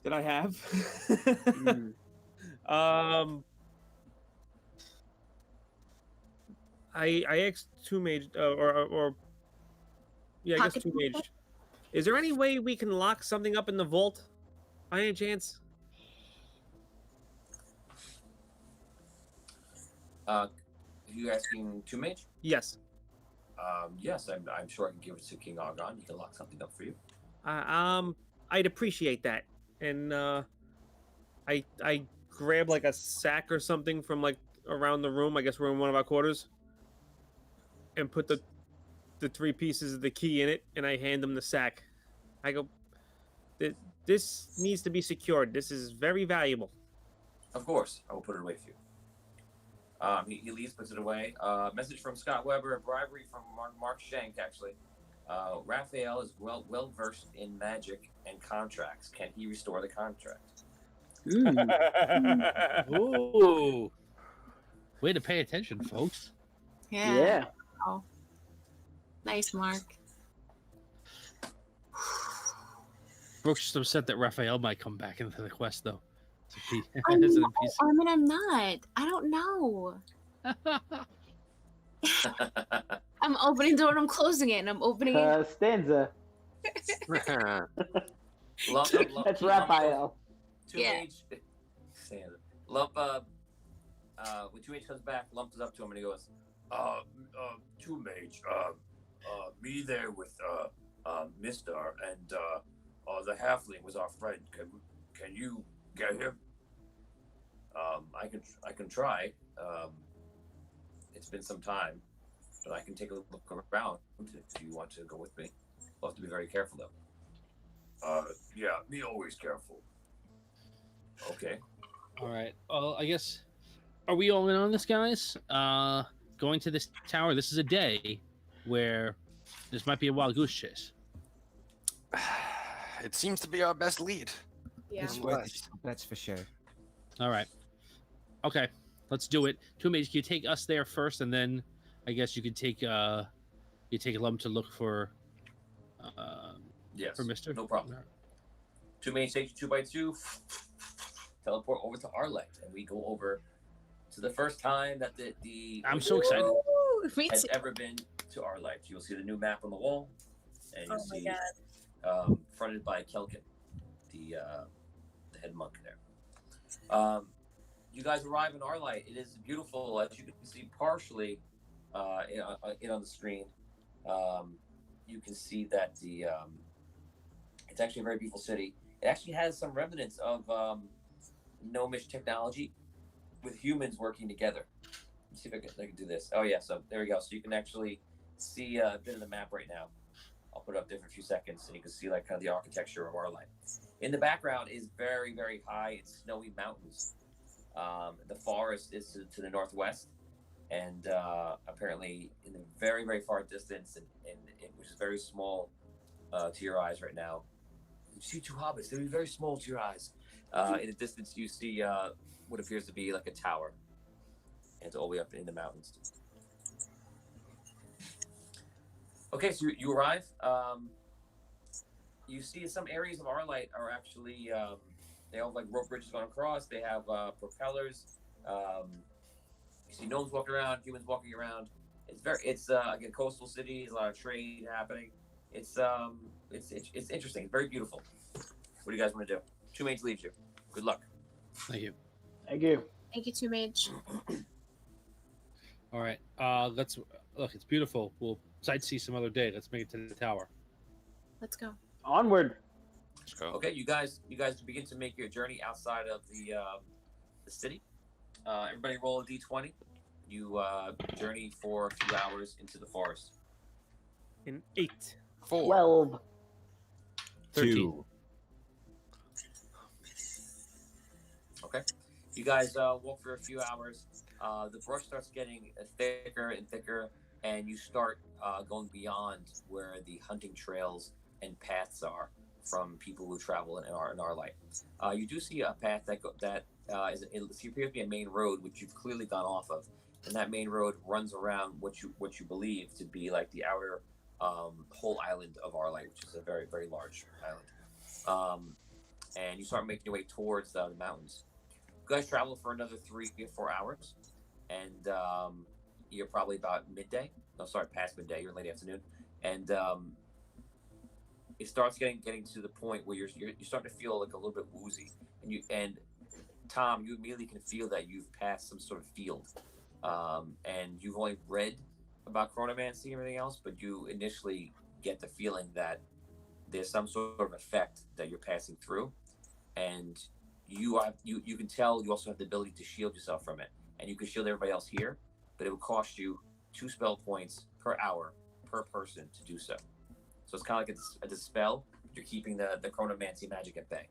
that I have. I asked Two Mage I guess Two Mage. Is there any way we can lock something up in the vault, by any chance? Are you asking Two Mage? Yes. Yes, I'm sure I can give it to King Argon. He can lock something up for you. I'd appreciate that. And I grab like a sack or something from like around the room. I guess we're in one of our quarters. And put the 3 pieces of the key in it, and I hand him the sack. I go, this needs to be secured. This is very valuable. Of course, I will put it away for you. He leaves, puts it away. Message from Scott Weber, a bribery from Mark Shank, actually. Raphael is well versed in magic and contracts. Can he restore the contract? Ooh. Way to pay attention, folks. Yeah. Oh. Nice, Mark. Brooke's just upset that Raphael might come back into the quest, though. I'm not. I don't know. I'm opening the door and I'm closing it, and I'm opening it. Stanza. That's Raphael. Yeah. Stanza. Lump, when 2H comes back, Lump is up to him and he goes, Two Mage, me there with Mistar and the halfling was our friend. Can you get him? I can try. It's been some time, but I can take a look around if you want to go with me. We'll have to be very careful though. Yeah, me always careful. Okay. All right. Well, I guess, are we all in on this, guys? Going to this tower, this is a day where this might be a wild goose chase. It seems to be our best lead. Yeah. That's for sure. All right. Okay, let's do it. Two Mages, can you take us there first, and then I guess you could take a lump to look for yes, for Mister. No problem. Right. Two Mages take you 2x2, teleport over to Arlight, and we go over to the first time that the I'm so excited. has ever been to Arlight. You'll see the new map on the wall, and you'll see fronted by Kelkin, the head monk there. You guys arrive in Arlight. It is beautiful, as you can see partially on the screen. You can see that it's actually a very beautiful city. It actually has some remnants of gnomish technology with humans working together. Let's see if I can do this. Oh yeah, so there we go. So you can actually see a bit of the map right now. I'll put it up there for a few seconds, and you can see like kind of the architecture of Arlight. In the background is very, very high and snowy mountains. The forest is to the northwest, and apparently in the very, very far distance, which is very small to your eyes right now. You see two hobbits. They're very small to your eyes. In the distance, you see what appears to be like a tower, and it's all the way up in the mountains. Okay, so you arrive. You see some areas of Arlight are actually they have like rope bridges going across. They have propellers. You see gnomes walking around, humans walking around. It's again coastal cities, a lot of trade happening. It's interesting. It's very beautiful. What do you guys want to do? Two Mage leaves you. Good luck. Thank you. Thank you. Thank you, Two Mage. All right. Let's look. It's beautiful. We'll sightsee some other day. Let's make it to the tower. Let's go. Onward. Let's go. Okay, you guys begin to make your journey outside of the city. Everybody roll a d20. You journey for a few hours into the forest. An 8. 4. 12. 13. 2. Okay, you guys walk for a few hours. The brush starts getting thicker and thicker, and you start going beyond where the hunting trails and paths are from people who travel in our light. You do see a path that appears to be a main road, which you've clearly gone off of, and that main road runs around what you believe to be like the outer whole island of Arlight, which is a very, very large island. And you start making your way towards the mountains. You guys travel for another 3 or 4 hours, and you're probably about midday. No, sorry, past midday. You're late afternoon, and it starts getting to the point where you're starting to feel like a little bit woozy, and Tom, you immediately can feel that you've passed some sort of field, and you've only read about chronomancy and everything else, but you initially get the feeling that there's some sort of effect that you're passing through, and you can tell you also have the ability to shield yourself from it, and you can shield everybody else here, but it would cost you 2 spell points per hour per person to do so. So it's kind of like a dispel. You're keeping the chronomancy magic at bay.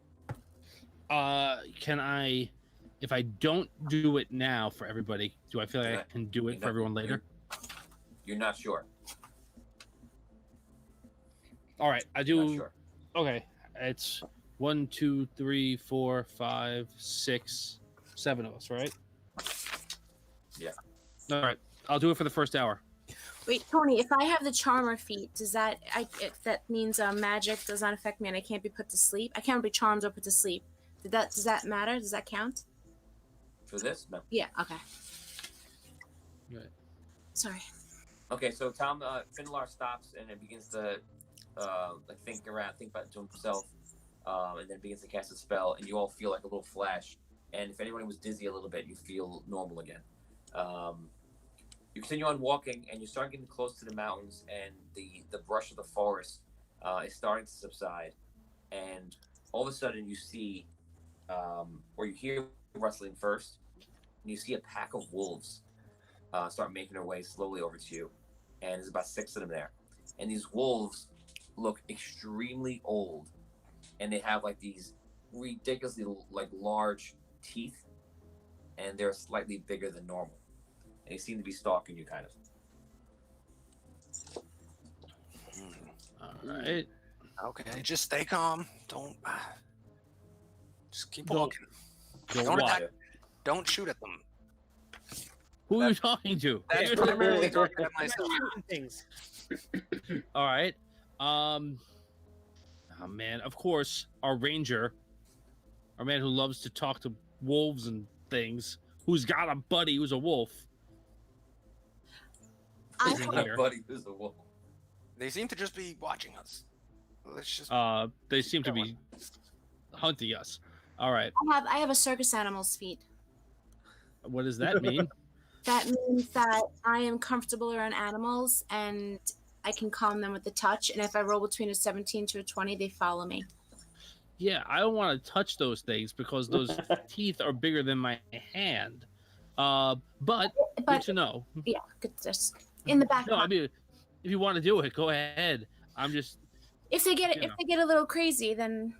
Can I, if I don't do it now for everybody, do I feel like I can do it for everyone later? You're not sure. All right, I do. Not sure. Okay, it's 1, 2, 3, 4, 5, 6, 7 of us, right? Yeah. All right, I'll do it for the first hour. Wait, Tony, if I have the Charmer feat, does that if that means magic does not affect me and I can't be put to sleep? I can't be charmed or put to sleep. Does that matter? Does that count? For this? No. Yeah. Okay. Right. Sorry. Okay, so Tom Finlar stops and then begins to think about it to himself, and then begins to cast a spell, and you all feel like a little flash. And if anyone was dizzy a little bit, you feel normal again. You continue on walking, and you start getting close to the mountains, and the brush of the forest is starting to subside. And all of a sudden, you see, or you hear rustling first, and you see a pack of wolves start making their way slowly over to you. And there's about 6 of them there. And these wolves look extremely old, and they have like these ridiculously like large teeth, and they're slightly bigger than normal. And they seem to be stalking you, kind of. All right. Okay, just stay calm. Don't. Just keep Don't- walking. Don't Don't walk. attack. Don't shoot at them. Who are you talking to? That's primarily targeted at myself. Things. All right. Oh man, of course, our ranger, our man who loves to talk to wolves and things, who's got a buddy who's a wolf. I Isn't My here. buddy is a wolf. They seem to just be watching us. Let's just. They seem to be hunting us. All right. have a circus animals feat. What does that mean? That means that I am comfortable around animals and I can calm them with the touch. And if I roll between a 17 to a 20, they follow me. Yeah, I don't want to touch those things because those teeth are bigger than my hand. But good to know. Yeah, just in the back. No, I mean, if you want to do it, go ahead. I'm just. If they get a little crazy, then.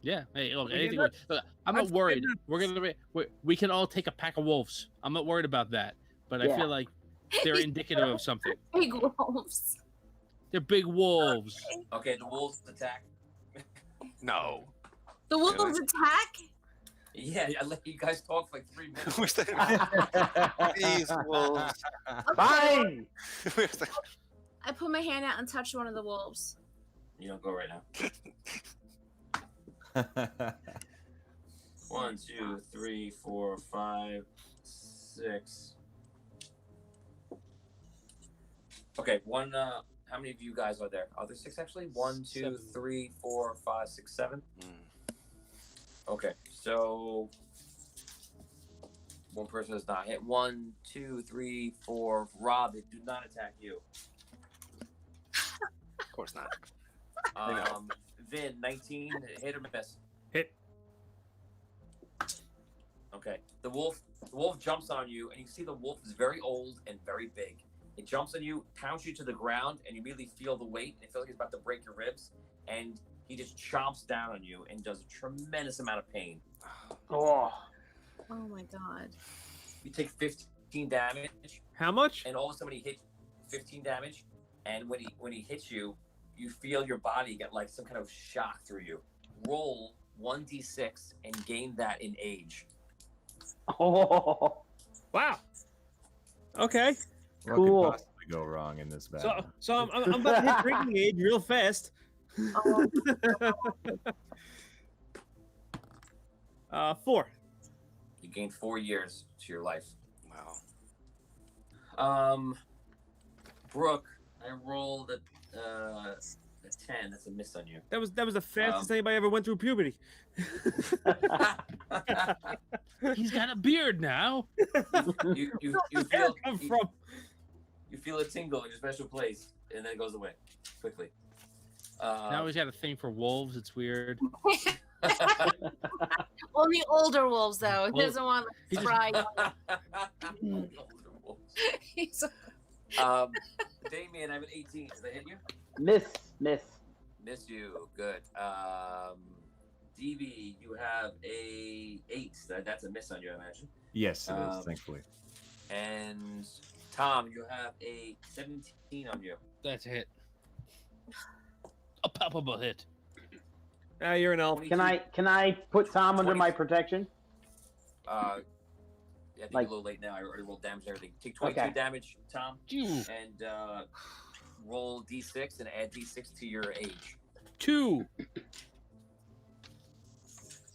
Yeah. Hey, look, anything. Look, I'm not worried. We can all take a pack of wolves. I'm not worried about that. But I feel like they're indicative of something. Big wolves. They're big wolves. Okay, the wolves attack. No. The wolves attack? Yeah, I let you guys talk for like 3 minutes. Where's that? These wolves. Fine. I put my hand out and touch one of the wolves. You don't go right now. 1, 2, 3, 4, 5, 6. Okay, one. How many of you guys are there? Are there 6 actually? 1, 2, 3, 4, 5, 6, 7. Okay, so one person has not hit. 1, 2, 3, 4. Rob, they do not attack you. Of course not. Vin, 19, hit or miss? Hit. Okay. The wolf jumps on you, and you see the wolf is very old and very big. It jumps on you, pounds you to the ground, and you immediately feel the weight. And it feels like it's about to break your ribs, and he just chomps down on you and does a tremendous amount of pain. Oh. Oh my god. You take 15 damage. How much? And all of a sudden, he hits 15 damage, and when he hits you, you feel your body get like some kind of shock through you. Roll 1d6 and gain that in age. Oh. Wow. Okay. What Cool. could possibly go wrong in this battle? So I'm about to hit drinking age real fast. Oh. 4. You gain 4 years to your life. Wow. Brooke, I rolled a 10. That's a miss on you. That was the fastest anybody ever went through puberty. He's got a beard now. You feel a tingle in your special place, and then it goes away quickly. Now he's got a thing for wolves. It's weird. Only older wolves, though. He doesn't want to fry. Older wolves. Damien, I have an 18. Does that hit you? Miss you. Good. DB, you have a 8. That's a miss on you, I imagine. Yes, it is, thankfully. And Tom, you have a 17 on you. That's a hit. A palpable hit. You're an elf. 22. Can I put Tom under 20. my protection? I think you're a little late now. I already rolled damage and everything. Take 22 damage, Tom, and roll d6 and add d6 to your age. 2.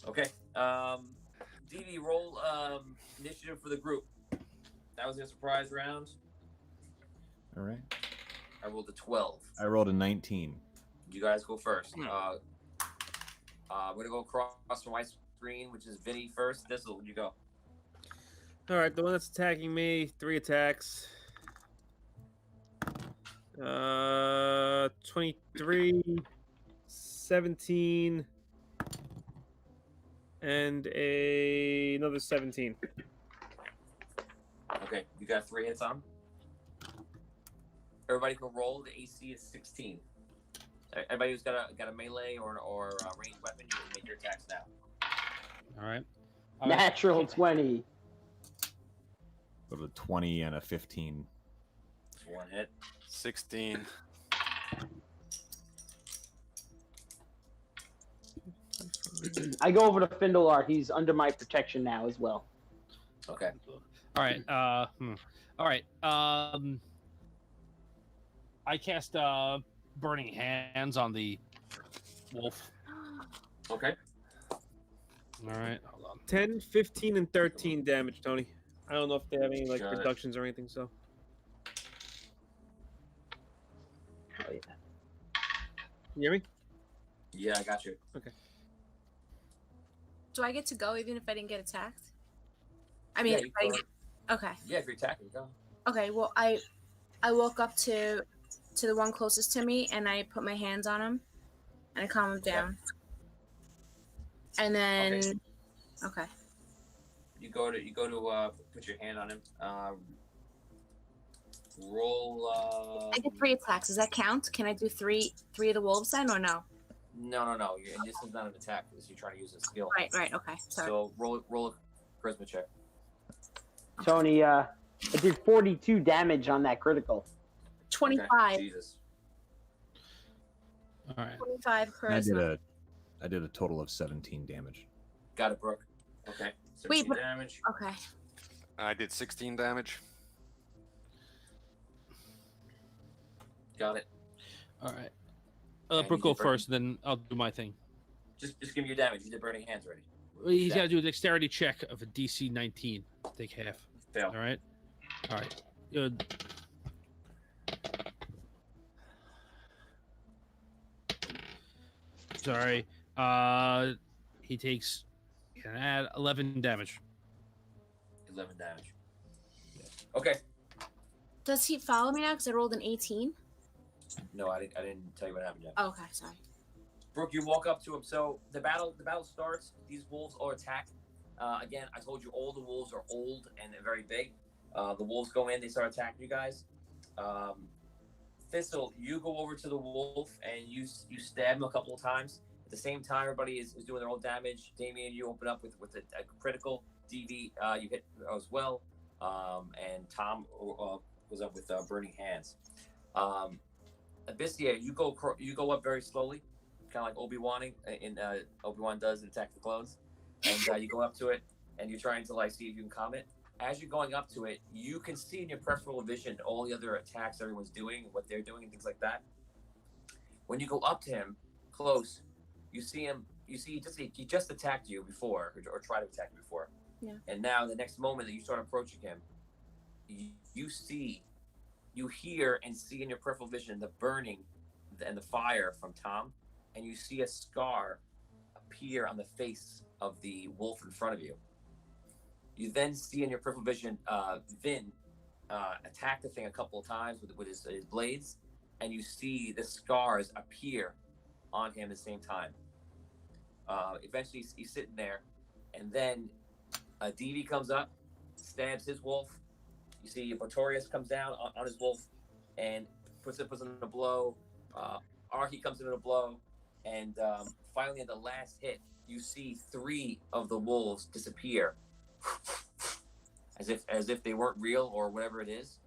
Okay. DD, roll initiative for the group. That was a surprise round. All right. I rolled a 12. I rolled a 19. You guys go first. We're gonna go across from my screen, which is Vinny first. THISTLE, you go. All right, the one that's attacking me, 3 attacks. 23, 17, and another 17. Okay, you got 3 hits on him. Everybody can roll. The AC is 16. Everybody who's got a melee or a ranged weapon, you can make your attacks now. All right. Natural 20. Go to 20 and a 15. 1 hit. 16. I go over to Findelar. He's under my protection now as well. Okay. All right. All right. I cast Burning Hands on the wolf. Okay. All right. Hold on. 10, 15, and 13 damage, Tony. I don't know if they have any Got it. reductions or anything, so. Oh, yeah. You hear me? Yeah, I got you. Okay. Do I get to go even if I didn't get attacked? I mean, Yeah, you okay. Yeah, if you're attacking, go. Okay. Well, I walk up to the one closest to me, and I put my hands on him, and I calm him down. And then, okay. You go to put your hand on him. Roll. I get 3 attacks. Does that count? Can I do three of the wolves then, or no? No. This is not an attack. You're trying to use a skill. Right. Okay. Sorry. So roll a charisma check. Tony, I did 42 damage on that critical. 25. Okay. Jesus. All right. 25 charisma. I did a total of 17 damage. Got it, Brooke. Okay. 17 damage. Okay. I did 16 damage. Got it. All right. And Brooke, you go did burning- first, then I'll do my thing. Just give me your damage. You did burning hands already. He's got to do a dexterity check of a DC 19. Take half. Fail. All right. All right. Good. Sorry. He takes. Can add 11 damage. 11 damage. Okay. Does he follow me now? Because I rolled an 18. No, I didn't tell you what happened yet. Oh, okay, sorry. Brooke, you walk up to him. So the battle starts. These wolves all attack. Again, I told you all the wolves are old and they're very big. The wolves go in, they start attacking you guys. Thistle, you go over to the wolf and you stab him a couple of times. At the same time, everybody is doing their own damage. Damien, you open up with a critical. DV, you hit as well. And Tom was up with burning hands. Abyssia, you go up very slowly, kind of like Obi-Wan Obi-Wan does in Attack the Clones. And you go up to it, and you're trying to see if you can calm it. As you're going up to it, you can see in your peripheral vision all the other attacks everyone's doing, what they're doing, and things like that. When you go up to him, close, you see him. He just attacked you before, or tried to attack you before. Yeah. And now, the next moment that you start approaching him, you hear and see in your peripheral vision the burning and the fire from Tom, and you see a scar appear on the face of the wolf in front of you. You then see in your peripheral vision Vin attack the thing a couple of times with his blades, and you see the scars appear on him at the same time. Eventually, he's sitting there, and then DV comes up, stabs his wolf. You see Botorius comes down on his wolf and puts in a blow. Archie comes in a blow, and finally at the last hit, you see 3 of the wolves disappear, as if they weren't real or whatever it is,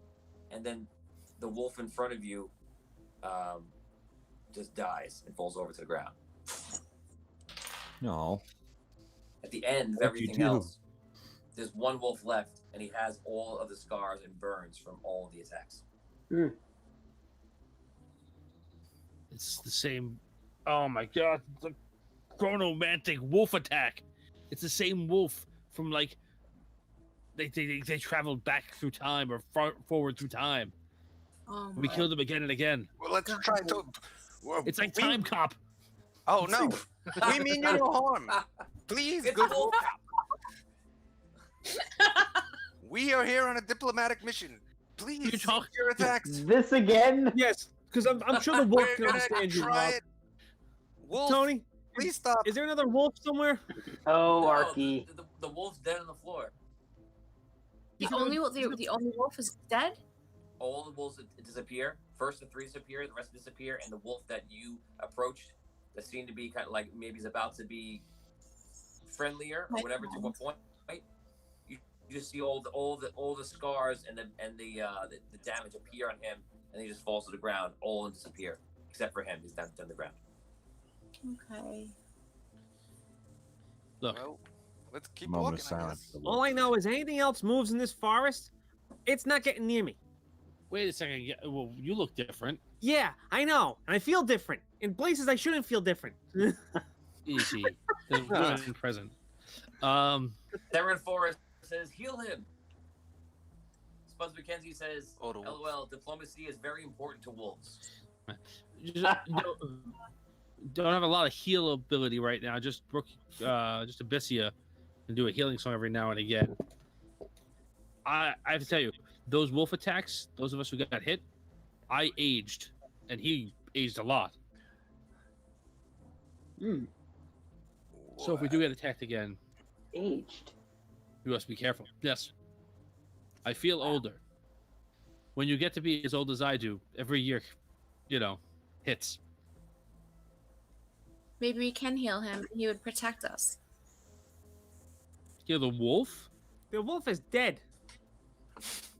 and then the wolf in front of you just dies and falls over to the ground. No. At the end of everything else, there's one wolf left, and he has all of the scars and burns from all of the attacks. It's the same. Oh my god! The chronomantic wolf attack. It's the same wolf from they traveled back through time or forward through time. We killed him again and again. Well, let's try to. It's like Time Cop. Oh no! We mean you no harm. Please, It's good a wolf. We are here on a diplomatic mission. Please, You talk- your attacks. This again? Yes, because I'm sure the wolf We're can gonna understand you, try Rob. it. Wolf, Tony, please stop. is there another wolf somewhere? Oh, No, Arky. the wolf's dead on the floor. The only wolf is dead? All the wolves disappear. First the 3 disappear, the rest disappear, and the wolf that you approached that seemed to be kind of like maybe he's about to be friendlier or whatever to what point, right? You just see all the scars and the damage appear on him, and he just falls to the ground. All of them disappear except for him. He's down to the ground. Okay. Look, Well, let's keep Moment of walking. I silence. guess. for the All wolf. I know is anything else moves in this forest, it's not getting near me. wait a second. Yeah, well, you look different. Yeah, I know, and I feel different in places I shouldn't feel different. Easy. There's women present. Theron Forrest says, "Heal him." Spuds McKenzie says, Oh, the wolf. "LOL, diplomacy is very important to wolves." Don't have a lot of heal ability right now. Just Brooke, just Abyssia, and do a healing song every now and again. I have to tell you, those wolf attacks, those of us who got hit, I aged, and he aged a lot. So if we do get attacked again, Aged. you must be careful. Yes. I feel older. When you get to be as old as I do, every year, hits. Maybe we can heal him. He would protect us. Heal the wolf? The wolf is dead.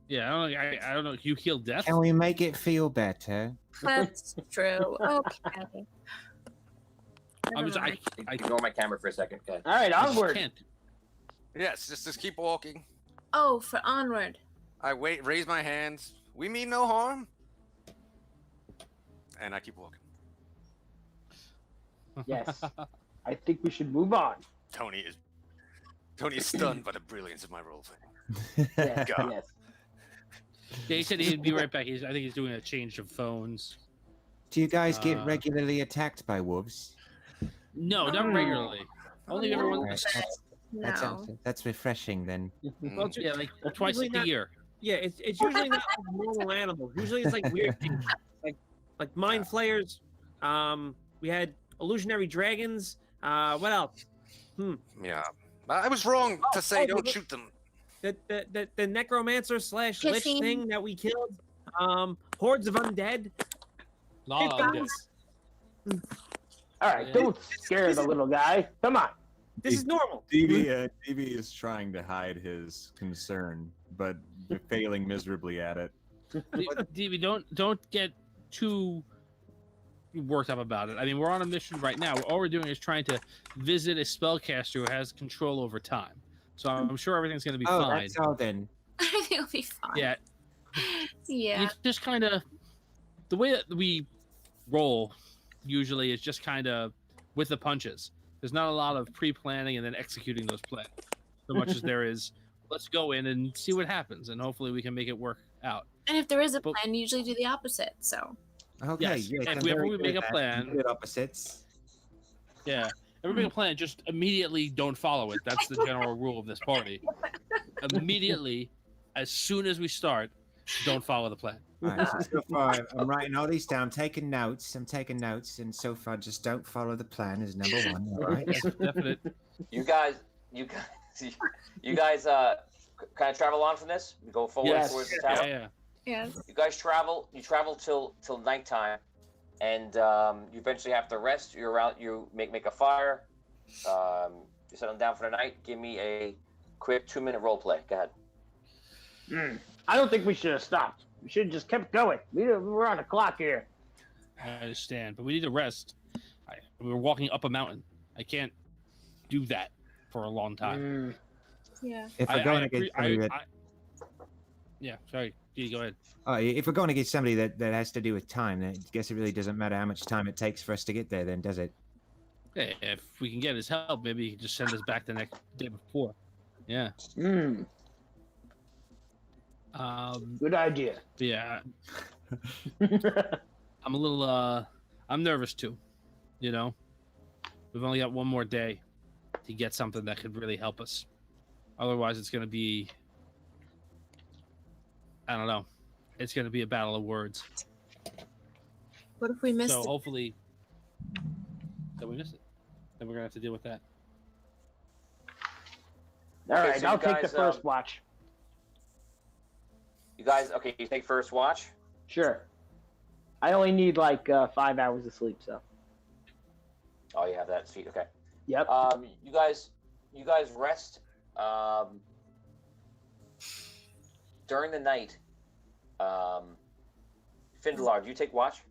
Yeah, I don't know. You heal death? Can we make it feel better? That's true. Okay. I'm just, I Ignore my camera for a second. Okay. All right, just onward. can't. Yes, just keep walking. Oh, for onward. I raise my hands. We mean no harm. And I keep walking. Yes. I think we should move on. Tony is stunned by the brilliance of my role play. Yes. God. Yes. Yeah, he said he'd be right back. I think he's doing a change of phones. Do you guys get regularly attacked by wolves? No, not regularly. Only everyone. Right, that's refreshing then. Well, yeah, like twice a year. Yeah, it's usually not like normal animals. Usually it's like weird things, like mind flayers. We had illusionary dragons. What else? Yeah, I was wrong to say don't shoot them. The necromancer / lich Kissing. thing that we killed. Hordes of undead. Lot of Pickles. this. All right, don't scare the little guy. Come on. This is normal. DB is trying to hide his concern, but failing miserably at it. DB, don't get too worked up about it. I mean, we're on a mission right now. All we're doing is trying to visit a spellcaster who has control over time. So I'm sure everything's going to be fine. That's all then. I think it'll be fine. Yeah. Yeah. It's just kind of the way that we roll usually is just kind of with the punches. There's not a lot of pre-planning and then executing those plans so much as there is let's go in and see what happens and hopefully we can make it work out. And if there is a plan, you usually do the opposite. So. Okay, Yes, yes, if I'm we very ever good make at a that. plan- Good opposites. Yeah. If we make a plan, just immediately don't follow it. That's the general rule of this party. Immediately, as soon as we start, don't follow the plan. All right, so far, I'm writing all these down. I'm taking notes, and so far, just don't follow the plan is number one. All right. Definite. You guys kind of travel on from this. You go forward Yes. towards the tower. Yeah. Yes. You guys travel. You travel till nighttime, and you eventually have to rest. You're out. You make a fire. You settle down for the night. Give me a quick 2-minute role play. Go ahead. I don't think we should have stopped. We should have just kept going. We're on the clock here. I understand, but we need to rest. We're walking up a mountain. I can't do that for a long time. Yeah. If we're going against somebody that, yeah, sorry. Go ahead. if we're going against somebody that has to do with time, then I guess it really doesn't matter how much time it takes for us to get there, then, does it? Hey, if we can get his help, maybe he can just send us back the next day before. Yeah. Good idea. Yeah. I'm a little I'm nervous too. We've only got one more day to get something that could really help us. Otherwise it's gonna be I don't know. It's gonna be a battle of words. What if we missed So it? hopefully that we miss it. Then we're gonna have to deal with that. All right, so I'll you take the guys, first watch. You guys, okay? You take first watch. Sure. I only need like 5 hours of sleep, so. Oh, you have that seat. Okay. Yep. You guys rest. During the night, Findelar, do you take watch?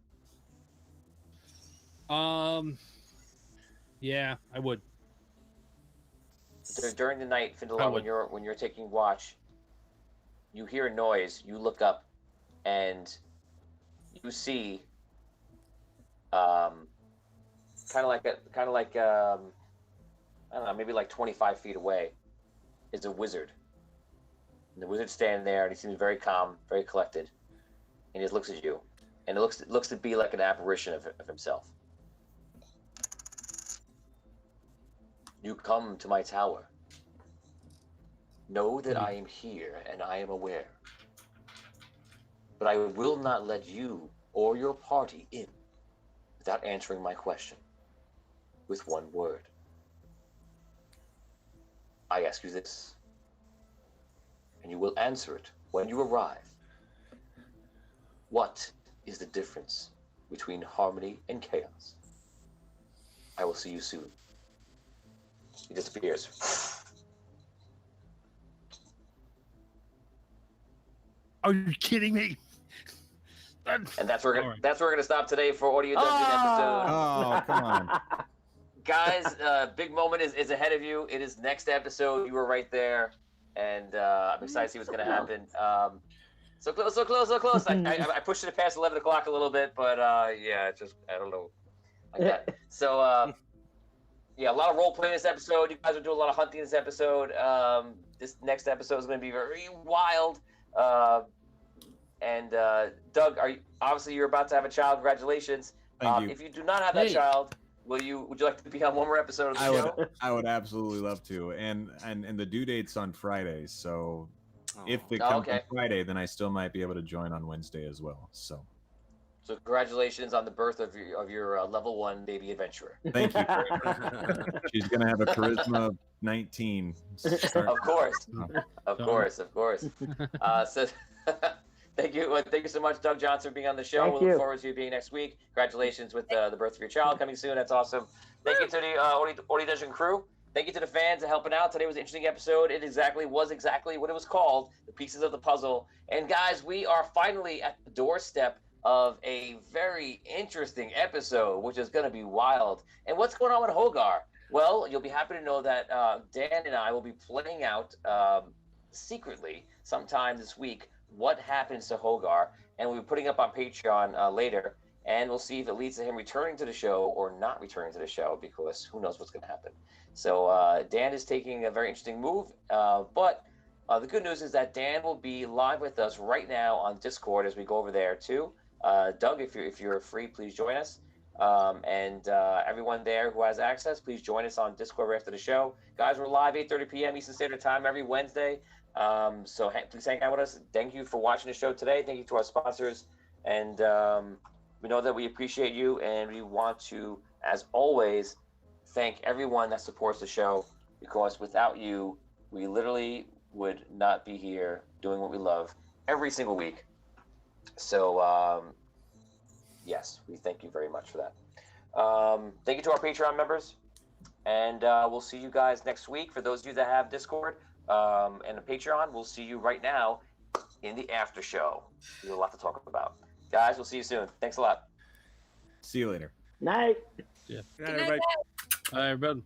Yeah, I would. During the night, Findelar, when you're taking watch, you hear a noise. You look up, and you see, kind of like I don't know, maybe like 25 feet away, is a wizard. And the wizard's standing there, and he seems very calm, very collected, and he just looks at you, and it looks to be like an apparition of himself. You come to my tower. Know that I am here and I am aware. But I will not let you or your party in without answering my question with one word. I ask you this, and you will answer it when you arrive. What is the difference between harmony and chaos? I will see you soon. He disappears. Are you kidding me? And that's where we're gonna stop today for Audio Dungeon episode. Oh, come on. Guys, big moment is ahead of you. It is next episode. You were right there, and I'm excited to see what's gonna happen. So close. I pushed it past 11 o'clock a little bit, but yeah, it's just I don't know. Like that. So yeah, a lot of role playing this episode. You guys are doing a lot of hunting this episode. This next episode is going to be very wild. And Doug, you're about to have a child? Congratulations. Thank you. If you do not have that child, would you like to be on one more episode of the show? I would absolutely love to. And the due date's on Friday, so if it comes on Friday, then I still might be able to join on Wednesday as well. So congratulations on the birth of your level 1 baby adventurer. Thank you. She's gonna have a charisma of 19. Of course. So thank you so much, Doug Johnson, for being on the show. We'll look forward to you being next week. Congratulations with the birth of your child coming soon. That's awesome. Thank you to the Audio Dungeon crew. Thank you to the fans for helping out. Today was an interesting episode. It was exactly what it was called, the pieces of the puzzle. And guys, we are finally at the doorstep of a very interesting episode, which is going to be wild. And what's going on with Hogar? Well, you'll be happy to know that Dan and I will be playing out secretly sometime this week what happens to Hogar, and we'll be putting up on Patreon later, and we'll see if it leads to him returning to the show or not returning to the show, because who knows what's going to happen. So Dan is taking a very interesting move, but the good news is that Dan will be live with us right now on Discord as we go over there too. Doug, if you're free, please join us. And everyone there who has access, please join us on Discord right after the show. Guys, we're live 8:30 p.m. Eastern Standard Time every Wednesday. So please hang out with us. Thank you for watching the show today. Thank you to our sponsors. And we know that we appreciate you, and we want to, as always, thank everyone that supports the show, because without you, we literally would not be here doing what we love every single week. So, yes, we thank you very much for that. Thank you to our Patreon members, and we'll see you guys next week. For those of you that have Discord and a Patreon, we'll see you right now in the after show. We have a lot to talk about. Guys, we'll see you soon. Thanks a lot. See you later. Night. Yeah. Good night. All right, everybody.